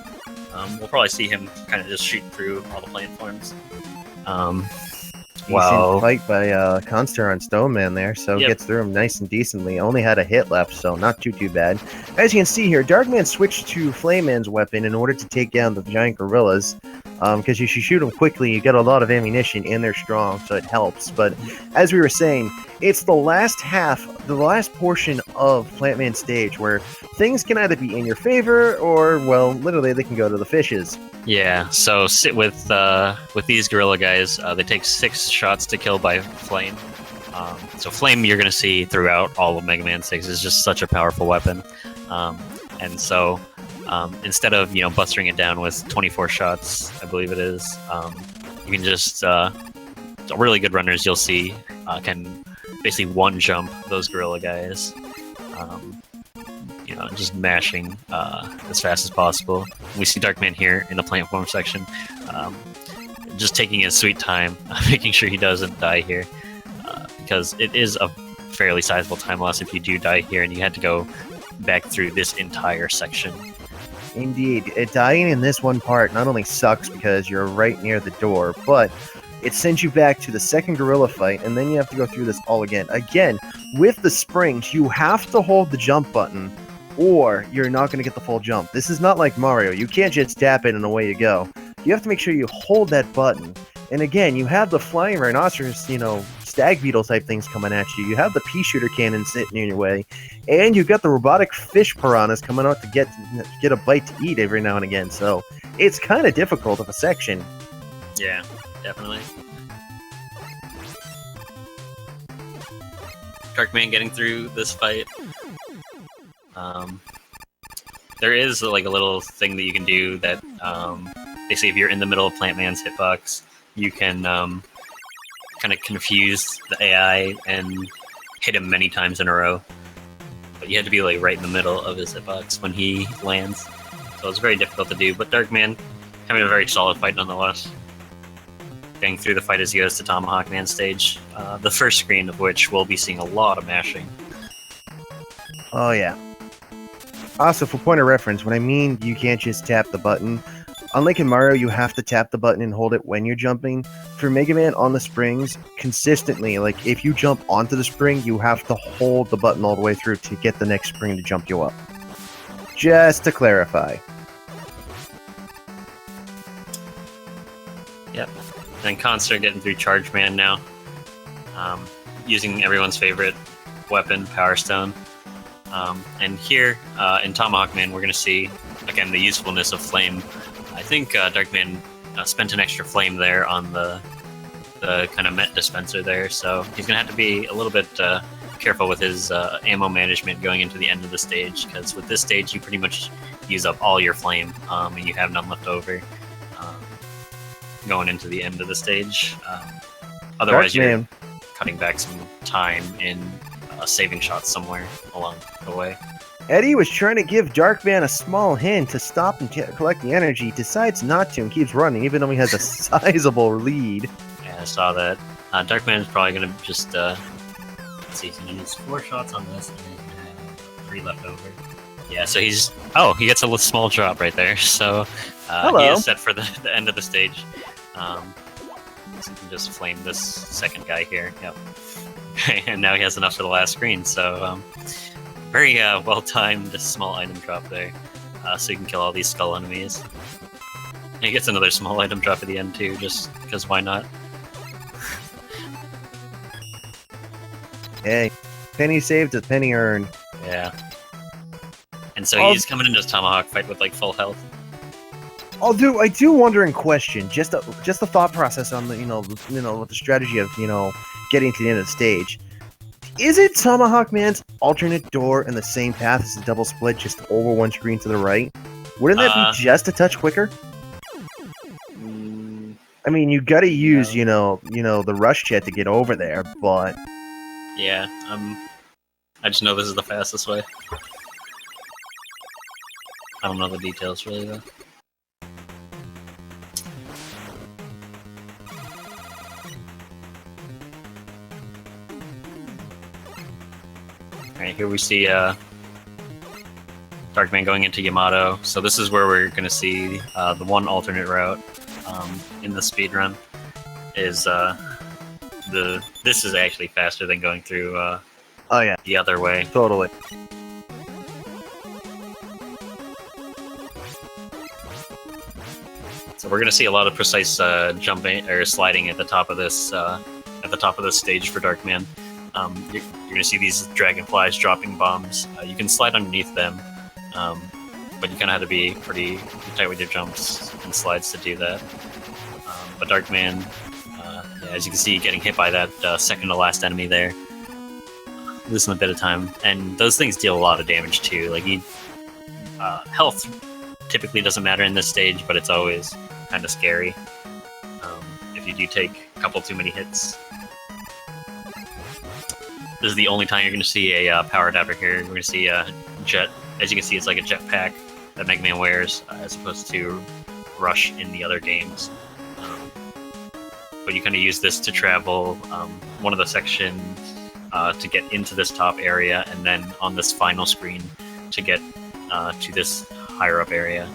S1: We'll probably see him kind of just shoot through all the plant forms.
S2: Decent fight by Khanster on Stoneman there, so
S1: Yep.
S2: gets through him nice and decently. Only had a hit left, so not too bad. As you can see here, Darkman switched to Flameman's weapon in order to take down the giant gorillas. Because you should shoot them quickly, you get a lot of ammunition, and they're strong, so it helps. But as we were saying, it's the last portion of Plantman stage where things can either be in your favor, or, well, literally they can go to the fishes.
S1: Yeah, so sit with these gorilla guys. They take 6 shots to kill by flame. So flame you're gonna see throughout all of Mega Man 6 is just such a powerful weapon. And so instead of bustering it down with 24 shots, I believe it is, you can just really good runners you'll see can basically one jump those gorilla guys. Just mashing as fast as possible. We see Darkman here in the plant form section, just taking his sweet time, making sure he doesn't die here, because it is a fairly sizable time loss if you do die here and you had to go back through this entire section.
S2: Indeed. Dying in this one part not only sucks because you're right near the door, but it sends you back to the second gorilla fight, and then you have to go through this all again. Again, with the springs, you have to hold the jump button, or you're not going to get the full jump. This is not like Mario. You can't just tap it and away you go. You have to make sure you hold that button. And again, you have the flying rhinoceros, stag beetle type things coming at you. You have the pea shooter cannon sitting in your way. And you've got the robotic fish piranhas coming out to get a bite to eat every now and again. So it's kind of difficult of a section.
S1: Yeah, definitely. Darkman getting through this fight. There is like a little thing that you can do that basically if you're in the middle of Plantman's hitbox, you can kind of confuse the AI and hit him many times in a row. But you have to be like right in the middle of his hitbox when he lands. So it's very difficult to do, but Darkman having a very solid fight nonetheless. Getting through the fight as he goes to Tomahawk Man stage, the first screen of which we'll be seeing a lot of mashing.
S2: Oh yeah. Also, for point of reference, when I mean you can't just tap the button, unlike in Mario, you have to tap the button and hold it when you're jumping. For Mega Man on the springs, consistently, like if you jump onto the spring, you have to hold the button all the way through to get the next spring to jump you up. Just to clarify.
S1: Yep. And Khanster getting through Charge Man now. Using everyone's favorite weapon, Power Stone. And here, in Tomahawk Man, we're going to see, again, the usefulness of Flame. I think Darkman spent an extra Flame there on the kind of Met dispenser there, so he's going to have to be a little bit careful with his ammo management going into the end of the stage, because with this stage, you pretty much use up all your Flame, and you have none left over going into the end of the stage. Otherwise, you're cutting back some time in saving shots somewhere along the way.
S2: Eddie was trying to give Darkman a small hint to stop and collect the energy, decides not to and keeps running even though he has a sizable lead.
S1: Yeah, I saw that. Darkman is probably going to just, let's see, he's going to use 4 shots on this and he's going to have 3 left over. Yeah, so he gets a small drop right there, so he is set for the end of the stage. So you can just flame this second guy here, yep. And now he has enough for the last screen, so very well-timed small item drop there, so you can kill all these skull enemies. And he gets another small item drop at the end too, just because why not?
S2: Hey, penny saved is penny earned.
S1: Yeah. And so he's coming into his Tomahawk fight with like full health.
S2: I do wonder and question just the thought process on the with the strategy of getting to the end of the stage. Is it Tomahawk Man's alternate door in the same path as the double split, just over one screen to the right? Wouldn't that be just a touch quicker? I mean, you got to use the rush jet to get over there, but
S1: yeah, I just know this is the fastest way. I don't know the details really though. Alright, here we see Darkman going into Yamato. So this is where we're going to see the one alternate route in the speedrun. Is this is actually faster than going through
S2: Oh yeah,
S1: the other way.
S2: totally.
S1: So we're gonna see a lot of precise jumping or sliding at the top of this stage for Darkman. You're gonna see these dragonflies dropping bombs. You can slide underneath them, but you kind of have to be pretty tight with your jumps and slides to do that. But Darkman, yeah, as you can see, getting hit by that second to last enemy there, losing a bit of time, and those things deal a lot of damage too. Like health typically doesn't matter in this stage, but it's always kind of scary if you do take a couple too many hits. This is the only time you're going to see a power adapter here. We're going to see a jet. As you can see, it's like a jetpack that Mega Man wears, as opposed to Rush in the other games. But you kind of use this to travel one of the sections to get into this top area, and then on this final screen to get to this higher up area.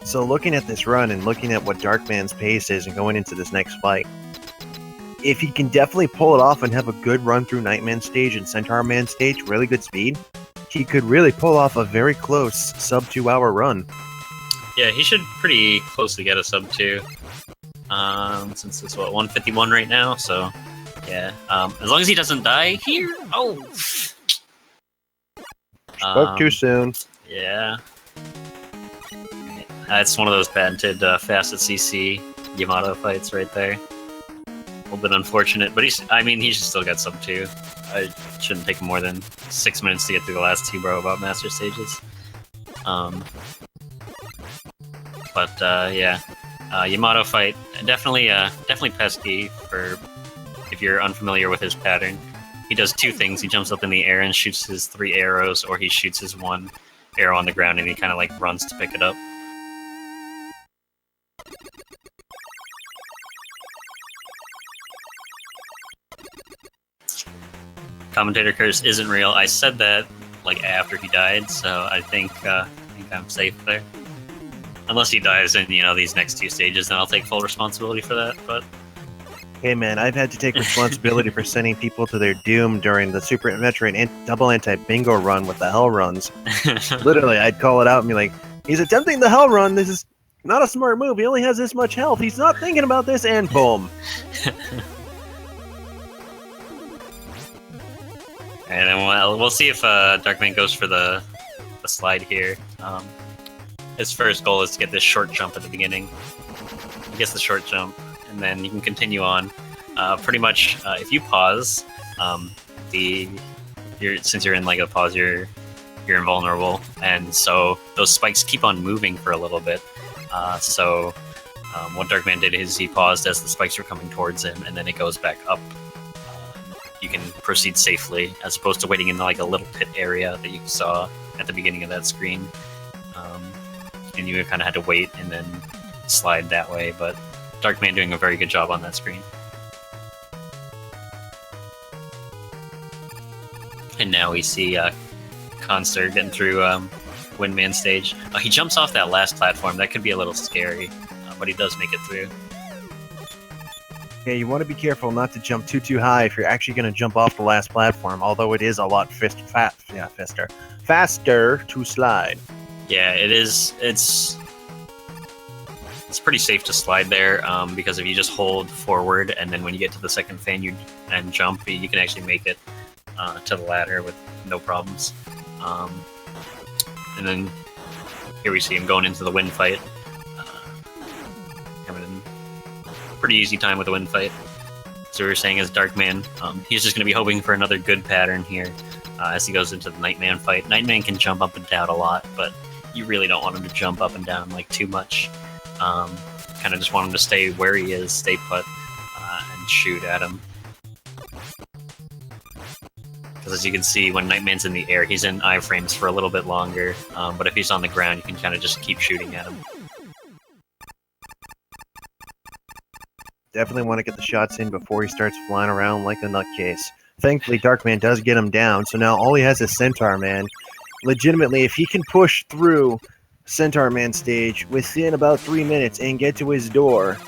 S2: So looking at this run and looking at what Darkman's pace is and going into this next fight, if he can definitely pull it off and have a good run through Nightman stage and Centaur Man stage, really good speed, he could really pull off a very close sub 2 hour run.
S1: Yeah, he should pretty closely get a sub 2. Since it's what, 151 right now, so yeah. As long as he doesn't die here. Oh,
S2: Spoke too soon.
S1: Yeah. That's one of those patented fast at CC Yamato fights right there. A little bit unfortunate, but he should still get sub 2. I shouldn't take more than 6 minutes to get through the last 2 about master stages. Yeah, Yamato fight definitely pesky for if you're unfamiliar with his pattern. He does 2 things: he jumps up in the air and shoots his 3 arrows, or he shoots his 1 arrow on the ground and he kind of like runs to pick it up. Commentator curse isn't real. I said that like after he died, so I think I'm safe there. Unless he dies in these next 2 stages, then I'll take full responsibility for that. But
S2: Hey man, I've had to take responsibility for sending people to their doom during the Super Metroid and double anti-bingo run with the Hell runs. Literally, I'd call it out and be like, he's attempting the Hell run, this is not a smart move, he only has this much health, he's not thinking about this, and boom.
S1: And then we'll see if Darkman goes for the slide here. His first goal is to get this short jump at the beginning. He gets the short jump, and then you can continue on. Pretty much, if you pause, since you're in like a pause, you're invulnerable, and so those spikes keep on moving for a little bit. What Darkman did is he paused as the spikes were coming towards him, and then it goes back up. You can proceed safely, as opposed to waiting in like a little pit area that you saw at the beginning of that screen. And you kind of had to wait and then slide that way, but Darkman doing a very good job on that screen. And now we see Khanster getting through Windman stage. He jumps off that last platform. That could be a little scary, but he does make it through.
S2: Yeah, you want to be careful not to jump too high if you're actually going to jump off the last platform, although it is a lot faster to slide.
S1: Yeah, it is. It's pretty safe to slide there because if you just hold forward and then when you get to the second fan and jump, you can actually make it to the ladder with no problems. And then here we see him going into the wind fight. Having a pretty easy time with the wind fight. So we were saying as Darkman, he's just going to be hoping for another good pattern here as he goes into the Nightman fight. Nightman can jump up and down a lot, but you really don't want him to jump up and down like too much. Kind of just want him to stay where he is, stay put, and shoot at him. Because as you can see, when Nightman's in the air, he's in iframes for a little bit longer, but if he's on the ground, you can kind of just keep shooting at him.
S2: Definitely want to get the shots in before he starts flying around like a nutcase. Thankfully, Darkman does get him down, so now all he has is Centaur Man. Legitimately, if he can push through Centaur Man stage within about 3 minutes and get to his door,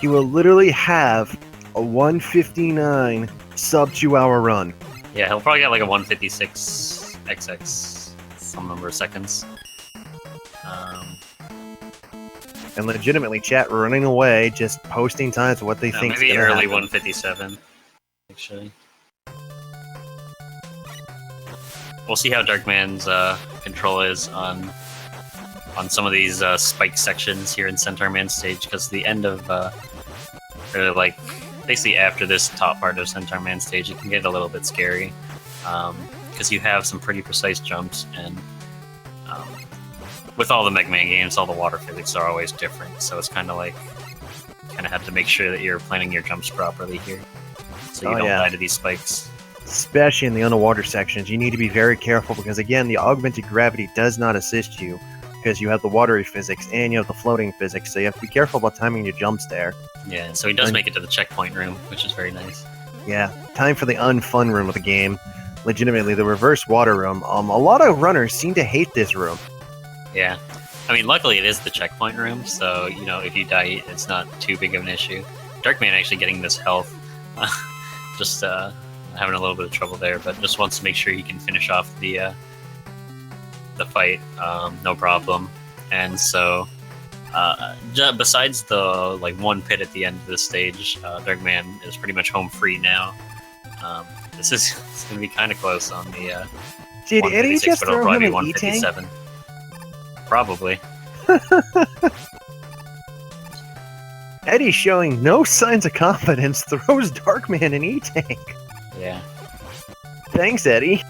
S2: he will literally have a 159 sub 2-hour run.
S1: Yeah, he'll probably get like a 156 XX some number of seconds.
S2: And legitimately, chat running away, just posting times what they think.
S1: Maybe early
S2: happen.
S1: 157, actually. We'll see how Darkman's control is on some of these spike sections here in Centaur Man stage, because the end of, or like, basically after this top part of Centaur Man stage, it can get a little bit scary, because you have some pretty precise jumps, and with all the Mega Man games, all the water physics are always different, so it's kind of like, you kind of have to make sure that you're planning your jumps properly here, so you don't die to these spikes.
S2: Especially in the underwater sections, you need to be very careful, because again, the augmented gravity does not assist you, because you have the watery physics and you have the floating physics, so you have to be careful about timing your jumps there.
S1: Yeah, so he does make it to the checkpoint room, which is very nice.
S2: Yeah, time for the unfun room of the game. Legitimately, the reverse water room. A lot of runners seem to hate this room.
S1: Yeah. I mean, luckily it is the checkpoint room, so, you know, if you die, it's not too big of an issue. Darkman actually getting this health, just having a little bit of trouble there, but just wants to make sure he can finish off the fight, no problem. And so, besides the like one pit at the end of the stage, Darkman is pretty much home free now. It's going to be kind of close on the
S2: Did Eddie just
S1: but it'll
S2: throw
S1: probably
S2: him
S1: be
S2: an
S1: 157. Probably.
S2: Eddie, showing no signs of confidence, throws Darkman an E-Tank.
S1: Yeah.
S2: Thanks, Eddie.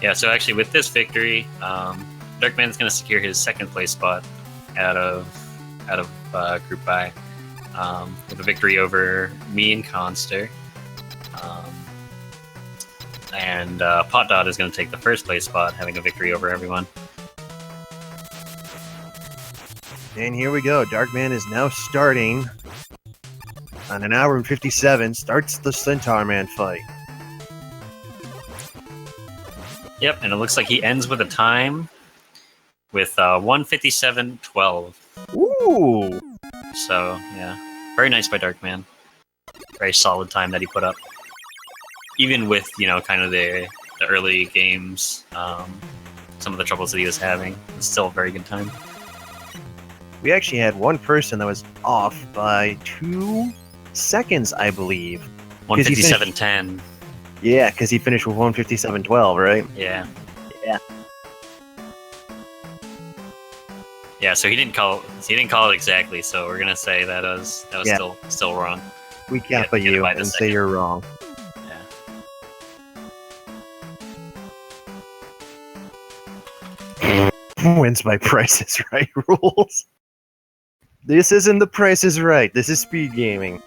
S1: Yeah, so actually with this victory, Darkman's going to secure his second place spot out of Group I, with a victory over me and Khanster. And Pot Dot is going to take the first place spot, having a victory over everyone.
S2: And here we go. Darkman is now starting on an hour and 57. Starts the Centaur Man fight.
S1: Yep, and it looks like he ends with a time with 157.12.
S2: Ooh!
S1: So, yeah. Very nice by Darkman. Very solid time that he put up. Even with, you know, kind of the early games, some of the troubles that he was having, it's still a very good time.
S2: We actually had one person that was off by 2 seconds, I believe.
S1: 157.10.
S2: Yeah, because he finished with 157.12, right?
S1: Yeah.
S2: Yeah.
S1: Yeah, so he didn't call it exactly, so we're gonna say that was still wrong.
S2: We kappa you and say you're wrong.
S1: Yeah.
S2: Wins by Price is Right rules. This isn't the Price is Right. This is speed gaming.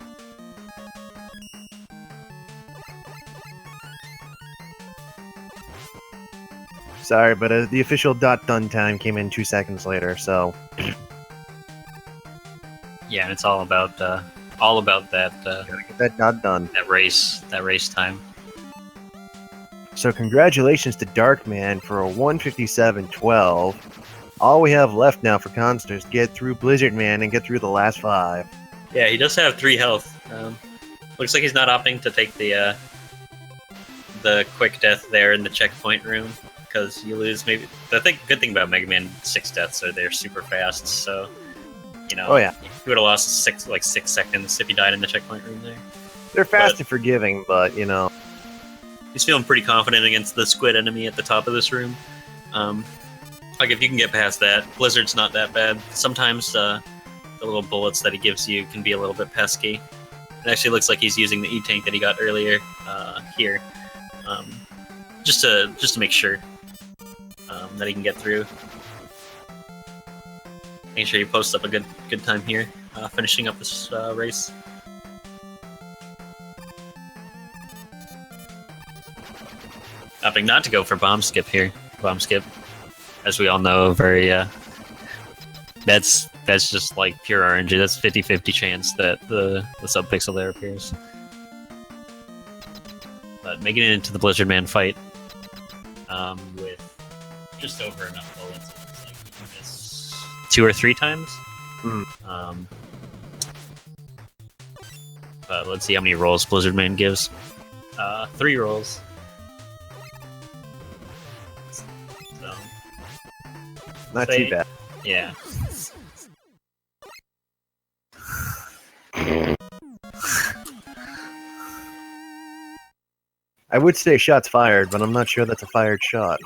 S2: Sorry, but the official done time came in 2 seconds later, so...
S1: Yeah, and it's all about that,
S2: Gotta get that dot done.
S1: that race time.
S2: So congratulations to Darkman for a 157.12. All we have left now for Khanster is get through Blizzard Man and get through the last 5.
S1: Yeah, he does have 3 health. Looks like he's not opting to take the quick death there in the checkpoint room, because you lose maybe... The good thing about Mega Man 6 deaths are they're super fast, so... You know,
S2: oh, yeah.
S1: He would have lost 6 seconds if he died in the checkpoint room there.
S2: They're fast and forgiving, but, you know...
S1: He's feeling pretty confident against the squid enemy at the top of this room. Like, if you can get past that, Blizzard's not that bad. Sometimes the little bullets that he gives you can be a little bit pesky. It actually looks like he's using the E-Tank that he got earlier here. Just to make sure that he can get through. Making sure he posts up a good time here, finishing up this race. Opting not to go for bomb skip here. Bomb skip, as we all know, very that's that's just like pure RNG. That's 50-50 chance that the subpixel there appears. But making it into the Blizzard Man fight with just over enough bullets, it looks like we can miss 2 or 3 times. But let's see how many rolls Blizzard Man gives. 3 rolls. So,
S2: Not too bad.
S1: Yeah.
S2: I would say shots fired, but I'm not sure that's a fired shot.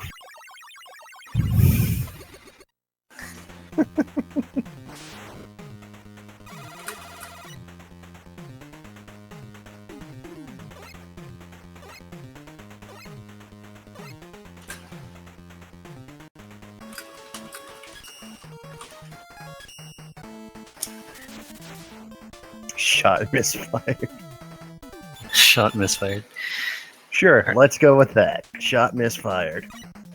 S2: Shot misfired.
S1: Shot misfired.
S2: Sure, let's go with that. Shot misfired.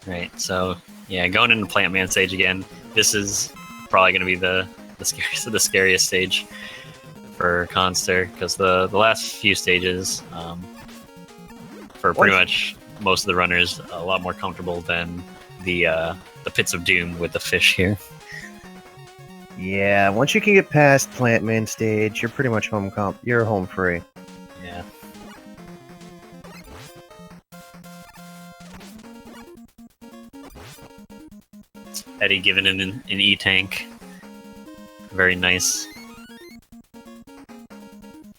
S1: Right, so yeah, going into Plant Man stage again. This is probably going to be the scariest stage for Khanster, because the last few stages, for pretty much most of the runners, a lot more comfortable than the Pits of Doom with the fish here.
S2: Yeah, once you can get past Plant Man stage, you're pretty much you're home free.
S1: Yeah. Eddie giving it an E-tank. Very nice.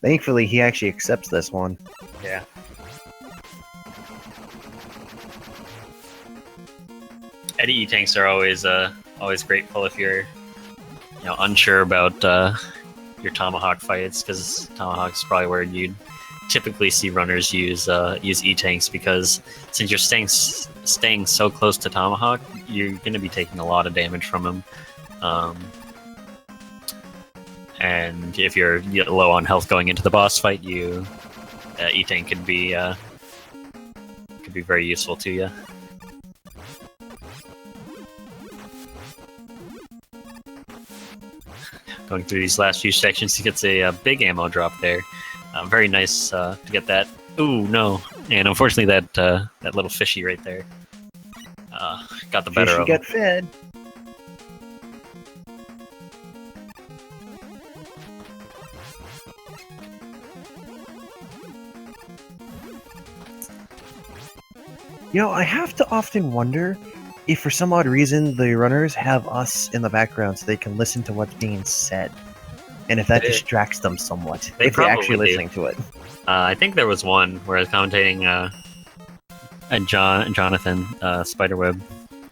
S2: Thankfully, he actually accepts this one.
S1: Yeah. Eddie E-tanks are always grateful if you're unsure about your Tomahawk fights, because Tomahawk is probably where you'd typically see runners use E-tanks, because since you're staying so close to Tomahawk, you're going to be taking a lot of damage from him. And if you're low on health going into the boss fight, E-tank could be very useful to you. Going through these last few sections, he gets a big ammo drop there. Very nice to get that. Ooh, no. And unfortunately, that little fishy right there got the better of him.
S2: Get fed. I have to often wonder if for some odd reason the runners have us in the background so they can listen to what's being said. And if that distracts them somewhat, if they're actually listening to it.
S1: I think there was one where I was commentating Jonathan Spiderweb,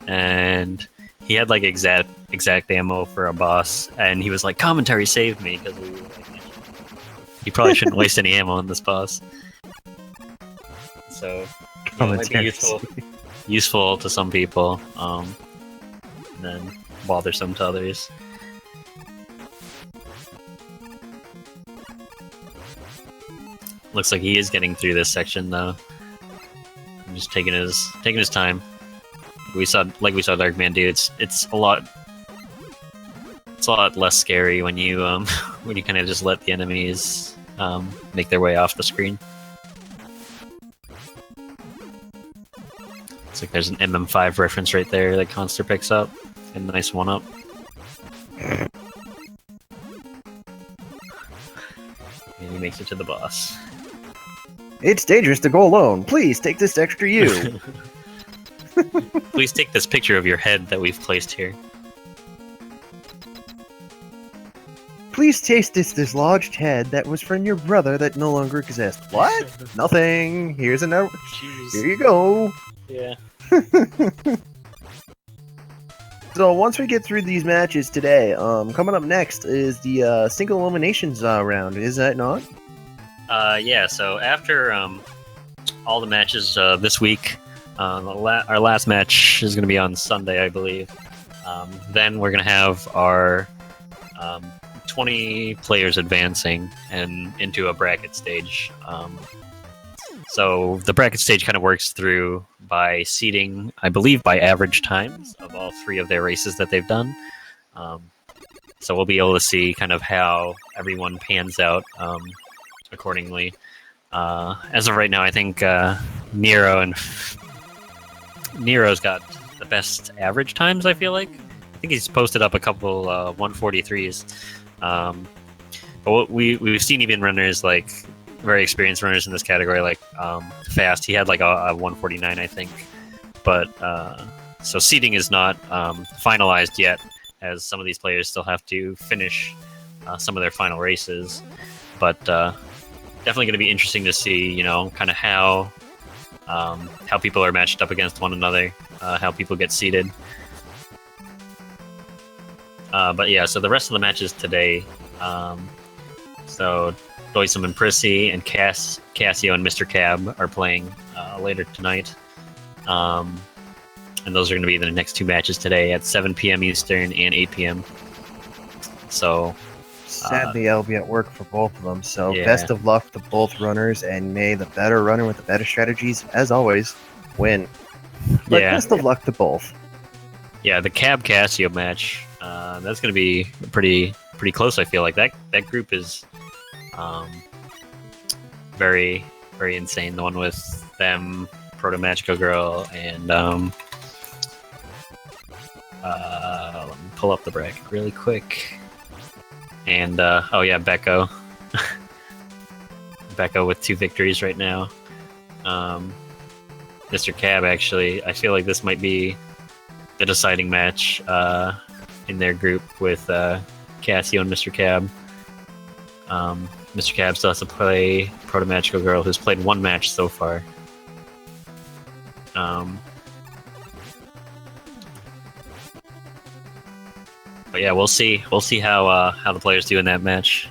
S1: and he had like exact ammo for a boss, and he was like, "Commentary saved me," because he probably shouldn't waste any ammo on this boss. So it might be useful to some people, and then bothersome to others. Looks like he is getting through this section though. I'm just taking his time. We saw Darkman do. It's a lot less scary when you when you kind of just let the enemies make their way off the screen. Looks like there's an MM5 reference right there that Khanster picks up. A nice one up. And he makes it to the boss.
S2: It's dangerous to go alone. Please take this extra U.
S1: Please take this picture of your head that we've placed here.
S2: Please taste this dislodged head that was from your brother that no longer exists. What? Nothing. Here's a note.
S1: Jeez.
S2: Here you go.
S1: Yeah.
S2: So once we get through these matches today, coming up next is the single eliminations round. Is that not?
S1: Yeah. So after all the matches this week, our last match is going to be on Sunday, I believe. Then we're going to have our 20 players advancing and into a bracket stage. So the bracket stage kind of works through by seeding, I believe, by average times of all 3 of their races that they've done. So we'll be able to see kind of how everyone pans out accordingly. As of right now, I think Nero's got the best average times, I feel like. I think he's posted up a couple 143s. But we've seen even runners, like very experienced runners in this category, like Fast. He had like a 149, I think. But so seeding is not finalized yet, as some of these players still have to finish some of their final races. But definitely going to be interesting to see, you know, kind of how people are matched up against one another, how people get seeded. But yeah, so the rest of the matches today, so Doisum and Prissy and Cassio and Mr. Cab are playing later tonight. And those are going to be the next two matches today at 7 p.m. Eastern and 8 p.m. So
S2: sadly, I'll be at work for both of them, so
S1: yeah.
S2: Best of luck to both runners, and may the better runner with the better strategies, as always, win. But
S1: Yeah.
S2: best of luck to both.
S1: Yeah, the Cab Cassio match, that's going to be pretty close, I feel like. That group is very, very insane. The one with them, Proto Magico Girl, and let me pull up the bracket really quick. And, oh yeah, Becco. Becco with 2 victories right now. Mr. Cab, actually, I feel like this might be the deciding match in their group with Cassio and Mr. Cab. Mr. Cab still has to play Proto Magical Girl, who's played 1 match so far. But yeah, we'll see. We'll see how the players do in that match.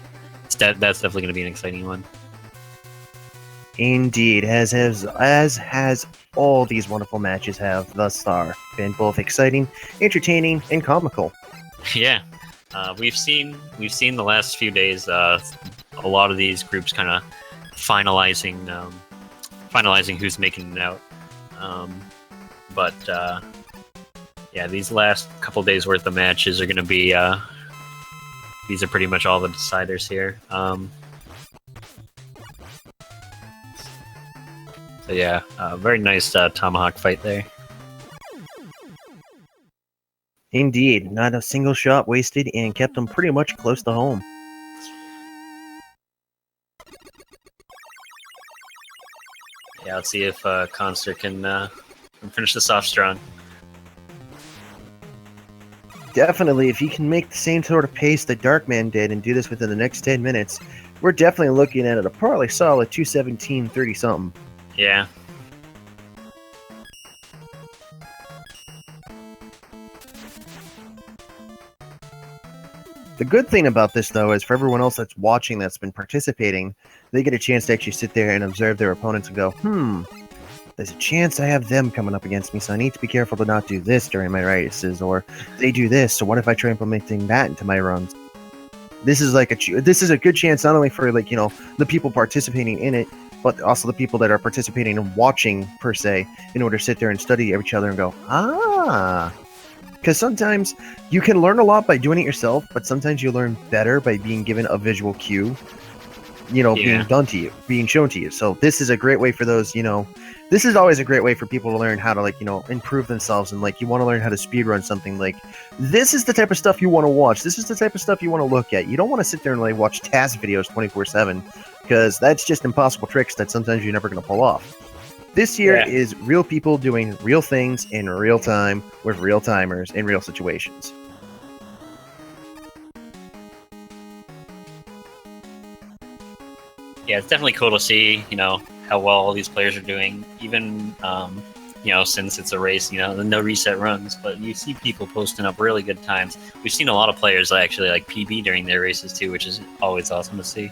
S1: That's definitely going to be an exciting one.
S2: Indeed, as has all these wonderful matches have thus far been both exciting, entertaining, and comical.
S1: Yeah, we've seen the last few days a lot of these groups kind of finalizing who's making it out. But yeah, these last couple days worth of matches are going to be these are pretty much all the deciders here. So yeah, very nice tomahawk fight there.
S2: Indeed, not a single shot wasted, and kept them pretty much close to home.
S1: Yeah, let's see if Khanster can finish this off strong.
S2: Definitely, if he can make the same sort of pace that Darkman did and do this within the next 10 minutes, we're definitely looking at a probably solid 217, 30-something.
S1: Yeah.
S2: The good thing about this, though, is for everyone else that's watching, that's been participating, they get a chance to actually sit there and observe their opponents and go, there's a chance I have them coming up against me, so I need to be careful to not do this during my races, or they do this, so what if I try implementing that into my runs? This is a good chance not only for, like, you know, the people participating in it, but also the people that are participating and watching, per se, in order to sit there and study each other and go, because sometimes you can learn a lot by doing it yourself, but sometimes you learn better by being given a visual cue, you know, being done to you, being shown to you. So this is a great way for those, you know, this is always a great way for people to learn how to, like, you know, improve themselves. And, like, you want to learn how to speedrun something, like, this is the type of stuff you want to watch. This is the type of stuff you want to look at. You don't want to sit there and, like, watch task videos 24/7, because that's just impossible tricks that sometimes you're never going to pull off. This here is real people doing real things in real time with real timers in real situations.
S1: Yeah, it's definitely cool to see, you know, how well all these players are doing, even, you know, since it's a race, you know, the no reset runs, but you see people posting up really good times. We've seen a lot of players actually, like, PB during their races too, which is always awesome to see.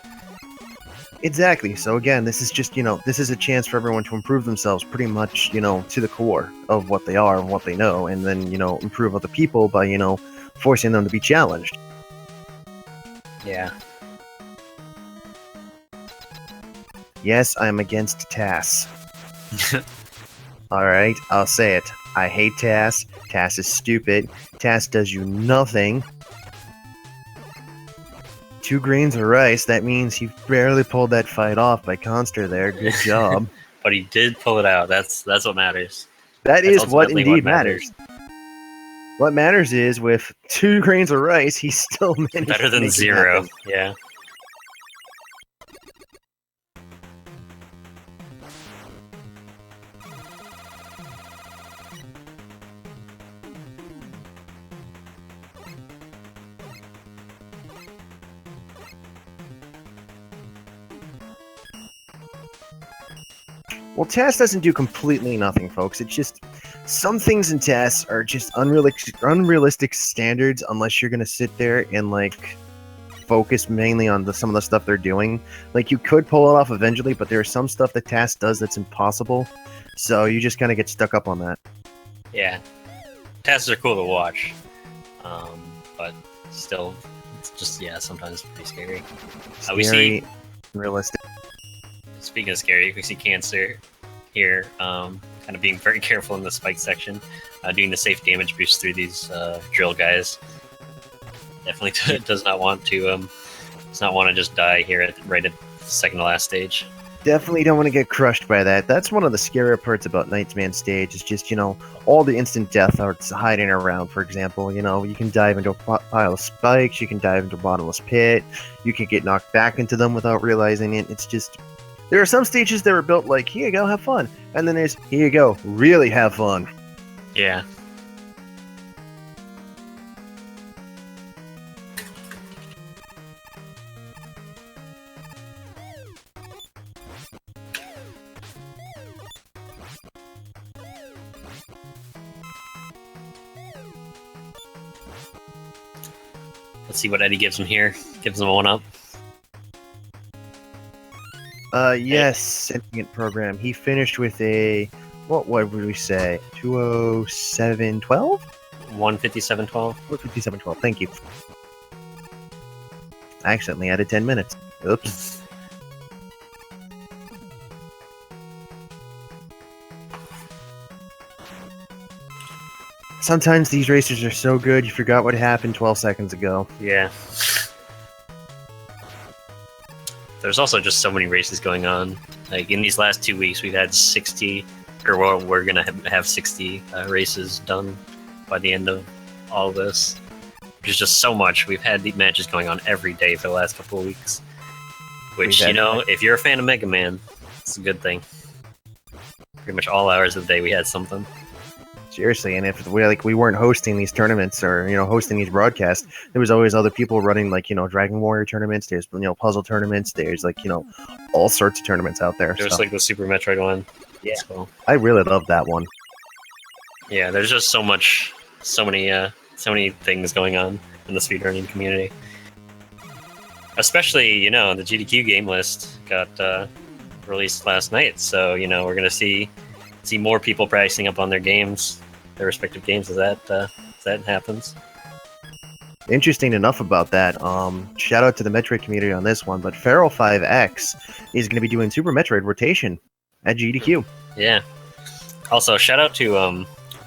S2: Exactly. So again, this is just, you know, this is a chance for everyone to improve themselves pretty much, you know, to the core of what they are and what they know, and then, you know, improve other people by, you know, forcing them to be challenged.
S1: Yeah.
S2: Yes, I'm against TAS. Alright, I'll say it. I hate TAS. TAS is stupid. TAS does you nothing. 2 grains of rice. That means he barely pulled that fight off by Khanster there. Good job.
S1: But he did pull it out. That's what matters.
S2: That
S1: That's
S2: is what
S1: ultimately
S2: indeed matters. What matters is with 2 grains of rice, he still managed
S1: Better
S2: to
S1: than
S2: make it
S1: 0.
S2: happen.
S1: Yeah.
S2: Well, TAS doesn't do completely nothing, folks. It's just some things in TAS are just unrealistic standards unless you're going to sit there and, like, focus mainly on some of the stuff they're doing. Like, you could pull it off eventually, but there's some stuff that TAS does that's impossible. So you just kind of get stuck up on that.
S1: Yeah. Tasks are cool to watch. But still, it's just, yeah, sometimes pretty scary. We see,
S2: realistic.
S1: speaking of scary, we see Khanster here, kind of being very careful in the spike section, doing the safe damage boost through these drill guys. Definitely does not want to just die here right at the second to last stage.
S2: Definitely don't want to get crushed by that. That's one of the scarier parts about Nightman stage. Is just, all the instant death that's hiding around. For example, you can dive into a pile of spikes, you can dive into a bottomless pit, you can get knocked back into them without realizing it. It's just, there are some stages that were built like, here you go, have fun. And then there's, here you go, really have fun.
S1: Yeah. Let's see what Eddie gives him here. Gives him a 1-up.
S2: Yes, sentient program. He finished with a, what would we say? 207.12?
S1: 157.12.
S2: 157.12, thank you. I accidentally added 10 minutes. Oops. Sometimes these racers are so good, you forgot what happened 12 seconds ago.
S1: Yeah. There's also just so many races going on. Like, in these last 2 weeks, we've had 60, or well, we're gonna have 60 races done by the end of all of this. Which is just so much. We've had the matches going on every day for the last couple of weeks. Which, if you're a fan of Mega Man, it's a good thing. Pretty much all hours of the day we had something.
S2: Seriously, and if we weren't hosting these tournaments or hosting these broadcasts, there was always other people running Dragon Warrior tournaments. There's puzzle tournaments. There's all sorts of tournaments out there.
S1: There's the Super Metroid one.
S2: Yeah,
S1: well.
S2: I really love that one.
S1: Yeah, there's just so many things going on in the speedrunning community. Especially the GDQ game list got released last night, so we're gonna see more people practicing up on their respective games as that happens.
S2: Interesting enough about that. Shout out to the Metroid community on this one, but Feral5X is going to be doing Super Metroid rotation at GDQ.
S1: Yeah. Also, shout out to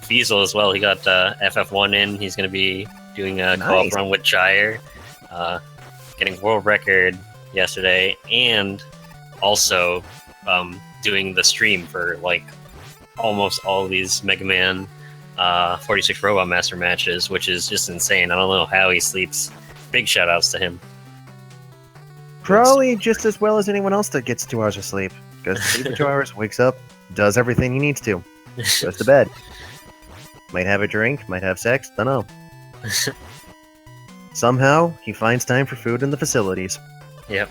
S1: Fiesel as well. He got FF1 in. He's going to be doing a co-op run with Gyre, getting world record yesterday, and also doing the stream for almost all of these Mega Man 46 Robot Master matches, which is just insane. I don't know how he sleeps. Big shout outs to him.
S2: Probably just as well as anyone else that gets 2 hours of sleep. Goes to sleep for 2 hours, wakes up, does everything he needs to, goes to bed. Might have a drink, might have sex, don't know. Somehow, he finds time for food in the facilities.
S1: Yep.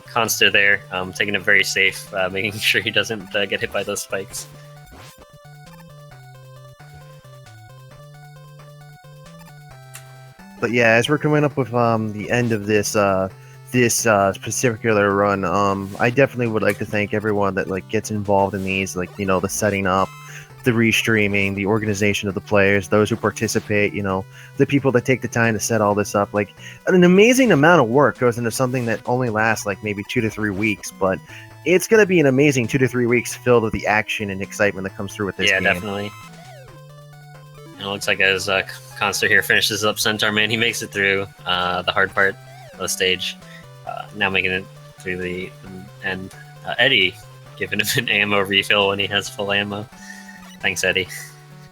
S1: Khanster there, taking it very safe, making sure he doesn't get hit by those spikes.
S2: But yeah, as we're coming up with the end of this particular run, I definitely would like to thank everyone that gets involved in these, the setting up, the restreaming, the organization of the players, those who participate, the people that take the time to set all this up. An amazing amount of work goes into something that only lasts maybe 2 to 3 weeks, but it's going to be an amazing 2 to 3 weeks filled with the action and excitement that comes through with this game.
S1: Yeah, definitely. it looks like as Khanster here finishes up Centaur Man, he makes it through the hard part of the stage. Now making it through the end. Eddie giving him an ammo refill when he has full ammo. Thanks, Eddie.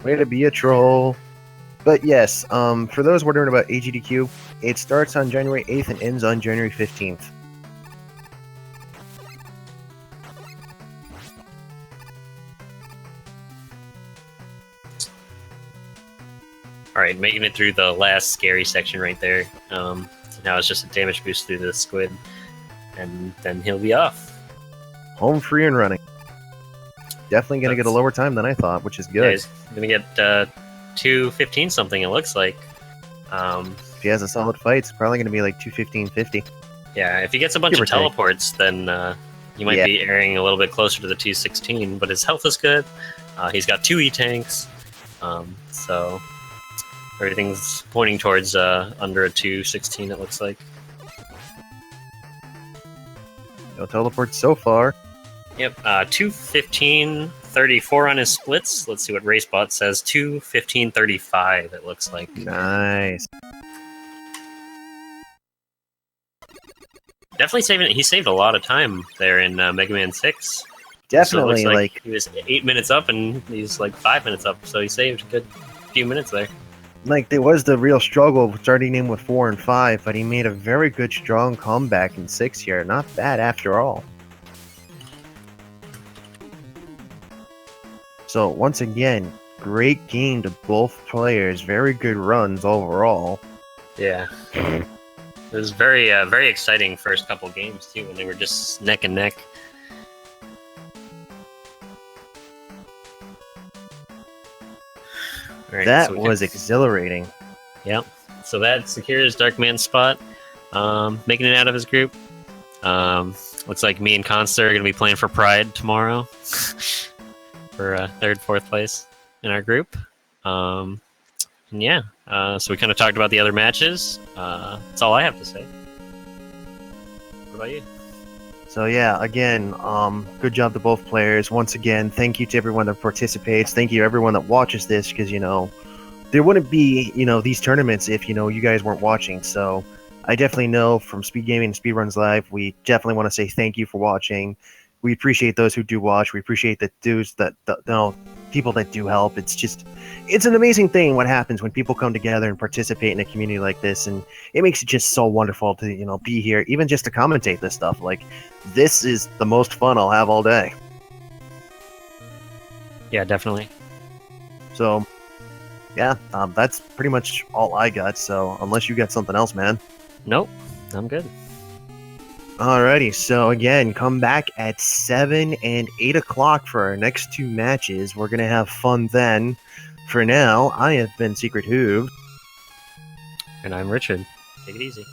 S2: Way to be a troll. But yes, for those wondering about AGDQ, it starts on January 8th and ends on January 15th.
S1: Alright, making it through the last scary section right there. So now it's just a damage boost through the squid. And then he'll be off.
S2: Home free and running. Definitely going to get a lower time than I thought, which is good.
S1: Yeah, he's going to get 2:15 something, it looks like.
S2: If he has a solid fight, it's probably going to be like 2:15.50.
S1: Yeah, if he gets a bunch of teleports, then he might be airing a little bit closer to the 2:16, but his health is good. He's got 2 E-tanks, so everything's pointing towards under a 2:16, it looks like.
S2: No teleports so far.
S1: Yep, 2:15.34 on his splits. Let's see what RaceBot says. 2:15.35, it looks like.
S2: Nice.
S1: Definitely saving it. He saved a lot of time there in Mega Man 6.
S2: Definitely,
S1: so it looks like he was 8 minutes up and he's like 5 minutes up, so he saved a good few minutes there.
S2: Like, there was the real struggle starting in with 4 and 5, but he made a very good, strong comeback in 6 here. Not bad after all. So, once again, great game to both players. Very good runs overall.
S1: Yeah. It was very, very exciting first couple games, too, when they were just neck and neck. Right,
S2: that was exhilarating.
S1: Yep. So that secures Darkman's spot, making it out of his group. Looks like me and Khanster are going to be playing for Pride tomorrow for 3rd, 4th place in our group. And yeah, so we kind of talked about the other matches. That's all I have to say. What about you?
S2: So yeah, again, good job to both players. Once again, thank you to everyone that participates. Thank you to everyone that watches this, because, you know, there wouldn't be, you know, these tournaments if, you know, you guys weren't watching. So I definitely know from Speed Gaming and Speedruns Live, we definitely want to say thank you for watching. We appreciate those who do watch. We appreciate the dudes that, you know, people that do help. It's just, it's an amazing thing what happens when people come together and participate in a community like this, and it makes it just so wonderful to, you know, be here, even just to commentate this stuff. Like, this is the most fun I'll have all day.
S1: Yeah, definitely.
S2: So, yeah, that's pretty much all I got. So, unless you got something else, man.
S1: Nope, I'm good.
S2: Alrighty, so again, come back at 7 and 8 o'clock for our next 2 matches. We're going to have fun then. For now, I have been Secret Hoove.
S1: And I'm Richard. Take it easy.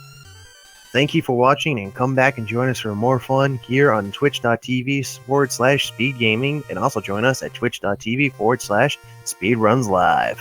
S2: Thank you for watching, and come back and join us for more fun here on twitch.tv/speedgaming, and also join us at twitch.tv/speedrunslive.